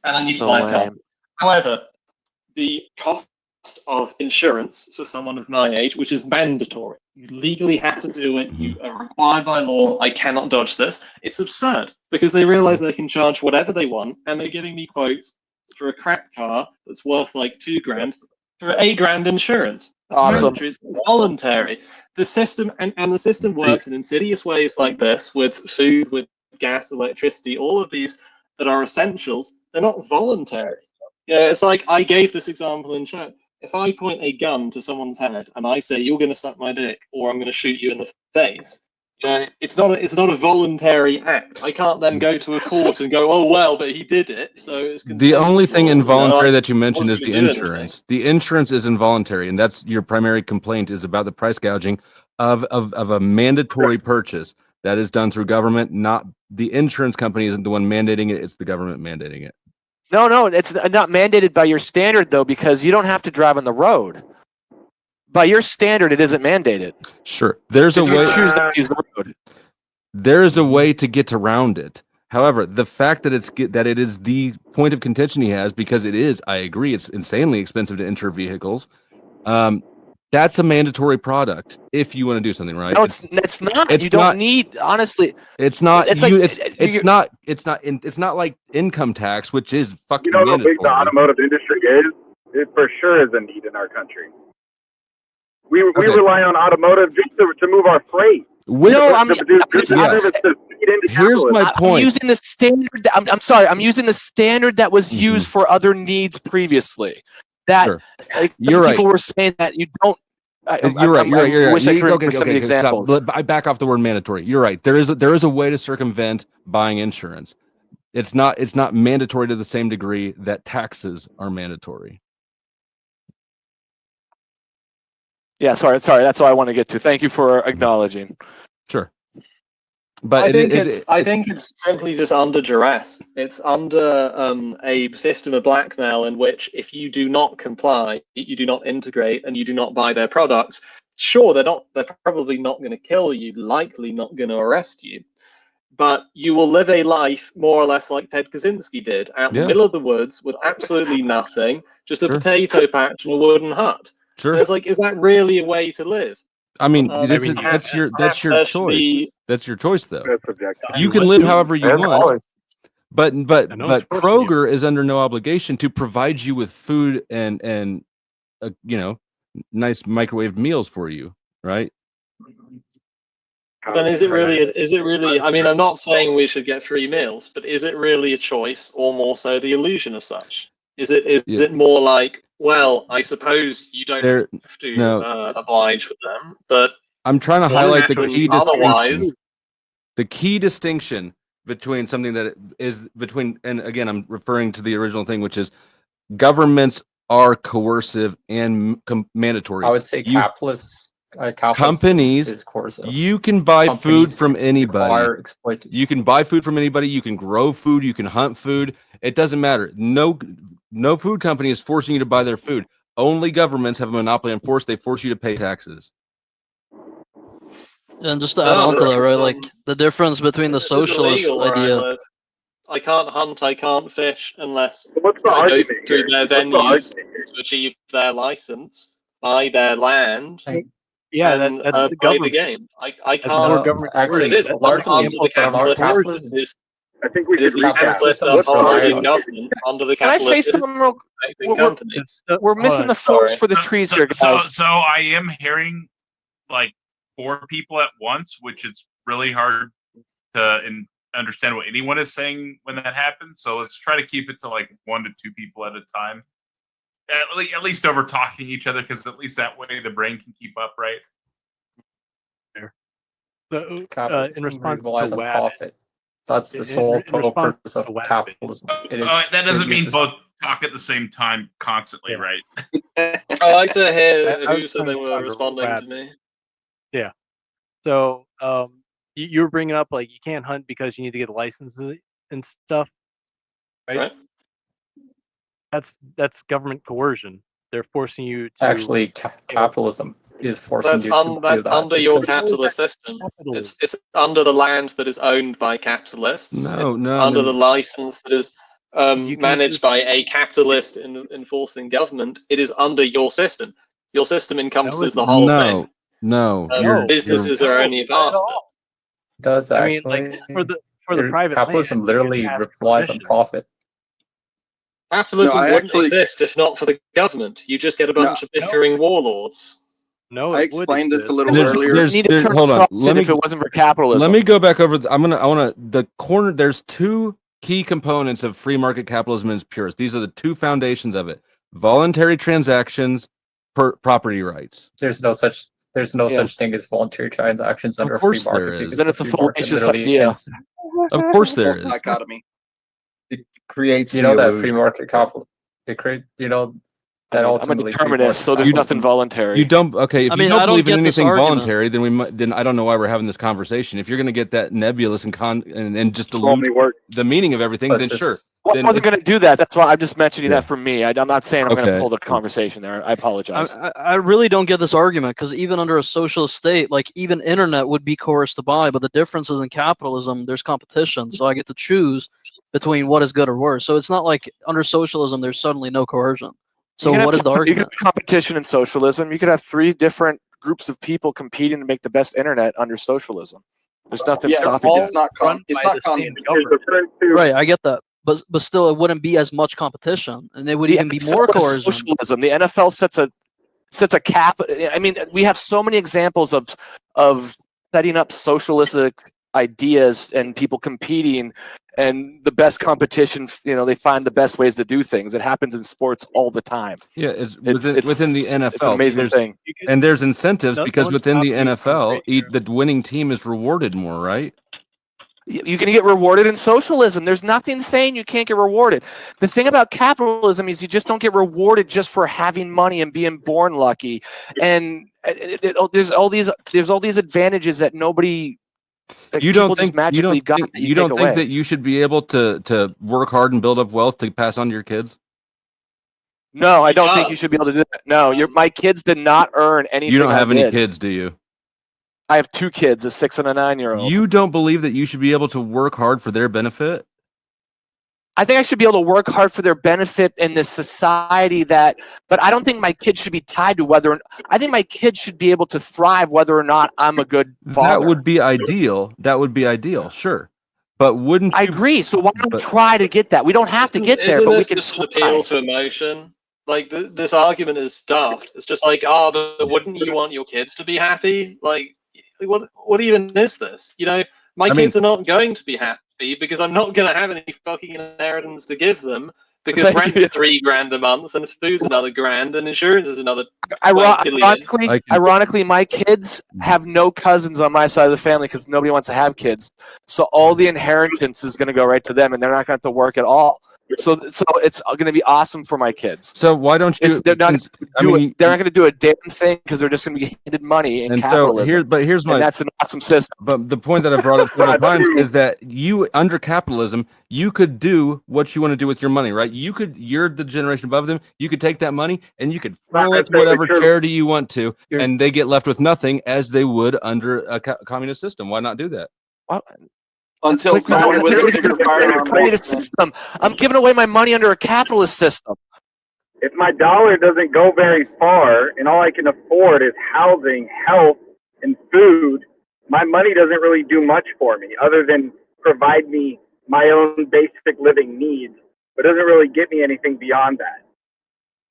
and I need to So buy a car. lame. However, the cost of insurance for someone of my age, which is mandatory, you legally have to do it. You are required by law. I cannot dodge this. It's absurd because they realize they can charge whatever they want, and they're giving me quotes for a crap car that's worth like $2,000 for $8,000 insurance. That's Awesome. mandatory. It's voluntary. The system and the system works in insidious ways like this with food, with gas, electricity, all of these that are essentials. They're not voluntary. Yeah, it's like I gave this example in chat. If I point a gun to someone's head and I say you're going to suck my dick or I'm going to shoot you in the face, it's not a voluntary act. I can't then go to a court and go, oh well, but he did it, so it's The only thing involuntary that you mentioned is wasn't the gonna do insurance. The insurance is involuntary, and that's your primary complaint is about the price gouging of a mandatory purchase that is done through government. Not the insurance company isn't the one mandating it; it's the government mandating it. No, it's not mandated by your standard though, because you don't have to drive on the road. By your standard, it isn't mandated. Sure, there's a If you way. choose not to use the road. There is a way to get around it. However, the fact that it is the point of contention he has, because it is, I agree, it's insanely expensive to insure vehicles. That's a mandatory product if you want to do something right. No, it's not. It's You don't not- need, honestly. It's not. It's It's not like income tax, which is fucking You know how big mandatory. the automotive industry is? It for sure is a need in our country. We rely on automotive just to move our freight. Here's my I'm point. using the standard. I'm sorry. I'm using the standard that was used for other needs previously. That Sure. like, You're people right. were saying that you don't. You're right. I wish I could remember Okay, some of the examples. I back off the word mandatory. You're right. There is a way to circumvent buying insurance. It's not mandatory to the same degree that taxes are mandatory. Yeah, sorry. That's all I want to get to. Thank you for acknowledging. Sure. But I think it's simply just under duress. It's under a system of blackmail in which if you do not comply, you do not integrate, and you do not buy their products, sure, they're probably not going to kill you, likely not going to arrest you, but you will live a life more or less like Ted Kaczynski did, out in the middle of the woods with absolutely nothing, just a potato patch and a wooden hut. Sure. And it's like, is that really a way to live? I mean, that's your choice. That's your choice, though. You can live however you want. But Kroger is under no obligation to provide you with food and nice microwave meals for you, right? Then is it really? I mean, I'm not saying we should get free meals, but is it really a choice, or more so the illusion of such? Is it more like, well, I suppose you don't have to oblige with them, but I'm trying to highlight the key otherwise. distinction. The key distinction between something that is between, and again, I'm referring to the original thing, which is governments are coercive and mandatory. I would say capitalist companies is coercive. You can buy food from anybody. You can buy food from anybody. You can grow food. You can hunt food. It doesn't matter. No food company is forcing you to buy their food. Only governments have a monopoly on force. They force you to pay taxes. And just to add on to that, right? Like the difference between the socialist idea. I can't hunt, I can't fish unless I go through their venues to achieve their license, buy their land, yeah, and that's the play the government. game. I can't. government. Actually, it is. largely Under the capitalist capitalism. I think we It is should the recap. capitalist operating government under the Can I say capitalist something real? companies. We're missing the forest for the trees here, guys. So I am hearing like 4 people at once, which it's really hard to understand what anyone is saying when that happens. So let's try to keep it to like 1 to 2 people at a time. At least over talking each other, because at least that way the brain can keep up, right? So, Capitalism in response relies to on WAB, profit. That's the sole purpose of capitalism. That doesn't mean both talk at the same time constantly, right? I like to hear who said they were responding to me. Yeah. So you were bringing up like you can't hunt because you need to get licenses and stuff, right? That's government coercion. They're forcing you to Actually, capitalism is forcing you to do that. Under your because- capitalist system. It's under the land that is owned by capitalists. No, it's no, under no. the license that is managed by a capitalist enforcing government. It is under your system. Your system encompasses the whole thing. No, Businesses are only a part of it. Does I mean, actually. like for the private capitalism land, literally you have relies on permission. profit. Capitalism No, I wouldn't actually- exist if not for the government. You just get a bunch of bickering warlords. No, I it would explained this a exist. little There's- earlier. there's- Need to turn hold on. profit Let me if it wasn't for capitalism. Let me go back over. I want to the corner. There's two key components of free market capitalism in its purest. These are the two foundations of it: voluntary transactions, property rights. There's no such thing as voluntary transactions under a free course there market is. because Then the it's a free market fallacious literally idea. ends. Of course there False is. dichotomy. It creates You the know that illusion. free market capital. It create that I'm a ultimately free determinist, market so there's capitalism- nothing voluntary. You don't. Okay, if I you mean, don't I don't believe in get this anything argument. voluntary, then then I don't know why we're having this conversation. If you're going to get that nebulous and just dilute Only work. the meaning of everything, But then it's sure. just- Well, I Then wasn't going to do that. That's why I'm just mentioning Yeah. that for me. I'm not saying I'm going to Okay. pull the conversation there. I apologize. I really don't get this argument because even under a socialist state, like even internet would be coerced to buy, but the difference is in capitalism, there's competition, so I get to choose between what is good or worse. So it's not like under socialism there's suddenly no coercion. So You can what have is the You argument? could have competition in socialism. You could have 3 different groups of people competing to make the best internet under socialism. There's nothing Yeah, stopping it's that. not run it's by not the same communism. There's government. difference too. Right, I get that. But still it wouldn't be as much competition and it would The even be NFL more is coercion. socialism. The NFL sets a cap. I mean, we have so many examples of setting up socialistic ideas and people competing, and the best competition. They find the best ways to do things. It happens in sports all the time. Yeah, it's It's- within the NFL. It's an amazing there's, thing. and there's incentives No because one's within the stopping you from NFL, creating your- the winning team is rewarded more, right? You can get rewarded in socialism. There's nothing saying you can't get rewarded. The thing about capitalism is you just don't get rewarded just for having money and being born lucky. And there's all these advantages that nobody. That You don't people just think magically got that you take don't away. think that you should be able to work hard and build up wealth to pass on to your kids? No, I don't think Yeah. you should be able to do that. No, my kids did not earn anything. You don't have I any did. kids, do you? I have 2 kids, a 6 and a 9-year-old. You don't believe that you should be able to work hard for their benefit? I think I should be able to work hard for their benefit in this society but I don't think my kids should be tied to I think my kids should be able to thrive whether or not I'm a good father. That would be ideal. That would be ideal, sure. But wouldn't I you? agree. So why not but- try to get that? We don't have to get there, Isn't but we this can just an try. appeal to emotion? Like this argument is stuffed. It's just like, but wouldn't you want your kids to be happy? Like, what even is this? My kids are not going to be happy because I'm not going to have any fucking inheritance to give them because Thank rent's you. $3,000 a month and food's another grand and insurance is another 12 billion. Ironically, my kids have no cousins on my side of the family because nobody wants to have kids. So all the inheritance is going to go right to them, and they're not going to have to work at all. So it's going to be awesome for my kids. So why don't you? They're not going to do a damn thing because they're just going to be handed money in And capitalism. so here's my. And that's an awesome system. But the point that I brought up several times is that under capitalism, you could do what you want to do with your money, right? You're the generation above them. You could take that money and you could throw it to whatever charity you want to, and they get left with nothing as they would under a communist system. Why not do that? Until someone with a bigger firearm. System. I'm giving away my money under a capitalist system. If my dollar doesn't go very far and all I can afford is housing, health, and food, my money doesn't really do much for me other than provide me my own basic living needs, but doesn't really get me anything beyond that.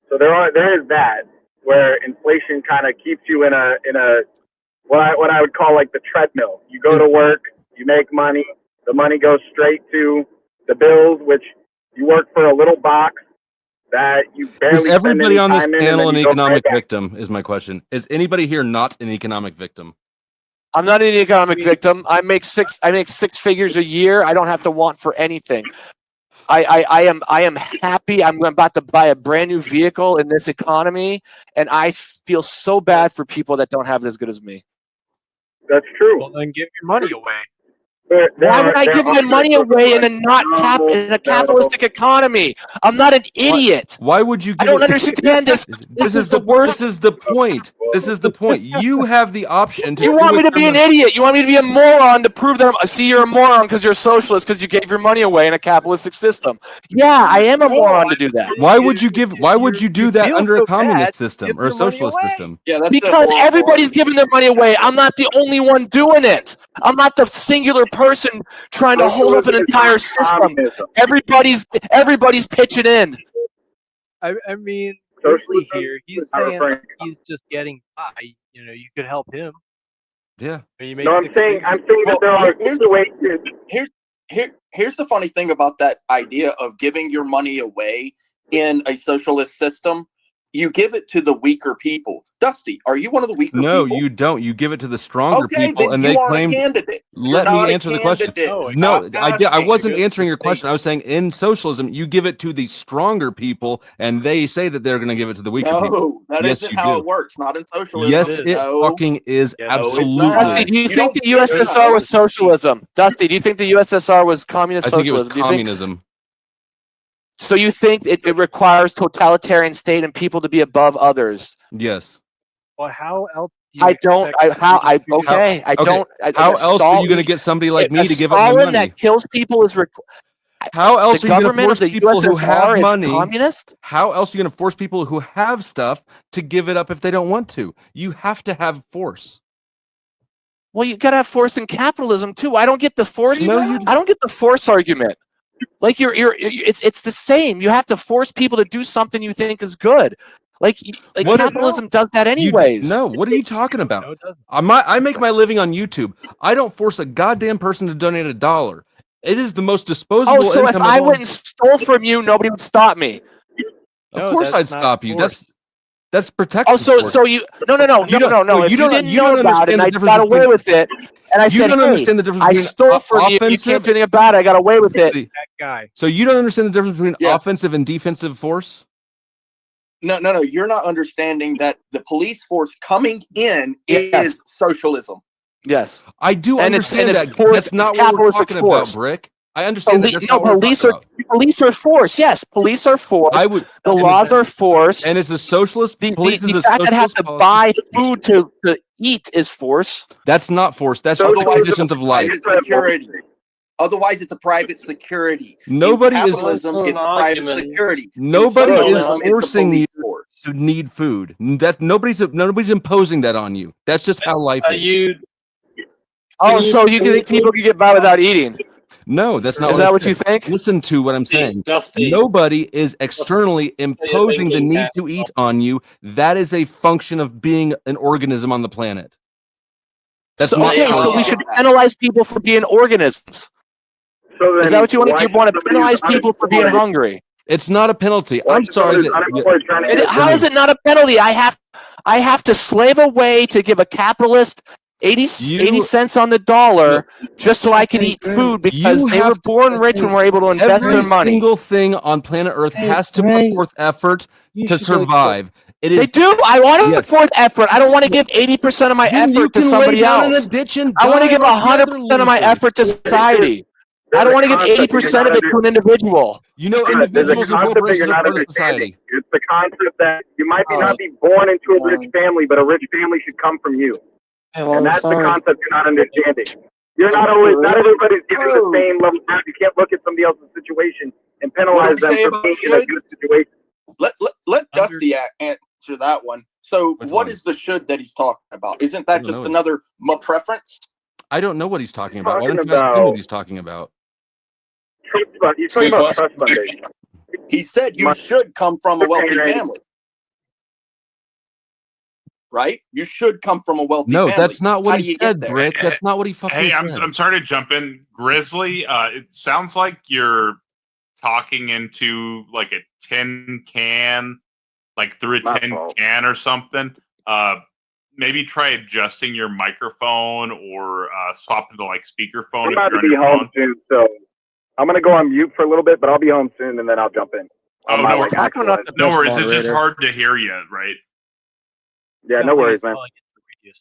So there is that where inflation kind of keeps you in a what I would call like the treadmill. You go to work, you make money, the money goes straight to the bills, which you work for a little box that you barely Is everybody on this spend any time in, panel and an then you go economic right back. victim? Is my question. Is anybody here not an economic victim? I'm not an economic victim. I make six figures a year. I don't have to want for anything. I am happy. I'm about to buy a brand new vehicle in this economy, and I feel so bad for people that don't have it as good as me. That's true. Well, then give your money away. Why would I give my money away in a in a capitalistic economy? I'm not an idiot. Why would you? I don't understand this. This is the worst. This is the point. This is the point. You have the option to. You want me to be an idiot? You want me to be a moron to prove that see you're a moron because you're a socialist because you gave your money away in a capitalistic system? Yeah, I am a moron to do that. Why would you give? Why would you do that under a communist system or a socialist system? Yeah, that's because everybody's giving their money away. I'm not the only one doing it. I'm not the singular person trying to hold up an entire system. Everybody's pitching in. I mean, mostly here, he's saying he's just getting by. You know, you could help him. Yeah. No, I'm saying that there are situations. Here's the funny thing about that idea of giving your money away in a socialist system. You give it to the weaker people. Dusty, are you one of the weaker people? No, you don't. You give it to the stronger people, then and you they aren't claim. a candidate. Let me answer the question. No, I wasn't answering your question. I was saying in socialism, you give it to the stronger people, and they say that they're going to give it to the weaker people. No, that isn't how it works. Not in socialism. Yes, it fucking is. Absolutely. Dusty, do you think the USSR was socialism? Dusty, do you think the USSR was communist socialism? I think it was communism. So you think it requires totalitarian state and people to be above others? Yes. Well, how else? How else are you going to get somebody like me to give up my money? That kills people is how else are you going to force people who have money? Communist? How else are you going to force people who have stuff to give it up if they don't want to? You have to have force. Well, you got to have force in capitalism too. I don't get the force. No, I don't get the force argument. Like it's the same. You have to force people to do something you think is good. Like capitalism does that anyways. No, what are you talking about? No, I make my living on YouTube. I don't force a goddamn person to donate $1. It is the most disposable. Oh, so if I went and stole from you, nobody would stop me. Of course, I'd stop you. That's protection. Oh, so you no. If you didn't know about it, and I got away with it, and I said, understand the difference I between stole from you. You can't do anything about it. I got away with it. That guy. So you don't understand the difference between offensive and defensive force? No. You're not understanding that the police force coming in is socialism. Yes, I do understand that. That's not what we're talking about, Brick. I understand that. Police are force. Yes, police are force. The laws are force. And it's a socialist. The fact that have to buy food to eat is force. That's not force. That's just the conditions of life. Otherwise, it's a private security. Nobody is private security. Nobody is forcing you to need food. That nobody's imposing that on you. That's just how life is. So you think people can get by without eating? No, that's not. Is that what you think? Listen to what I'm saying. Nobody is externally imposing the need to eat on you. That is a function of being an organism on the planet. So we should penalize people for being organisms. So is that what you want? You want to penalize people for being hungry? It's not a penalty. I'm sorry. How is it not a penalty? I have to slave away to give a capitalist 80 cents on the dollar just so I can eat food because they were born rich and were able to invest their money. Every single thing on planet Earth has to put forth effort to survive. They do. I want to put forth effort. I don't want to give 80% of my effort to somebody else. I want to give 100% of my effort to society. I don't want to give 80% of it to an individual. You know, individuals and corporations are part of society. It's the concept that you might not be born into a rich family, but a rich family should come from you. And that's the concept you're not understanding. You're not everybody's given the same level. You can't look at somebody else's situation and penalize them for being in a good situation. Let Dusty answer that one. So what is the should that he's talking about? Isn't that just another preference? I don't know what he's talking about. Why don't you ask him what he's talking about? You're talking about trust funding. He said you should come from a wealthy family. Right? You should come from a wealthy family. No, that's not what he said, Brick. That's not what he fucking said. I'm sorry to jump in. Grizzly, it sounds like you're talking into like a tin can, like through a tin can or something. Maybe try adjusting your microphone or swap into like speakerphone. I'm about to be home soon, so I'm going to go on mute for a little bit, but I'll be home soon and then I'll jump in. No worries. It's just hard to hear you, right? Yeah, no worries, man.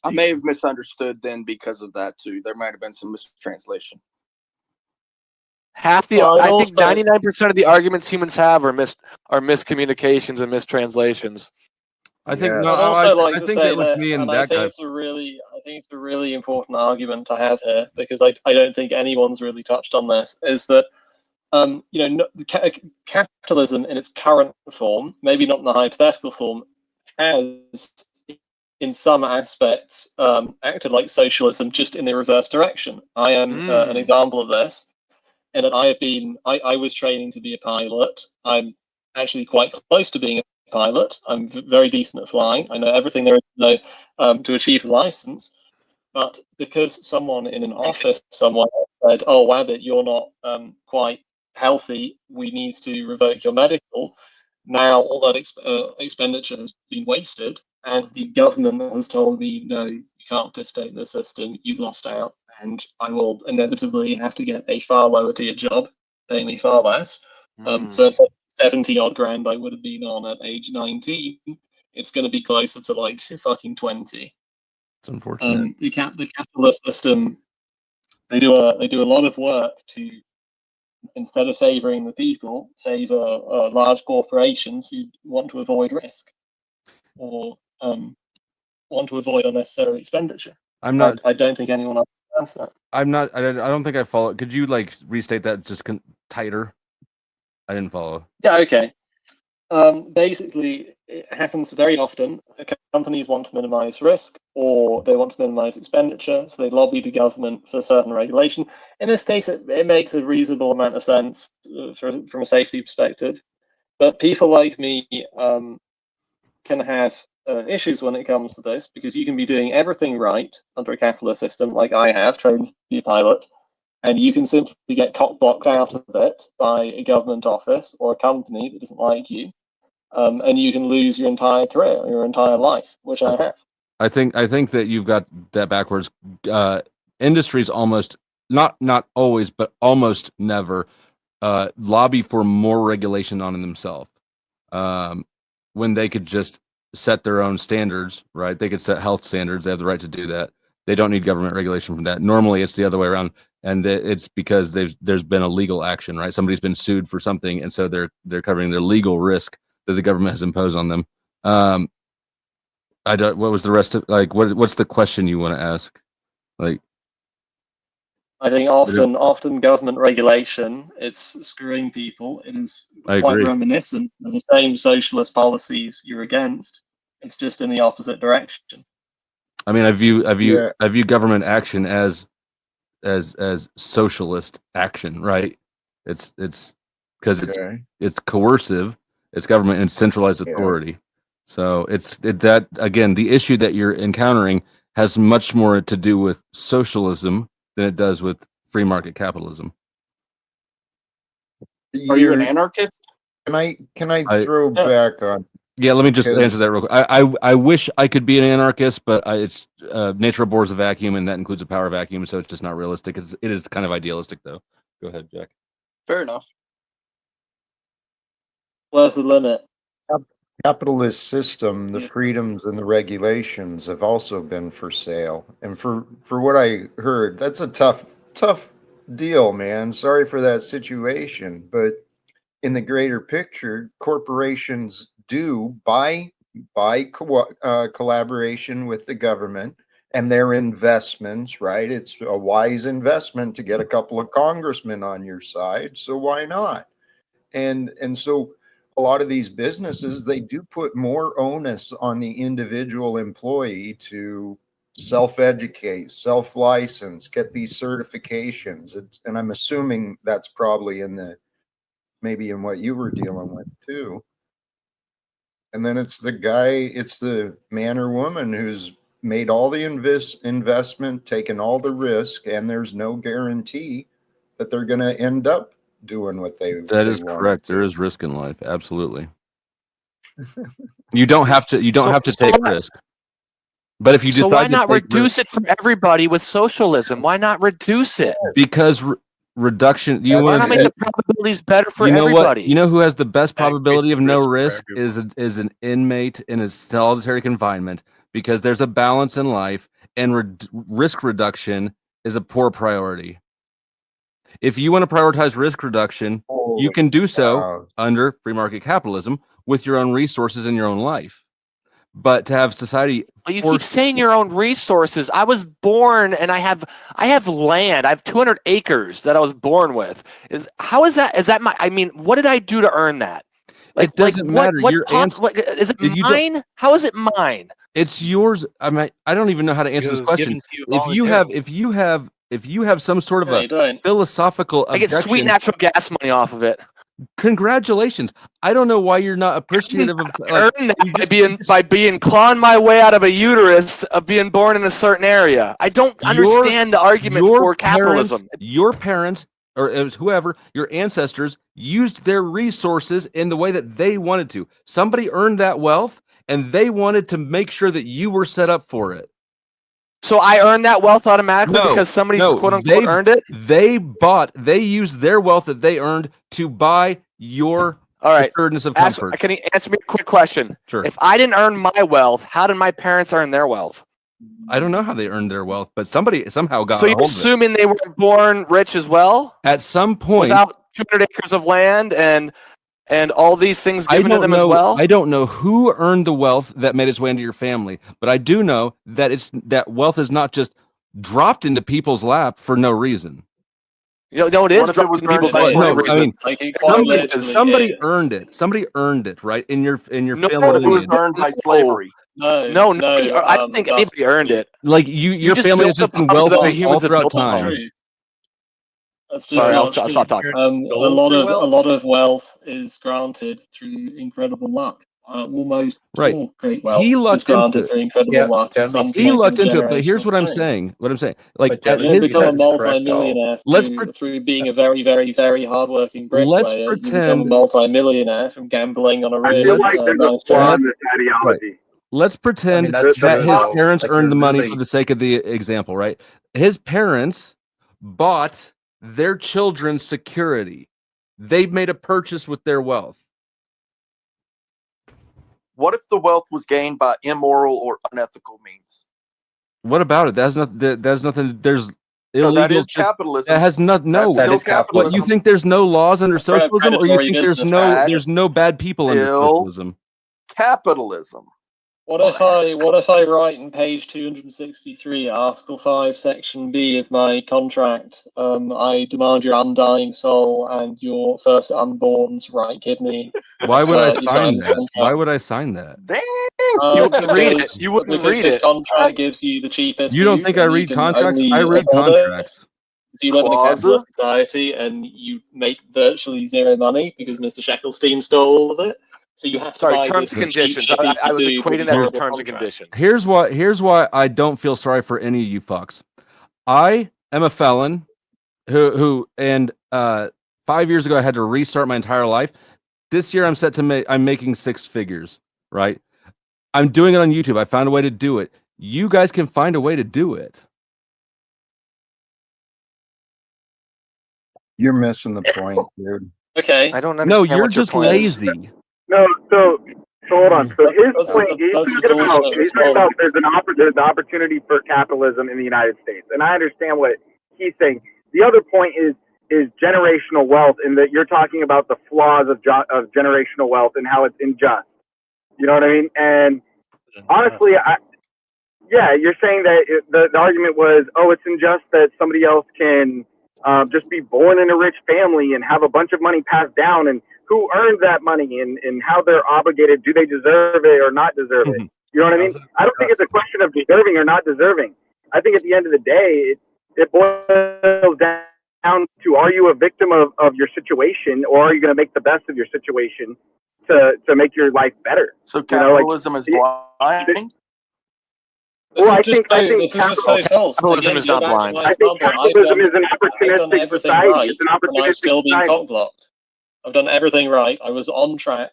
I may have misunderstood then because of that too. There might have been some mistranslation. Half the, Well, I'd I think also- 99% of the arguments humans have are miscommunications and mistranslations. I think Yes. no, I'd also like I to think say that with this, me and and I that think guy. it's a really important argument to have here, because I don't think anyone's really touched on this, is that capitalism in its current form, maybe not in the hypothetical form, has in some aspects acted like socialism, just in the reverse direction. I am an example of this, in that I was training to be a pilot. I'm actually quite close to being a pilot. I'm very decent at flying. I know everything there is to know to achieve a license. But because someone in an office somewhere said, "Oh, Wabbit, you're not quite healthy. We need to revoke your medical," now all that expenditure has been wasted, and the government has told me, "No, you can't participate in the system. You've lost out, and I will inevitably have to get a far lower tier job, paying me far less." So it's like 70 odd grand I would have been on at age 19. It's going to be closer to like fucking 20. It's unfortunate. The capitalist system, they do a lot of work to, instead of favoring the people, favor large corporations who want to avoid risk or want to avoid unnecessary expenditure. I'm not. I don't think anyone understands that. I'm not. I don't think I follow. Could you like restate that just tighter? I didn't follow. Yeah. Okay. Basically, it happens very often. Companies want to minimize risk, or they want to minimize expenditure, so they lobby the government for certain regulation. In this case, it makes a reasonable amount of sense from a safety perspective. But people like me can have issues when it comes to this, because you can be doing everything right under a capitalist system, like I have, trained to be a pilot, and you can simply get cock-blocked out of it by a government office or a company that doesn't like you. And you can lose your entire career, your entire life, which I have. I think that you've got that backwards. Industries almost not always, but almost never lobby for more regulation on themselves. When they could just set their own standards, right? They could set health standards. They have the right to do that. They don't need government regulation from that. Normally, it's the other way around, and it's because there's been a legal action, right? Somebody's been sued for something, and so they're covering their legal risk that the government has imposed on them. I don't. What was the rest of what's the question you want to ask? Like, I think often government regulation, it's screwing people. It is quite reminiscent of the same socialist policies you're against. It's just in the opposite direction. I mean, I view government action as socialist action, right? It's because it's coercive. It's government and centralized authority. So that again, the issue that you're encountering has much more to do with socialism than it does with free market capitalism. Are you an anarchist? Can I throw back on? Yeah, let me just answer that real quick. I wish I could be an anarchist, but it's nature abhors a vacuum, and that includes a power vacuum, so it's just not realistic. It is kind of idealistic, though. Go ahead, Jack. Fair enough. Where's the limit? Capitalist system, the freedoms and the regulations have also been for sale. And for what I heard, that's a tough deal, man. Sorry for that situation, but in the greater picture, corporations do by collaboration with the government and their investments, right? It's a wise investment to get a couple of congressmen on your side, so why not? And so a lot of these businesses, they do put more onus on the individual employee to self-educate, self-license, get these certifications. And I'm assuming that's probably maybe in what you were dealing with too. And then it's the man or woman who's made all the investment, taken all the risk, and there's no guarantee that they're going to end up doing what they is correct. There is risk in life, absolutely. You don't have to take risk. But if you decide, so why not reduce it for everybody with socialism? Why not reduce it? Because reduction. Why not make the probabilities better for everybody? You know who has the best probability of no risk is an inmate in a solitary confinement, because there's a balance in life, and risk reduction is a poor priority. If you want to prioritize risk reduction, you can do so under free market capitalism with your own resources in your own life. But to have society, well, you keep saying your own resources. I was born, and I have land. I have 200 acres that I was born with. How is that? Is that my? I mean, what did I do to earn that? Like, it doesn't matter. Is it mine? How is it mine? It's yours. I mean, I don't even know how to answer this question. If you have some sort of a philosophical objection, I get sweet natural gas money off of it. Congratulations. I don't know why you're not appreciative of by being clawing my way out of a uterus of being born in a certain area. I don't understand the argument for capitalism. Your parents or whoever, your ancestors used their resources in the way that they wanted to. Somebody earned that wealth and they wanted to make sure that you were set up for it. So I earned that wealth automatically because somebody quote unquote earned it? They used their wealth that they earned to buy your assuredness of comfort. Can you answer me a quick question? Sure. If I didn't earn my wealth, how did my parents earn their wealth? I don't know how they earned their wealth, but somebody somehow got So you're assuming they were born rich as well? At some point. Without 200 acres of land and all these things given to them as well? I don't know who earned the wealth that made its way into your family, but I do know that that wealth is not just dropped into people's lap for no reason. It is dropped into people's lap for no reason. Somebody earned it. Somebody earned it, right? In your family. It was earned by slavery. No, I don't think anybody earned it. Like your family has just been wealthy all throughout time. Sorry, I'll stop talking. A lot of wealth is granted through incredible luck. Almost all great wealth is granted through incredible luck. He lucked into it, but here's what I'm saying. Like, you become a multi-millionaire through being a very, very, very hardworking bricklayer. You become a multi-millionaire from gambling on a really I feel like there's a flaw in this ideology. Let's pretend that his parents earned the money for the sake of the example, right? His parents bought their children's security. They made a purchase with their wealth. What if the wealth was gained by immoral or unethical means? What about it? There's nothing. There's illegal. That is capitalism. That has nothing. No, that is capitalism. What, you think there's no laws under socialism, or you think there's no bad people under socialism? Capitalism. What if I write in page 263, Article 5, Section B of my contract, I demand your undying soul and your first unborn's right kidney. Why would I sign that? Why would I sign that? Dang! You wouldn't read it. You wouldn't read it. Contract gives you the cheapest. You don't think I read contracts? I read contracts. You live in a capitalist society and you make virtually zero money because Mr. Sheckelstein stole all of it. So you have to terms and conditions. I was equating that to terms and conditions. Here's why I don't feel sorry for any of you fucks. I am a felon who 5 years ago I had to restart my entire life. This year I'm making six figures, right? I'm doing it on YouTube. I found a way to do it. You guys can find a way to do it. You're missing the point, dude. Okay. I don't understand. No, you're just lazy. No, so hold on. So his point, he's talking about there's the opportunity for capitalism in the United States, and I understand what he's saying. The other point is generational wealth, in that you're talking about the flaws of generational wealth and how it's unjust. You know what I mean? And honestly, you're saying that the argument was, it's unjust that somebody else can just be born in a rich family and have a bunch of money passed down, and who earned that money and how they're obligated. Do they deserve it or not deserve it? You know what I mean? I don't think it's a question of deserving or not deserving. I think at the end of the day, it boils down to, are you a victim of your situation, or are you going to make the best of your situation to make your life better? So capitalism is blind? Well, I think capitalism is not blind. I think capitalism is an opportunistic society. It's an opportunistic society. I've done everything right. I was on track.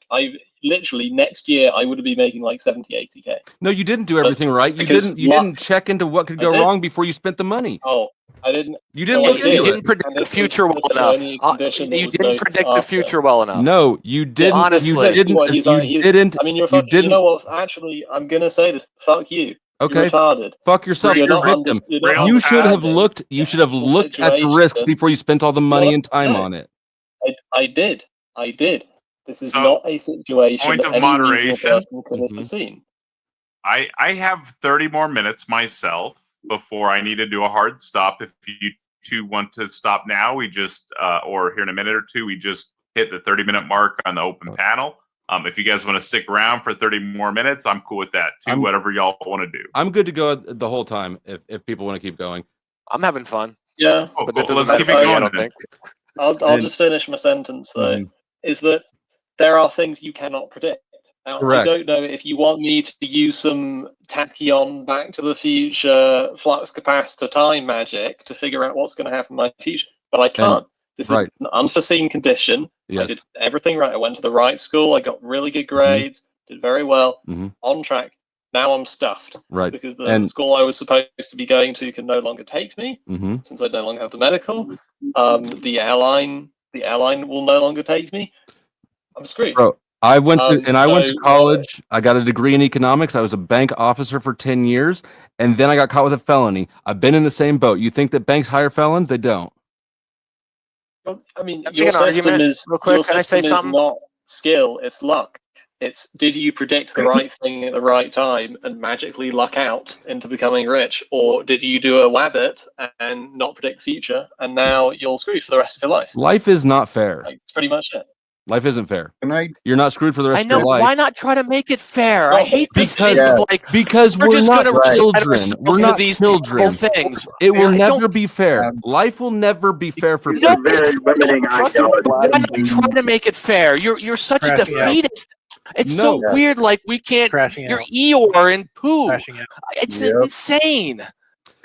Literally next year I would be making like 70, 80K. No, you didn't do everything right. You didn't check into what could go wrong before you spent the money. Oh, I didn't. You didn't look into it. You didn't predict the future well enough. You didn't predict the future well enough. No, you didn't. Honestly, you didn't. I mean, you know what? Actually, I'm gonna say this. Fuck you. Okay. You're retarded. Fuck yourself. You're You're a not victim. you're not You should have understanding looked. You should have the looked at the risks situation. before you spent all the money No, and time no. on it. I did. This is So, not a situation point that of any reasonable moderation. person could have Mhm. foreseen. I have 30 more minutes myself before I need to do a hard stop. If you two want to stop now, we just or here in a minute or two, we just hit the 30-minute mark on the open panel. If you guys want to stick around for 30 more minutes, I'm cool with that too. Whatever y'all want to do. I'm good to go the whole time if people want to keep going. I'm having fun. Yeah. But that Let's doesn't keep it matter to me, I going don't then. think. I'll just finish my sentence though. Is that there are things you cannot predict. Now, Correct. I don't know if you want me to use some tachyon Back to the Future flux capacitor time magic to figure out what's going to happen in my future, but I can't. This is an unforeseen condition. Yes. I did everything right. I went to the right school. I got really good grades. Did very well. On track. Now I'm stuffed. Right. Because the school I was supposed to be going to can no longer take me since I no longer have the medical. The airline will no longer take me. I'm screwed. Bro, I went to I went to so college. I got a degree in economics. I was a bank officer for 10 years, and then I got caught with a felony. I've been in the same boat. You think that banks hire felons? They don't. Well, I mean, Can I your make an system argument is real quick? your Can I say system is something? not skill; it's luck. It's did you predict the right thing at the right time and magically luck out into becoming rich, or did you do a wabbit and not predict the future, and now you're screwed for the rest of your life? Life is not fair. Like, that's pretty much it. Life isn't fair. Can You're not screwed for the rest I know. of your life. Why not try to make it fair? I hate these Because things of like we're just not going to children. We're not these children. terrible things. It will I never don't- be fair. Life will never be fair for No, people. Very limiting ideology. Why not try to make it fair? You're such a Crashing out. defeatist. It's No. so weird. Like we can't. Crashing You're out. Eeyore and poo. Crashing out. It's insane.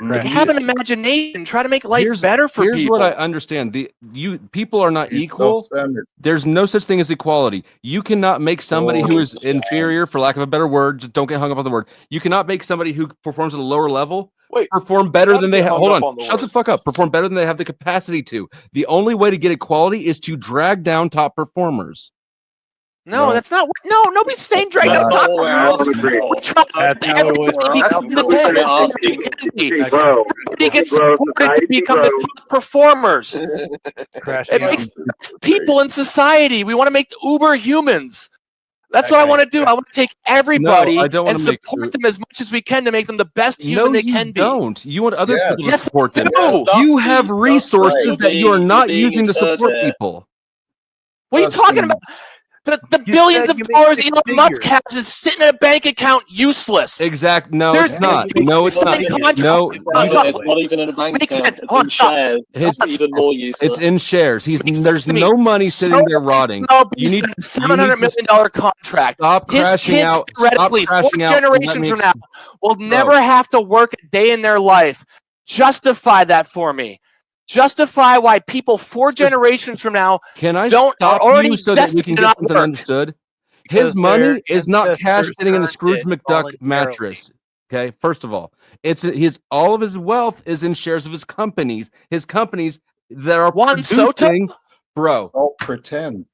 Like, have an imagination. Try to make life better for Here's people. what I understand. People are not He's equal. self-centered. There's no such thing as equality. You cannot make somebody who is inferior, for lack of a better word, just don't get hung up on the word. You cannot make somebody who performs at a lower level perform better than they have. Hold on. Shut the fuck up. Perform better than they have the capacity to. The only way to get equality is to drag down top performers. No, that's not. No, nobody's saying drag That's down not top what we're asking for. Everybody gets supported to become the top performers. It makes people in society. We want to make uber humans. That's what I want to do. I want to take everybody I don't wanna and make support them as much as we can to make them the best human they can be. Don't. You want other people to Yes, support them. I do. You have resources that you are not using to support absurd. people. What are you talking about? The billions of dollars Elon Musk has is sitting in a bank account useless. Exact. No, There's- it's not. No, it's not. No, It's not even in a bank Makes account. sense. It's Hold in on, stop. shares. It's- It's even more useless. It's in shares. Makes There's sense to me. no money sitting there rotting. You need $700 million contract. Stop His crashing kids, out. Stop theoretically, 4 crashing out and let generations me from now, will never have to work a day in their life. Justify that for me. Justify why people 4 generations from now Can I don't are stop already you so that we can destined to get not something work. understood? Because His money their is not cash ancestors sitting in a earned Scrooge it McDuck voluntarily. mattress. Okay, first of all, it's all of his wealth is in shares of his companies. His companies that are Juan Soto? producing, bro. Don't pretend.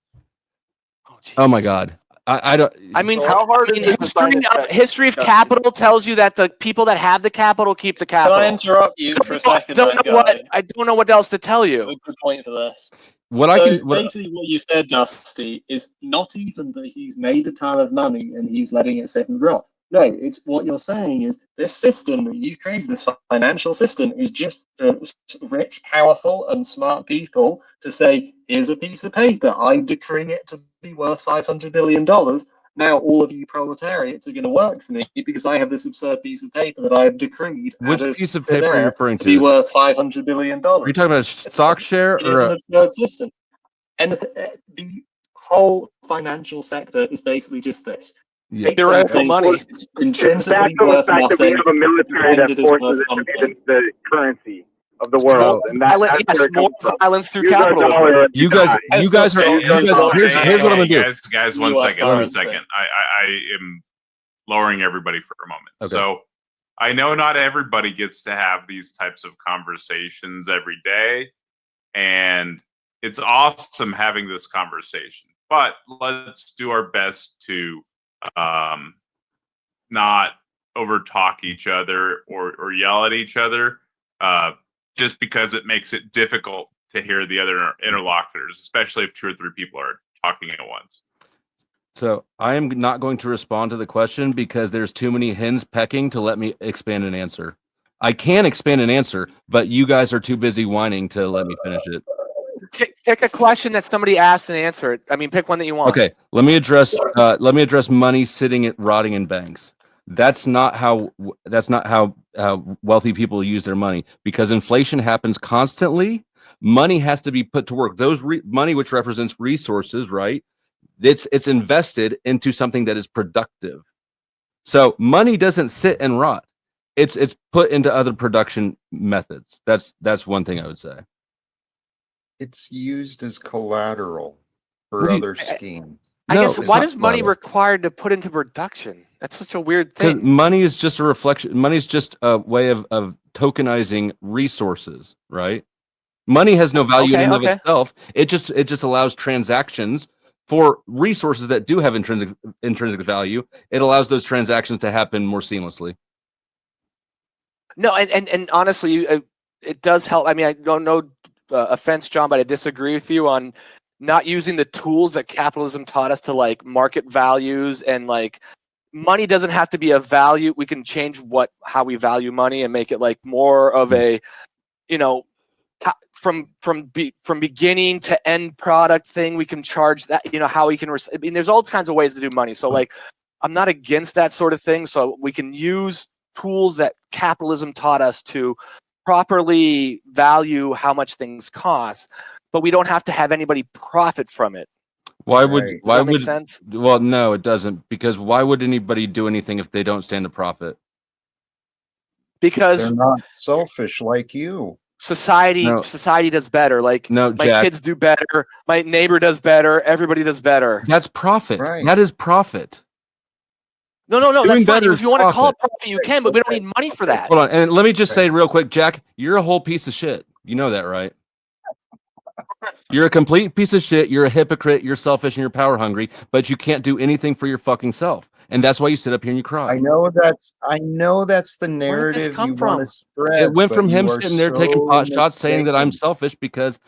Oh my God, I don't. I mean, How hard is it to sign history of capital tells you that the people that have the capital keep the Can capital. I interrupt you for a second? I don't know what else to tell you. A good point for this. What So I can. basically, what you said, Dusty, is not even that he's made a ton of money and he's letting it sit and rot. No, it's what you're saying is this system that you've created, this financial system, is just for rich, powerful, and smart people to say, here's a piece of paper. I decree it to be worth $500 billion. Now all of you proletariats are going to work for me because I have this absurd piece of paper that I have decreed. Which out of piece of thin paper are you air referring to be to? worth $500 billion. Are you talking about a stock share It or is a? an absurd system. And the whole financial sector is basically just this. Yeah. Take Theoretical something, money. it's It's intrinsically back to the worth fact that we nothing, have a military and that it is forces worth it to be something. the currency of the world, and that's where it more comes from. violence through Use our capitalism. dollar and You guys, die. you guys are. You guys are here's what I'm gonna do. Guys, one US second, 1 currency. second. I am lowering everybody for a moment. Okay. So I know not everybody gets to have these types of conversations every day, and it's awesome having this conversation. But let's do our best to not over talk each other or yell at each other, just because it makes it difficult to hear the other interlocutors, especially if 2 or 3 people are talking at once. So I am not going to respond to the question because there's too many hens pecking to let me expand an answer. I can expand an answer, but you guys are too busy whining to let me finish it. Pick a question that somebody asked and answer it. I mean, pick one that you want. Okay, let me address money sitting at rotting in banks. That's not how wealthy people use their money, because inflation happens constantly. Money has to be put to work. Those money, which represents resources, right? It's invested into something that is productive. So money doesn't sit and rot. It's put into other production methods. That's one thing I would say. It's used as collateral for other schemes. I guess why is money required to put into production? That's such a weird thing. Because money is just a reflection. Money is just a way of tokenizing resources, right? Money has no value in and of itself. It just allows transactions for resources that do have intrinsic value. It allows those transactions to happen more seamlessly. No, and honestly, it does help. I mean, I don't know, offense, John, but I disagree with you on not using the tools that capitalism taught us to like market values, and like money doesn't have to be a value. We can change how we value money and make it like more of a, from beginning to end product thing. We can charge that, how we can. I mean, there's all kinds of ways to do money. So like, I'm not against that sort of thing. So we can use tools that capitalism taught us to properly value how much things cost, but we don't have to have anybody profit from it. Why would make sense? Well, no, it doesn't, because why would anybody do anything if they don't stand to profit? Because they're not selfish like you. Society does better. Like my kids do better, my neighbor does better, everybody does better. That's profit. Right. That is profit. No, that's fine. If you want to call it profit, you can, but we don't need money for that. Hold on, and let me just say real quick, Jack, you're a whole piece of shit. You know that, right? You're a complete piece of shit. You're a hypocrite. You're selfish and you're power hungry, but you can't do anything for your fucking self. And that's why you sit up here and you cry. I know that's the narrative you want to spread. It went from him sitting there taking pot shots saying that I'm selfish because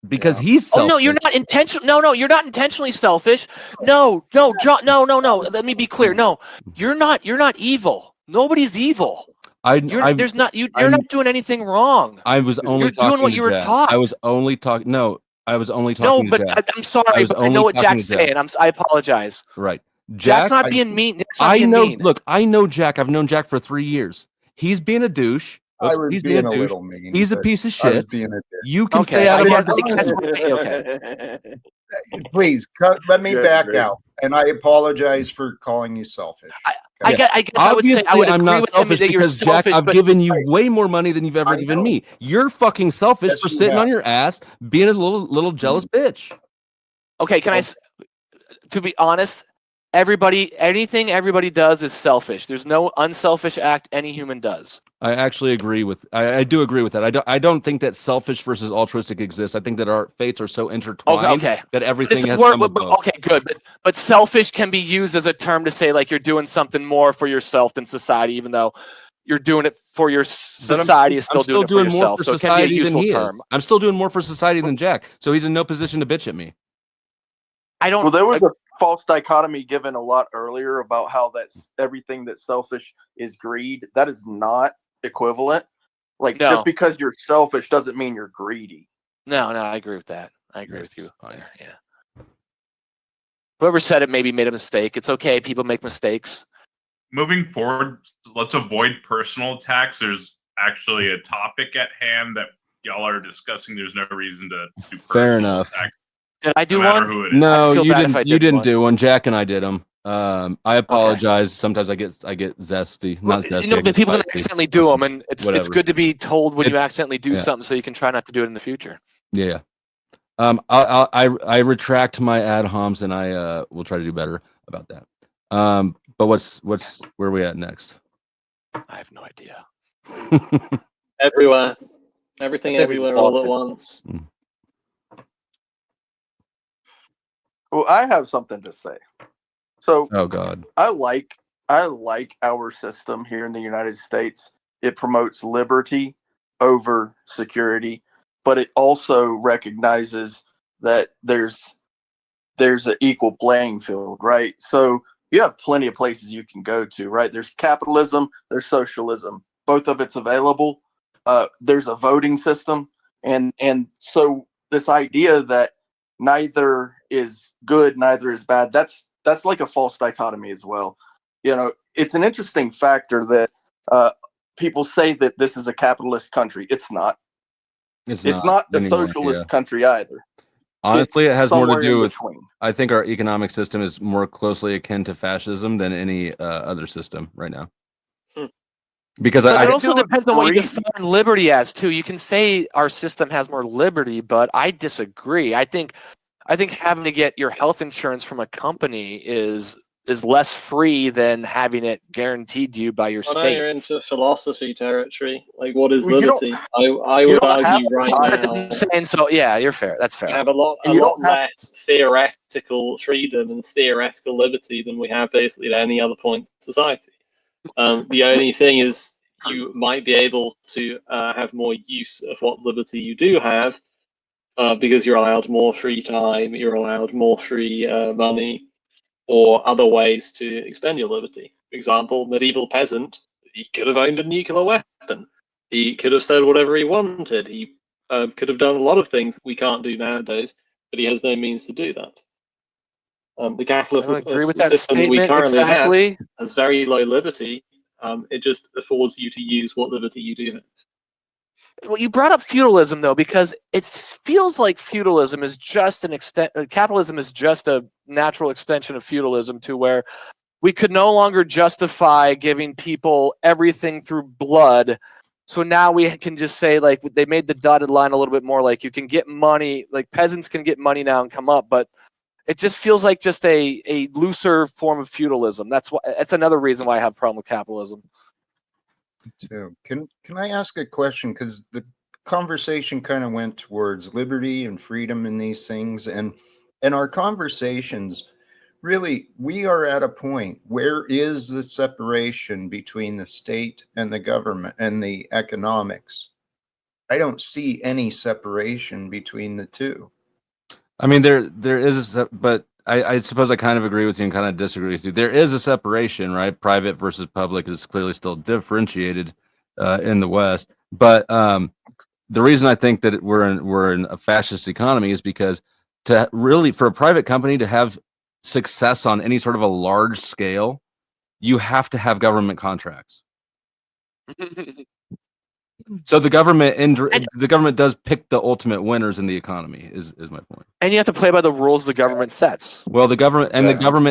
he's selfish. Oh no, you're not intentional. No, you're not intentionally selfish. No, John. No. Let me be clear. No, you're not evil. Nobody's evil. You're not doing anything wrong. I was only you're doing what you were taught. I was only talking. No, I was only talking. No, but to Jack. I'm sorry, but I know what Jack's saying. I apologize. Right, Jack's not being mean. Mean. Look, I know Jack. I've known Jack for 3 years. He's being a douche. He's being a little mean. He's a piece of shit. You can okay, stay out of okay. Please let me back out, and I apologize for calling you selfish. I guess I would say I would agree with him that you're selfish. Jack, I've given you way more money than you've ever given me. You're fucking selfish for sitting on your ass, being a little jealous bitch. Okay, to be honest, anything everybody does is selfish. There's no unselfish act any human does. I actually agree with. I do agree with that. I don't think that selfish versus altruistic exists. I think that our fates are so intertwined that everything has some of both. Okay, good. But selfish can be used as a term to say like you're doing something more for yourself than society, even though you're doing it for your society is still doing it for yourself. So it can be a useful term. I'm still doing more for society than Jack. So he's in no position to bitch at me. Well, there was a false dichotomy given a lot earlier about how that's everything that's selfish is greed. That is not equivalent. Just because you're selfish doesn't mean you're greedy. No, I agree with that. I agree with you. Yeah. Whoever said it maybe made a mistake. It's okay. People make mistakes. Moving forward, let's avoid personal attacks. There's actually a topic at hand that y'all are discussing. There's no reason to do personal Fair enough. attacks. Did I do one? No, you didn't. You didn't do one. Jack and I did them. I apologize. Sometimes I get zesty. Not zesty. But people can accidentally do them, and it's good to be told when you accidentally do something, so you can try not to do it in the future. Yeah. I retract my ad homs, and I will try to do better about that. But where are we at next? I have no idea. Everywhere, everything, everywhere, all at once. Well, I have something to say. So, oh God, I like I like our system here in the United States. It promotes liberty over security, but it also recognizes that there's an equal playing field, right? So you have plenty of places you can go to, right? There's capitalism, there's socialism. Both of it's available. There's a voting system, and so this idea that neither is good, neither is bad, that's like a false dichotomy as well. You know, it's an interesting factor that people say that this is a capitalist country. It's not. It's not a anymore, socialist country either. Honestly, It's it has more to somewhere do in with. between. I think our economic system is more closely akin to fascism than any other system right now. Because But I it also do depends on what you agree. define liberty as too. You can say our system has more liberty, but I disagree. I think having to get your health insurance from a company is less free than having it guaranteed to you by your Well, now you're state. into philosophy territory. Like, what is Well, you don't- liberty? I would don't have argue to right fight now I'm saying so. Yeah, you're fair. That's we fair. have a lot And you don't have- less theoretical freedom and theoretical liberty than we have basically at any other point in society. The only thing is you might be able to have more use of what liberty you do have because you're allowed more free time, you're allowed more free money, or other ways to expend your liberty. For example, medieval peasant, he could have owned a nuclear weapon. He could have said whatever he wanted. He could have done a lot of things we can't do nowadays, but he has no means to do that. The capitalist I agree with that system that we statement currently exactly. have has very low liberty. It just affords you to use what liberty you do have. Well, you brought up feudalism though, because it feels like feudalism is just an extent. Capitalism is just a natural extension of feudalism, to where we could no longer justify giving people everything through blood. So now we can just say, like, they made the dotted line a little bit more, like you can get money, like peasants can get money now and come up, but it just feels like just a looser form of feudalism. That's another reason why I have a problem with capitalism. So can I ask a question? Because the conversation kind of went towards liberty and freedom and these things, and our conversations, really, we are at a point where is the separation between the state and the government and the economics? I don't see any separation between the two. I mean, there is, but I suppose I kind of agree with you and kind of disagree with you. There is a separation, right? Private versus public is clearly still differentiated in the West. But the reason I think that we're in a fascist economy is because for a private company to have success on any sort of a large scale, you have to have government contracts. So the government does pick the ultimate winners in the economy. Is my point. And you have to play by the rules the government sets. Well, the government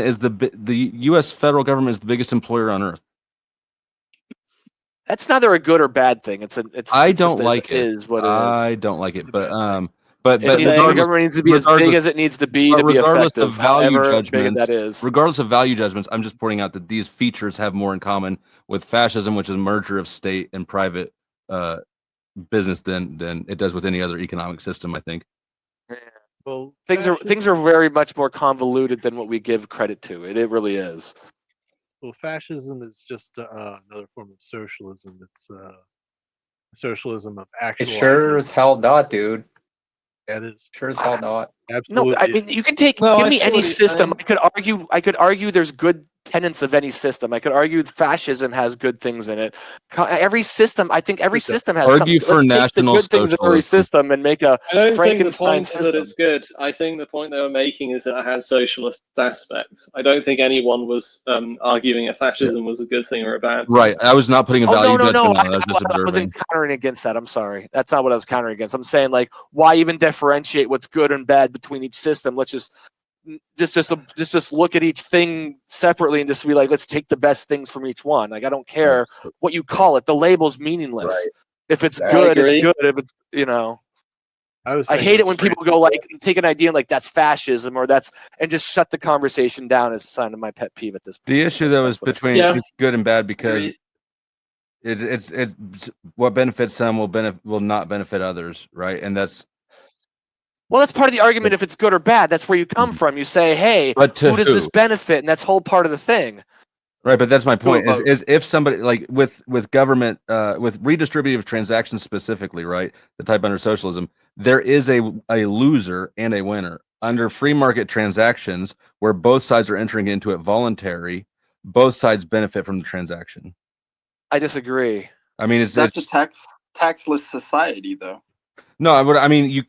is the U.S. federal government is the biggest employer on earth. That's neither a good or bad thing. I don't like it. Is what it is. I don't like it, but the government needs to be as big as it needs to be regardless effective. of value however judgments, big that is. Regardless of value judgments, I'm just pointing out that these features have more in common with fascism, which is a merger of state and private business than it does with any other economic system, I think. Well, Things are very much more convoluted than what we give credit to. It really is. Well, fascism is just another form of socialism. It's socialism of actual. It sure as hell not, dude. That is sure as hell not. Absolutely. No, I mean you can give me any system. I could argue there's good tenets of any system. I could argue fascism has good things in it. Every system, I think every system has argue something. for Let's take the good things of every system and make a I don't think the Frankenstein point system. is that it's good. I think the point they were making is that it has socialist aspects. I don't think anyone was arguing that fascism was a good thing or a bad thing. Right. I was not putting a value judgment on it. I was just I observing. wasn't countering against that. I'm sorry. That's not what I was countering against. I'm saying, like, why even differentiate what's good and bad between each system? Let's just look at each thing separately and just be like, let's take the best things from each one. Like, I don't care what you call it. The label's meaningless. Right. If it's good, it's good. If it's, I hate it when people go like take an idea and like that's fascism or and just shut the conversation down as a sign of my pet peeve at this point. The issue though is between good and bad because it's what benefits some will not benefit others, right? And that's part of the argument. If it's good or bad, that's where you come from. You say, hey, who does this benefit? And that's whole part of the thing. Right, but that's my point. vote. Is if somebody like with government with redistributive transactions specifically, right? The type under socialism, there is a loser and a winner. Under free market transactions, where both sides are entering into it voluntary, both sides benefit from the transaction. I disagree. I mean, That's a taxless society, though. No, I mean,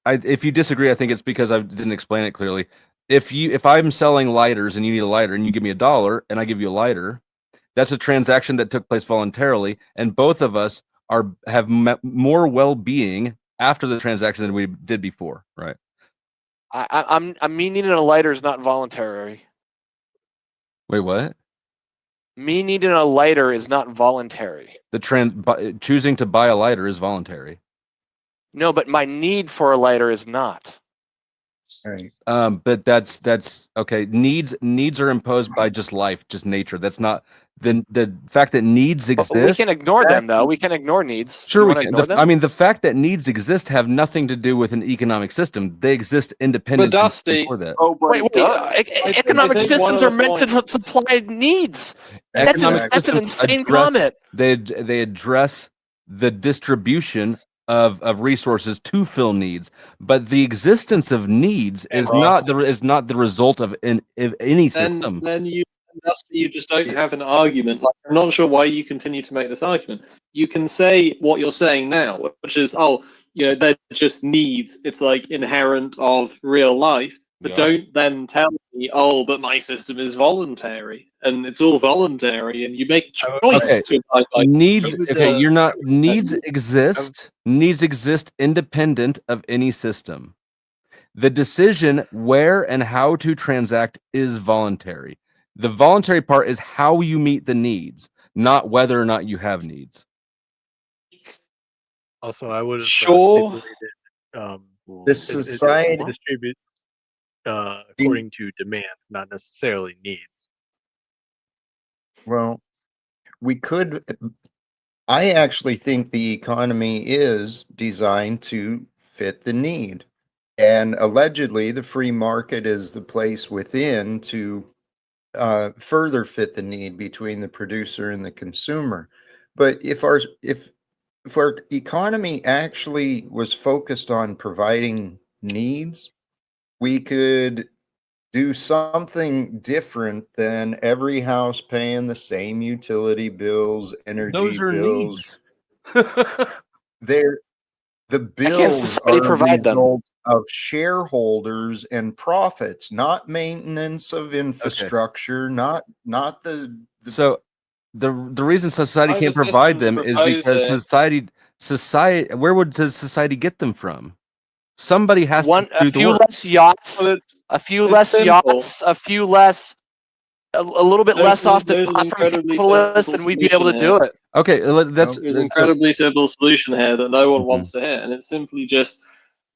if you disagree, I think it's because I didn't explain it clearly. If I'm selling lighters and you need a lighter and you give me $1 and I give you a lighter, that's a transaction that took place voluntarily, and both of us have more well-being after the transaction than we did before, right? I'm me needing a lighter is not voluntary. Wait, what? Me needing a lighter is not voluntary. Choosing to buy a lighter is voluntary. No, but my need for a lighter is not. Right. But that's okay. Needs are imposed by just life, just nature. That's not the fact that needs exist. We can ignore them, though. We can ignore needs. Sure, we can. Ignore them? I mean, the fact that needs exist have nothing to do with an economic system. They exist independent. But Dusty, before that. Oh, but economic systems are meant to supply needs. That's an insane comment. They address the distribution of resources to fill needs, but the existence of needs is not the result of any system. Then you just don't have an argument. Like, I'm not sure why you continue to make this argument. You can say what you're saying now, which is, they're just needs. It's like inherent of real life. But don't then tell me, but my system is voluntary, and it's all voluntary, and you make a choice to abide by needs. Okay, you're not. Needs exist. Needs exist independent of any system. The decision where and how to transact is voluntary. The voluntary part is how you meet the needs, not whether or not you have needs. Also, I would have sure. This society distribute according to demand, not necessarily needs. Well, I actually think the economy is designed to fit the need. And allegedly, the free market is the place within to further fit the need between the producer and the consumer. But if our economy actually was focused on providing needs, we could do something different than every house paying the same utility bills, energy bills. The bills are a result of shareholders and profits, not maintenance of infrastructure, not the. So the reason society can't provide them is because society. Where would society get them from? Somebody has to do a few less yachts, a few less yachts, a little bit less off the top from capitalists, and we'd be able to do it. Okay, there's an incredibly simple solution here that no one wants to hear, and it's simply just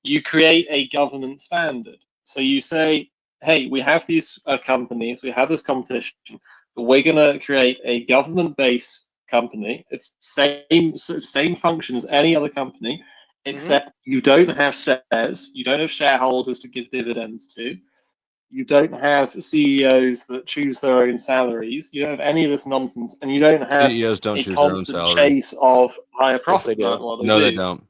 you create a governance standard. So you say, hey, we have these companies, we have this competition, but we're going to create a government-based company. It's same function as any other company, except you don't have shares, you don't have shareholders to give dividends to, you don't have CEOs that choose their own salaries, you don't have any of this nonsense, and you don't have CEOs don't choose constant their own salary. Chase of higher profit. No, they don't.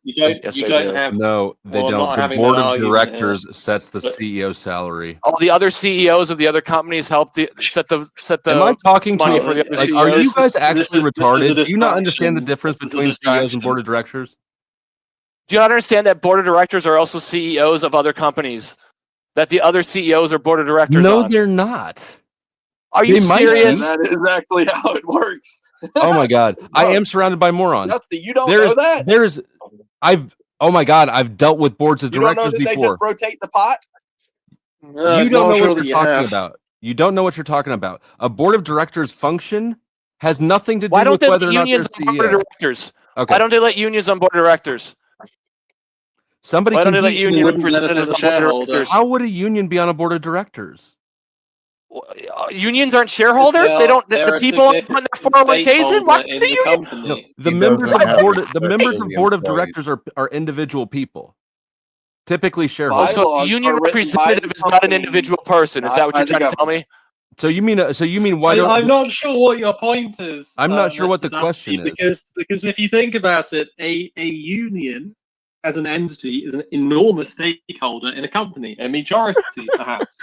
You don't have. No, they don't. The board of directors sets the CEO salary. All the other CEOs of the other companies help set the. Am I talking money to for the other like, CEOs? are you guys actually retarded? Do you not distraction. understand the difference This is a between CEOs distraction. and board of directors? Do you not understand that board of directors are also CEOs of other companies? That the other CEOs are board of directors? No, on? they're not. Are you serious? That is exactly how it works. Oh my God, I am surrounded by morons. You don't know that? Oh my God, I've dealt with boards of You don't know directors that they before. just rotate the pot? You don't know what you're talking about. You don't know what you're talking about. A board of directors function has nothing to do with whether or not they're unions on board of CEO. directors? Okay. Why don't they let unions on board of directors? Somebody Why don't can they let be- union representatives on board of directors? How would a union be on a board of directors? Unions aren't shareholders. They don't. The people aren't putting their 401ks in. Why the union? No, the members of board of directors are individual people. Typically shareholders. So union representative is not an individual person. Is that what you're trying to tell me? So you mean why don't I'm not sure what your point is. I'm not sure what Mr. the Dusty, question is. because if you think about it, a union as an entity is an enormous stakeholder in a company, a majority perhaps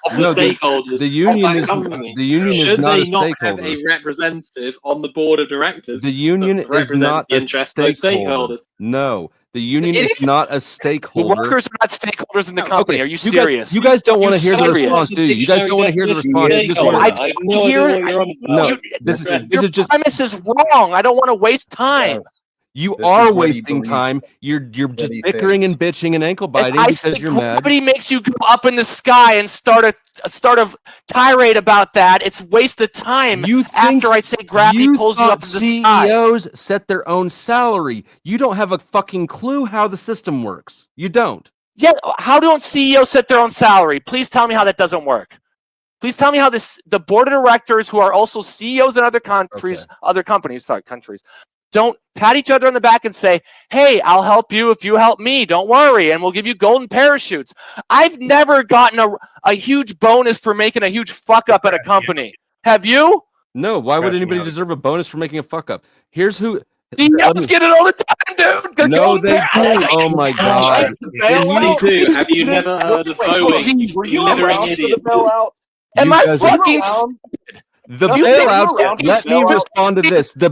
of the No, stakeholders the union of that is company. the union is Should not they a not have stakeholder. a representative on the board of directors The union that is represents not the a interests of those stakeholder. stakeholders? No, the union It is not a is. stakeholder. Workers are not stakeholders in the company. Okay, Are you serious? You guys don't want to hear the serious? response, do you? You guys don't want to hear the response. You just want Stakeholder. to. I have no idea what you're on about. No, this Your is just. premise is wrong. I don't want to waste time. You This are is what he wasting believes, time. You're what just he bickering thinks. and bitching and ankle If biting I because say you're mad. gravity makes you go up in the sky and start a tirade about that, it's waste of time. You think After I say gravity pulls you up in the sky. CEOs set their own salary. You don't have a fucking clue how the system works. You don't. Yeah, how don't CEOs set their own salary? Please tell me how that doesn't work. Please tell me how the board of directors, who are also CEOs in other countries, countries, don't pat each other on the back and say, hey, I'll help you if you help me. Don't worry. And we'll give you golden parachutes. I've never gotten a huge bonus for making a huge fuck up at a company. Have you? No. Why would anybody deserve a bonus for making a fuck up? Here's who. CEOs get it all the time, dude. The No, golden they parachute. do. Oh my god. You do. Have you never heard of Boeing? Were you Littering around for the idiot. bailout? Am You I guys- fucking The No, you bailouts. were around for Let the me bailout. respond to this. The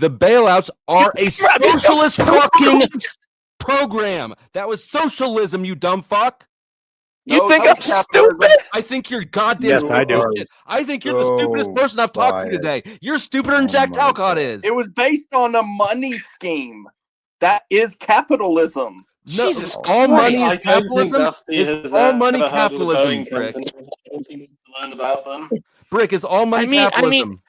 bailouts are a socialist fucking program. That was socialism, you dumb fuck. You think I'm stupid? I think you're goddamn Yes, stupid I do. as shit. I think you're the stupidest So person I've talked to biased. today. You're stupider than Jack my Talcott God. is. It was based on a money scheme. That is capitalism. No, Jesus all money Christ. is I don't think capitalism. Dusty Is has all money ever heard of the capitalism, Boeing Brick? company. I don't think you need to learn about them. Brick, is all money capitalism?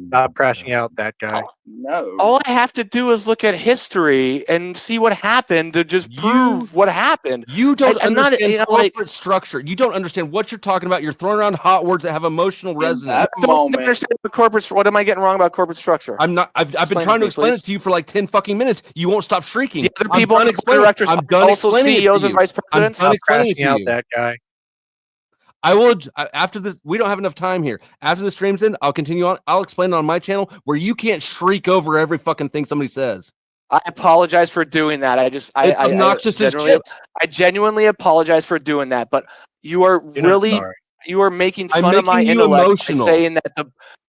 Stop crashing out that guy. No. All I have to do is look at history and see what happened to just prove what happened. You don't I'm not, understand you know, corporate like, structure. You don't understand what you're talking about. You're throwing around hot words that have emotional resonance. That moment. understand the corporate. What am I getting wrong about corporate structure? I'm not. I've been Explain trying to to me, explain please. it to you for like 10 fucking minutes. You won't stop shrieking. The other I'm people done on the board of explaining it. directors I'm are done also explaining it to CEOs and you. vice I'm presidents. done Stop explaining it crashing to out you. that guy. I will after this. We don't have enough time here. After the stream's in, I'll continue on. I'll explain it on my channel where you can't shriek over every fucking thing somebody says. I apologize for doing that. It's obnoxious as shit. I genuinely apologize for doing that. But you are You're not really sorry. you are making I'm fun of my making you intellect emotional.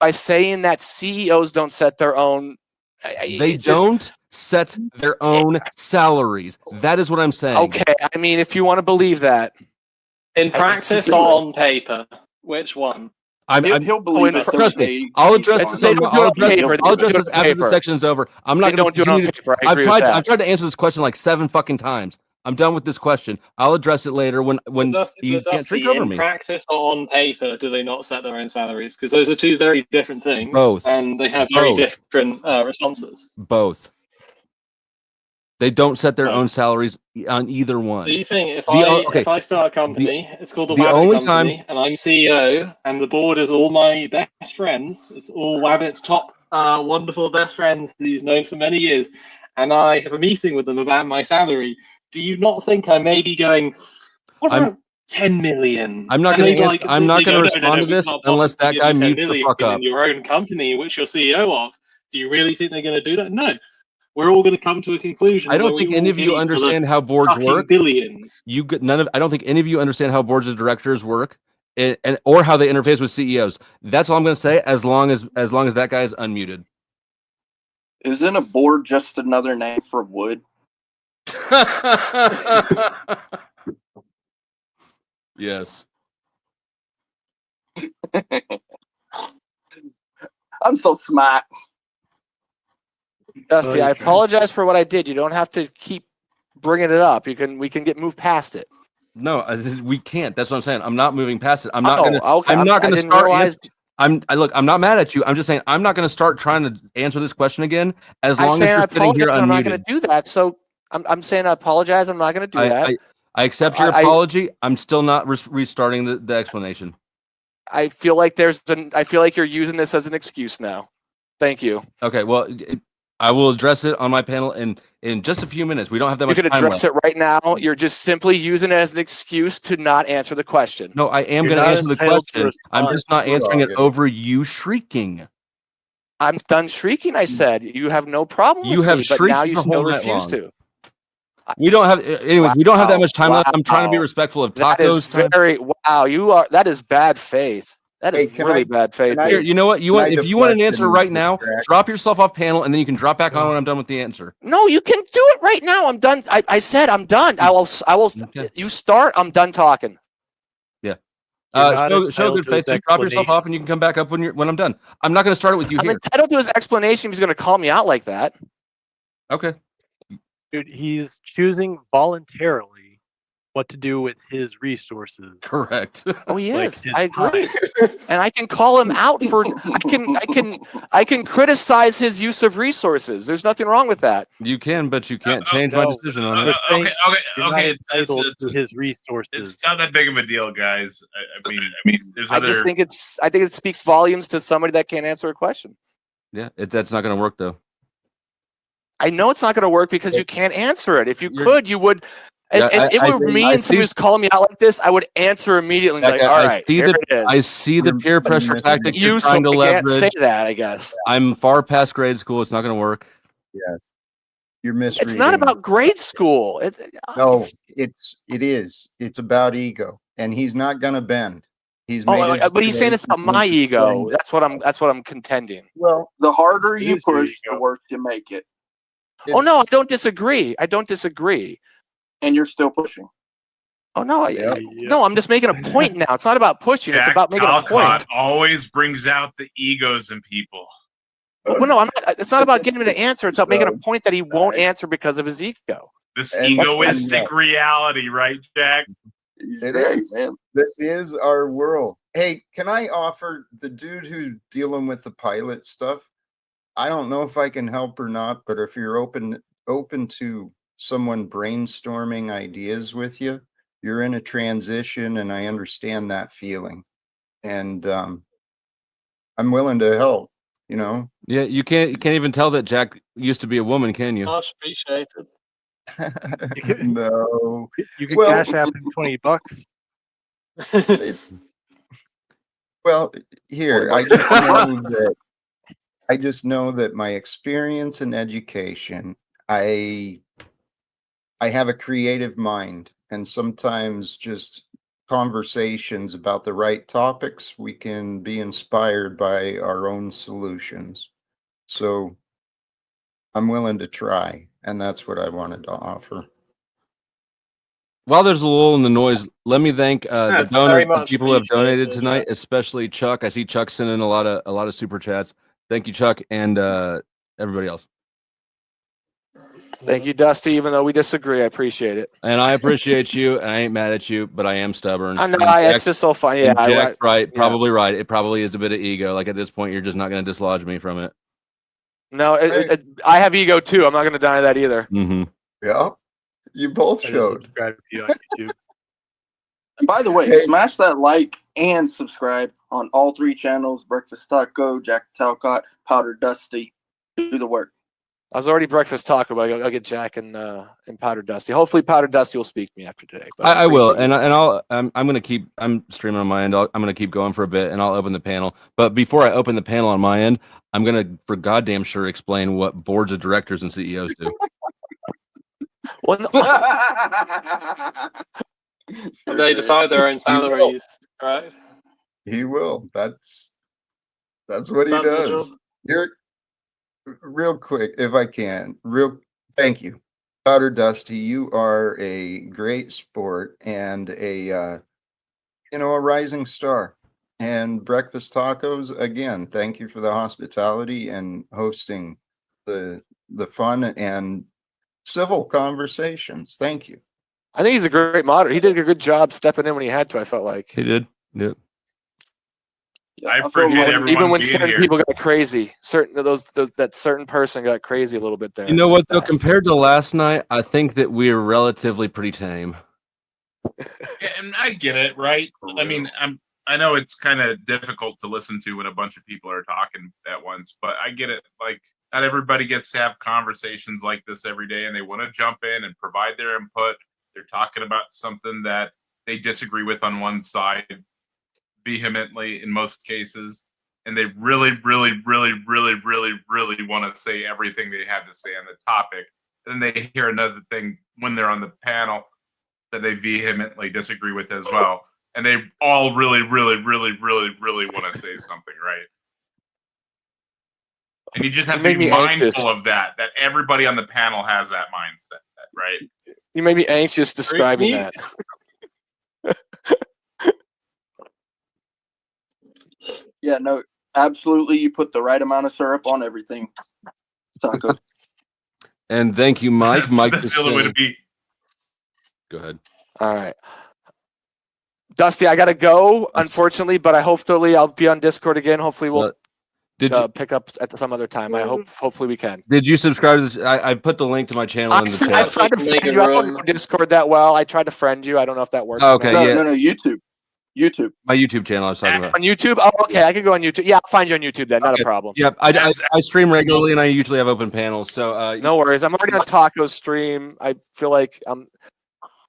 by saying that CEOs don't set their own. They it's just- don't set their own salaries. That is what I'm saying. Okay, I mean, if you want to believe that. In practice or on paper? Which one? He'll believe it. Trust me. I'll address this. They don't do it on paper. I'll They address don't this do it on after the paper. section's over. I'm not They going don't do it on to. paper. I agree with I've that. tried to answer this question like 7 fucking times. I'm done with this question. I'll address it later when you can't trick over in me. practice or on paper, do they not set their own salaries? Because those are two very different things. Both. And they have very Both. different responses. Both. They don't set their own salaries on either one. Do you think if okay, I start a company, it's called the the Wabbit only Company, and I'm CEO, and the board is all my best friends, it's all Wabbit's top wonderful best friends that he's known for many years, and I have a meeting with them about my salary, do you not think I may be going, what about 10 million? I'm not And going they to. I'm not going to respond to we this can't unless possibly that guy give you 10 mutes the million fuck up. in your own company, which you're CEO of. Do you really think they're going to do that? No. We're all going to come to a conclusion. I don't where think we any all of you get each other understand how boards fucking work. Billions. I don't think any of you understand how boards of directors work, and or how they interface with CEOs. That's all I'm going to say. As long as that guy is unmuted. Isn't a board just another name for wood? Yes. I'm so smart. Dusty, I apologize for what I did. You don't have to keep bringing it up. We can move past it. No, we can't. That's what I'm saying. I'm not moving past it. I'm not Oh, going to. okay. I'm not going to I didn't start. realize- Look. I'm not mad at you. I'm just saying I'm not going to start trying to answer this question again. As I'm long saying as I you're sitting here apologize. I'm not going unmuted. to do that. So I'm saying I apologize. I'm not going to do that. I accept your apology. I'm still not restarting the explanation. I feel like I feel like you're using this as an excuse now. Thank you. Okay. Well, I will address it on my panel in just a few minutes. We don't have that You much can time address left. it right now. You're just simply using it as an excuse to not answer the question. No, I am You're going to not answer the entitled to question. I'm respond just not to answering it it. over you shrieking. I'm done shrieking. I said you have no problem You with have me, but now shrieked you the still whole night refuse long. to. We don't have, anyways. We don't have that much time left. I'm trying to be Wow. respectful of That is Taco's time. very wow. You are. That is bad faith. That is Hey, can really I- bad faith. can I- Here, you know what? Can I If you want an deflect answer and right now, distract? drop yourself off panel, and then you can drop back on when I'm done with the answer. No, you can do it right now. I'm done. I said I'm done. I will. Okay. You start. I'm done talking. You're not Show entitled good to his faith. Just drop yourself explanation. off, and you can come back up when I'm done. I'm not going to start it with you I'm here. entitled to his explanation. If he's going to call me out like that. Okay. Dude, he's choosing voluntarily what to do with his resources. Correct. Oh, he Like is. his I agree, time. and I can call him out for. I can criticize his use of resources. There's nothing wrong with that. You can, but you can't change my No. decision on We're it. saying you're not Okay. It's entitled to his resources. it's not that big of a deal, guys. I mean, there's I other. just think it's. I think it speaks volumes to somebody that can't answer a question. Yeah, that's not going to work though. I know it's not going to work because you can't answer it. If you You're- could, you would. Yeah, If it were me and somebody was calling me out like this, I would answer immediately. And be like, all right, here it is. I see the peer pressure tactic you're Useful. trying to I can't say leverage. that. I guess I'm far past grade school. It's not going to work. Yes. You're misreading. it's not about grade school. No, it is. It's about ego, and he's not gonna bend. He's made his but he's saying it's about my ego. That's what I'm contending. Well, The harder you It's your push, the ego. worse you make it. Oh no, I don't disagree. I don't disagree. And you're still pushing. Oh no, Yeah. no, I'm just making a point now. It's not about pushing. It's Jack about making a point. Talcott always brings out the egos in people. Well, no, I'm not. It's not about getting him to answer. It's about making a point that he won't answer because of his ego. This And- egoistic reality, right, Jack? It is, man. This is our world. Hey, can I offer the dude who's dealing with the pilot stuff? I don't know if I can help or not, but if you're open to someone brainstorming ideas with you, you're in a transition, and I understand that feeling. And I'm willing to help, you know. Yeah, you can't even tell that Jack used to be a woman, can you? Much appreciated. No. You can Well- cash app him $20. It's, well, here, I just know that my experience in education, I have a creative mind, and sometimes just conversations about the right topics, we can be inspired by our own solutions. So I'm willing to try, and that's what I wanted to offer. While there's a lull in the noise, let me thank the That's very donors, the much people who have donated appreciated, tonight, especially Chuck. I see Chuck sending a lot of super chats. Thank you, Chuck, and everybody else. Thank you, Dusty. Even though we disagree, I appreciate it. And I appreciate you, and I ain't mad at you, but I am stubborn. I know And it's Jack's- just so funny. and Yeah, Jack's right, yeah. probably right. It probably is a bit of ego. Like at this point, you're just not going to dislodge me from it. No, I have ego too. I'm not going to deny that either. Mm-hmm. Yeah, you both I just showed. subscribe to you on YouTube. And by the way, Hey. smash that like and subscribe on all 3 channels: Breakfast Taco, Jack Talcott, Powder Dusty. Do the work. I was already breakfast taco, but I'll get Jack and Powder Dusty. Hopefully, Powder Dusty will speak to me after today. But I will, appreciate and it. I'll. I'm going to keep. I'm streaming on my end. I'm going to keep going for a bit, and I'll open the panel. But before I open the panel on my end, I'm going to, for goddamn sure, explain what boards of directors and CEOs do. Well, no, They decide their own salaries, right? He will. That's what he Done the does. job. Here, real quick, if I can, thank you, Powder Dusty. You are a great sport and a rising star. And Breakfast Tacos, again, thank you for the hospitality and hosting the fun and civil conversations. Thank you. I think he's a great moderator. He did a good job stepping in when he had to. I felt like He did. Yep. I appreciate everyone even when being certain here. people got crazy, that certain person got crazy a little bit there. You know what though? Compared to last night, I think that we're relatively pretty tame. Yeah, and I get it, right? I mean, I know it's kind of difficult to listen to when a bunch of people are talking at once, but I get it. Like, not everybody gets to have conversations like this every day, and they want to jump in and provide their input. They're talking about something that they disagree with on one side vehemently in most cases, and they really want to say everything they have to say on the topic. And then they hear another thing when they're on the panel that they vehemently disagree with as well. And they all really want to say something, right? And you just have to be mindful of that everybody on the panel has that mindset, right? You made me anxious describing that. Yeah, no, absolutely. You put the right amount of syrup on everything. Taco. And thank you, Mike. Mike, that's the other way to be. Go ahead. All right. Dusty, I got to go, unfortunately, but hopefully I'll be on Discord again. Hopefully we'll pick up at some other time. Hopefully we can. Did you subscribe to I put the link to my channel in the chat. I tried to friend you. I don't know Discord that well. I tried to friend you. I don't know if that works. Okay, No, YouTube. My YouTube channel I was talking about. On YouTube? Oh, okay. I could go on YouTube. Yeah, I'll find you on YouTube then. Not a problem. Yep. I stream regularly and I usually have open panels. So no worries. I'm already on Taco's stream. I feel like I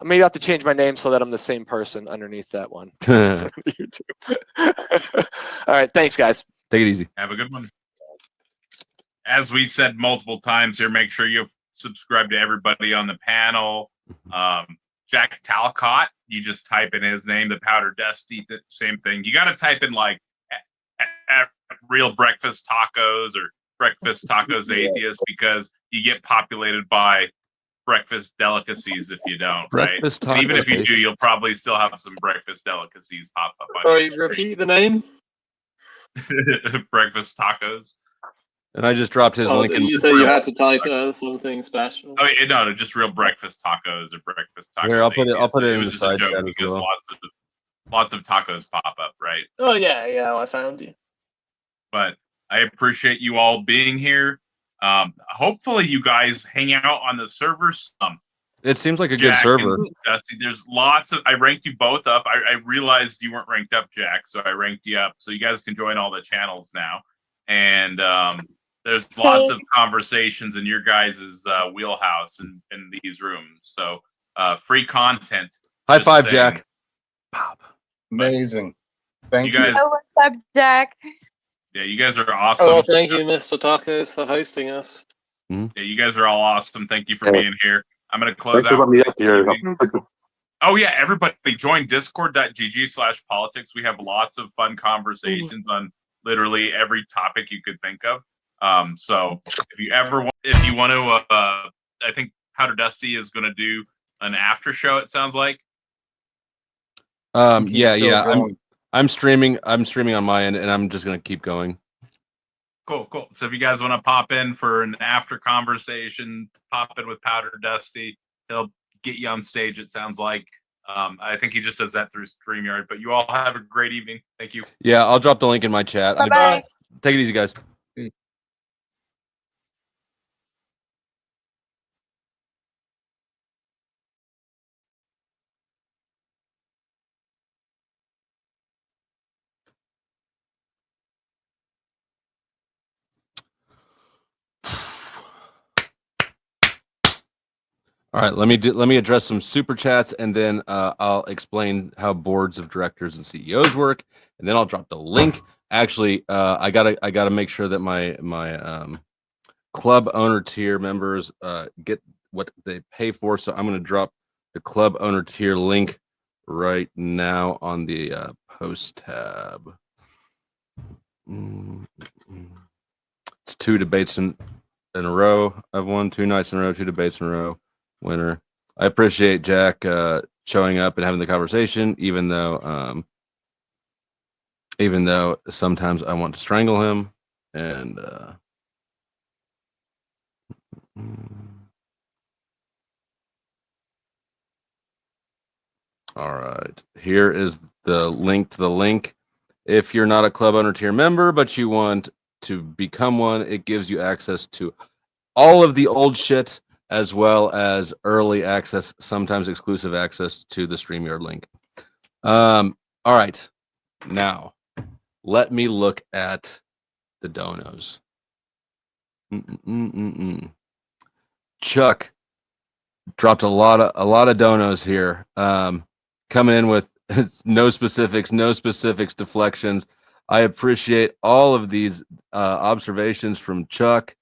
maybe have to change my name so that I'm the same person underneath that one. YouTube. All right. Thanks, guys. Take it easy. Have a good one. As we said multiple times here, make sure you subscribe to everybody on the panel. Jack Talcott, you just type in his name, the Powder Dusty, the same thing. You got to type in like real breakfast tacos or breakfast tacos atheist because you get populated by breakfast delicacies if you don't, right? And even if you do, you'll probably still have some breakfast delicacies pop up. Sorry, repeat the name. Breakfast tacos. And I just dropped his link. You said you had to type something special. Oh no, just real breakfast tacos or breakfast tacos. Here, I'll put it in the side chat as because well. lots of tacos pop up, right? Oh yeah, I found you. But I appreciate you all being here. Hopefully, you guys hang out on the server some. It seems like a good server. Dusty, there's lots of. I ranked you both up. I realized you weren't ranked up, Jack, so I ranked you up. So you guys can join all the channels now. And there's lots of conversations in your guys' wheelhouse in these rooms. So free content. High five, Jack. Pop. Amazing. Thank you. Guys. Oh, what's up, Jack? Yeah, you guys are awesome. Oh, thank you, Mr. Tacos, for hosting us. Yeah, you guys are all awesome. Thank you for being here. I'm going to close out. Oh, yeah, everybody join discord.gg/politics. We have lots of fun conversations on literally every topic you could think of. So if you want to, I think Powder Dusty is going to do an after show. It sounds like. Yeah. I'm streaming on my end, and I'm just going to keep going. Cool. So if you guys want to pop in for an after conversation, pop in with Powder Dusty. He'll get you on stage. It sounds like. I think he just does that through StreamYard. But you all have a great evening. Thank you. Yeah, I'll drop the link in my chat. Bye-bye. Take it easy, guys. All right, let me address some super chats, and then I'll explain how boards of directors and CEOs work, and then I'll drop the link. Actually, I gotta make sure that my club owner tier members get what they pay for. So I'm gonna drop the club owner tier link right now on the post tab. It's 2 debates in a row. I've won 2 nights in a row, 2 debates in a row. Winner. I appreciate Jack showing up and having the conversation, even though sometimes I want to strangle him. And all right, here is the link to the link. If you're not a club owner tier member, but you want to become one, it gives you access to all of the old shit, as well as early access, sometimes exclusive access to the StreamYard link. All right. Now, let me look at the donos. Chuck dropped a lot of donos here. Coming in with no specifics, deflections. I appreciate all of these observations from Chuck.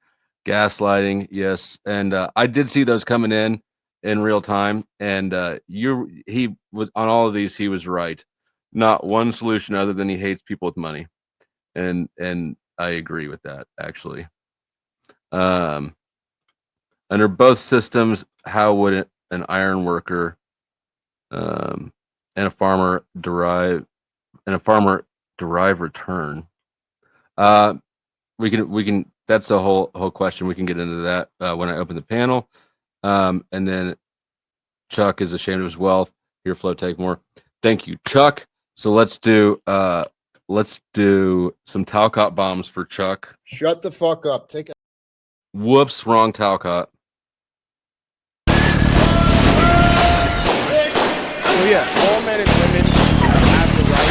Gaslighting, yes, and I did see those coming in real time, and he was on all of these. He was right. Not one solution other than he hates people with money, and I agree with that actually. Under both systems, how would an iron worker and a farmer derive return? We can. That's the whole question. We can get into that when I open the panel. And then Chuck is ashamed of his wealth. Here, Flo, take more. Thank you, Chuck. So let's do some Talcott bombs for Chuck. Shut the fuck up. Take a Whoops, wrong Talcott. So yeah, all men and women have the right.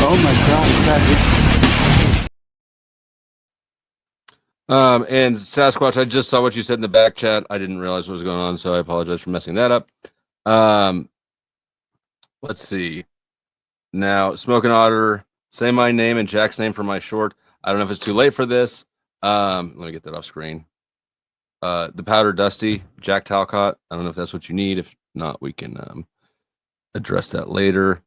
Oh my God, is that it? And Sasquatch, I just saw what you said in the back chat. I didn't realize what was going on, so I apologize for messing that up. Let's see. Now, Smoking Otter, say my name and Jack's name for my short. I don't know if it's too late for this. Let me get that off screen. The Powder Dusty, Jack Talcott. I don't know if that's what you need. If not, we can address that later.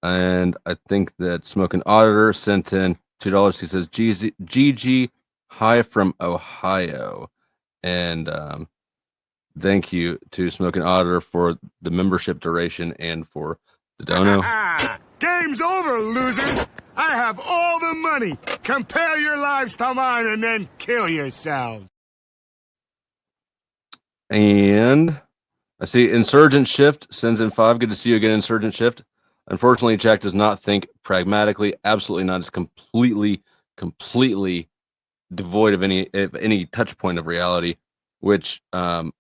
And I think that Smoking Auditor sent in $2. He says, GG, hi from Ohio. And thank you to Smoking Auditor for the membership duration and for the dono. Game's over, losers. I have all the money. Compare your lives to mine and then kill yourselves. And I see Insurgent Shift sends in 5. Good to see you again, Insurgent Shift. Unfortunately, Jack does not think pragmatically. Absolutely not. It's completely devoid of any touch point of reality, which I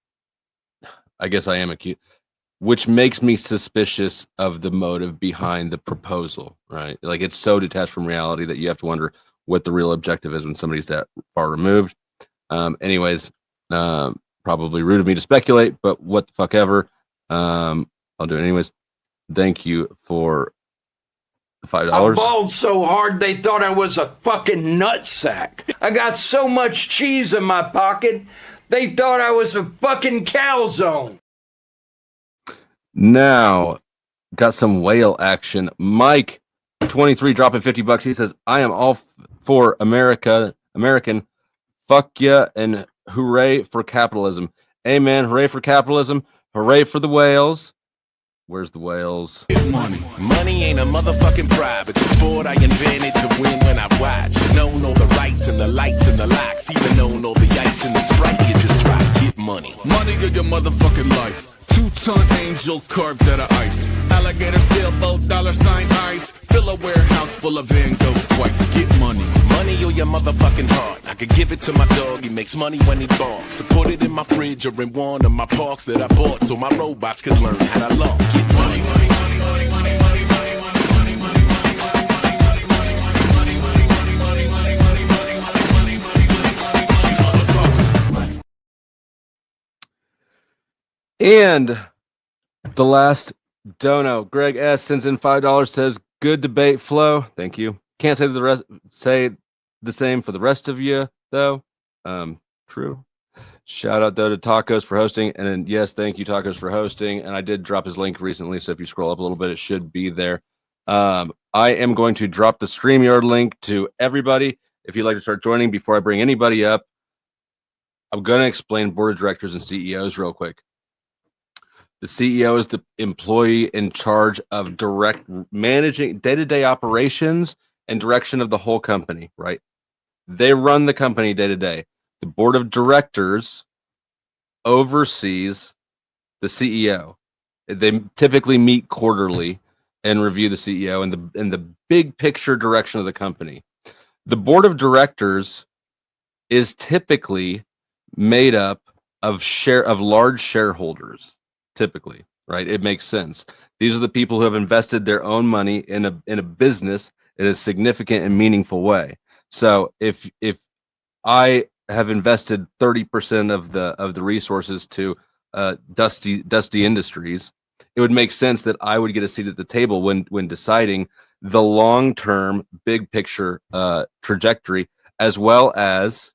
guess I am acute. Which makes me suspicious of the motive behind the proposal, right? Like, it's so detached from reality that you have to wonder what the real objective is when somebody's that far removed. Anyways, probably rude of me to speculate, but what the fuck ever. I'll do it anyways. Thank you for $5. I balled so hard they thought I was a fucking nutsack. I got so much cheese in my pocket, they thought I was a fucking calzone. Now, got some whale action. Mike, 23, dropping $50. He says, I am all for American. Fuck yeah, and hooray for capitalism. Amen. Hooray for capitalism. Hooray for the whales. Where's the whales? Money ain't a motherfucking bribe. It's a sport I invented to win when I watch. You know all the rights and the lights and the locks. Even know all the ice and the Sprite. You just try to get money. Money to your motherfucking life. 2-ton angel carved out of ice. Alligator sailboat, $sign ice. Fill a warehouse full of Van Goghs twice. Get money. Money or your motherfucking heart. I could give it to my dog. He makes money when he barks. So put it in my fridge or in one of my parks that I bought so my robots could learn how to log. Get money. And the last dono, Greg S sends in $5. Says, "Good debate, Flo." Thank you. Can't say the rest. Say the same for the rest of you, though. True. Shout out though to Tacos for hosting, and then, yes, thank you Tacos for hosting. And I did drop his link recently, so if you scroll up a little bit, it should be there. I am going to drop the StreamYard link to everybody if you'd like to start joining. Before I bring anybody up, I'm going to explain board of directors and CEOs real quick. The CEO is the employee in charge of direct managing day-to-day operations and direction of the whole company, right? They run the company day to day. The board of directors oversees the CEO. They typically meet quarterly and review the CEO and the big picture direction of the company. The board of directors is typically made up of large shareholders, typically, right? It makes sense. These are the people who have invested their own money in a business in a significant and meaningful way. So if I have invested 30% of the resources to Dusty Industries, it would make sense that I would get a seat at the table when deciding the long-term big picture trajectory, as well as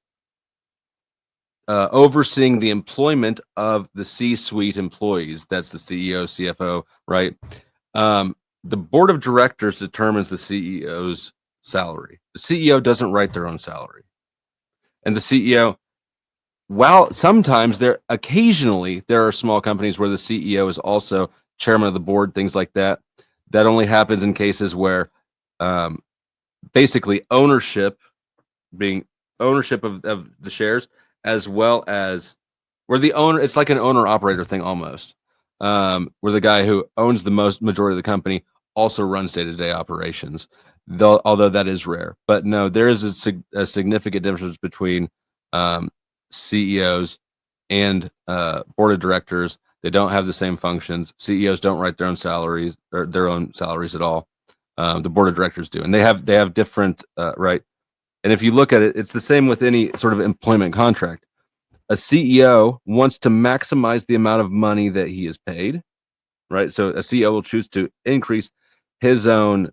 overseeing the employment of the C-suite employees. That's the CEO, CFO, right? The board of directors determines the CEO's salary. The CEO doesn't write their own salary. And the CEO, while sometimes occasionally there are small companies where the CEO is also chairman of the board, things like that. That only happens in cases where basically ownership of the shares, as well as where the owner, it's like an owner operator thing almost, where the guy who owns the majority of the company also runs day-to-day operations, although that is rare. But no, there is a significant difference between CEOs and board of directors. They don't have the same functions. CEOs don't write their own salaries at all. The board of directors do, and they have different right. And if you look at it, it's the same with any sort of employment contract. A CEO wants to maximize the amount of money that he is paid, right? So a CEO will choose to increase his own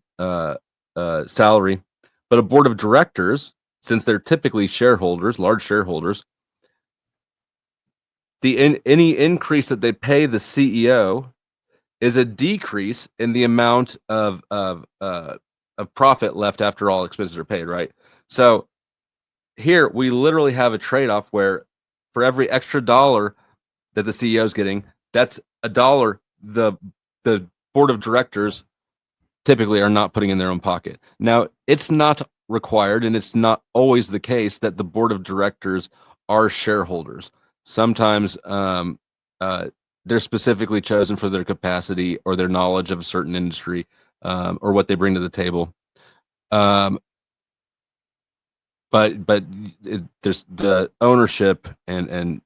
salary, but a board of directors, since they're typically shareholders, large shareholders, any increase that they pay the CEO is a decrease in the amount of profit left after all expenses are paid, right? So here we literally have a trade-off where for every extra dollar that the CEO is getting, that's a dollar the board of directors typically are not putting in their own pocket. Now, it's not required, and it's not always the case that the board of directors are shareholders. Sometimes they're specifically chosen for their capacity or their knowledge of a certain industry, or what they bring to the table. But there's the ownership and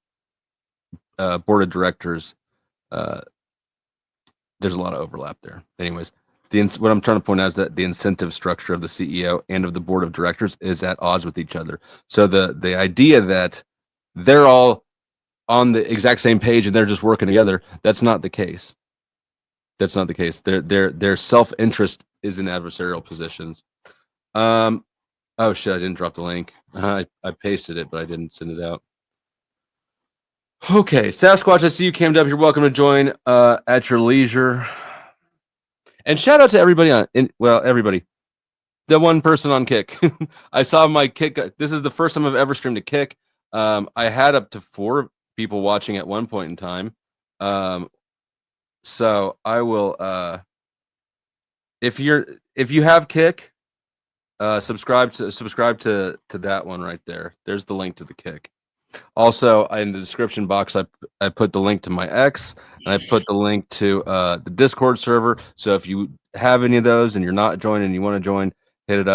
board of directors. There's a lot of overlap there. Anyways, what I'm trying to point out is that the incentive structure of the CEO and of the board of directors is at odds with each other. So the idea that they're all on the exact same page and they're just working together, that's not the case. That's not the case. Their self-interest is in adversarial positions. Oh shit, I didn't drop the link. I pasted it, but I didn't send it out. Okay, Sasquatch, I see you cammed up. You're welcome to join at your leisure. And shout out to everybody everybody. The one person on Kick. I saw my Kick. This is the first time I've ever streamed a Kick. I had up to 4 people watching at one point in time. So I will if you have Kick, subscribe to that one right there. There's the link to the Kick. Also, in the description box, I put the link to my X, and I put the link to the Discord server. So if you have any of those and you're not joining and you want to join, hit it up.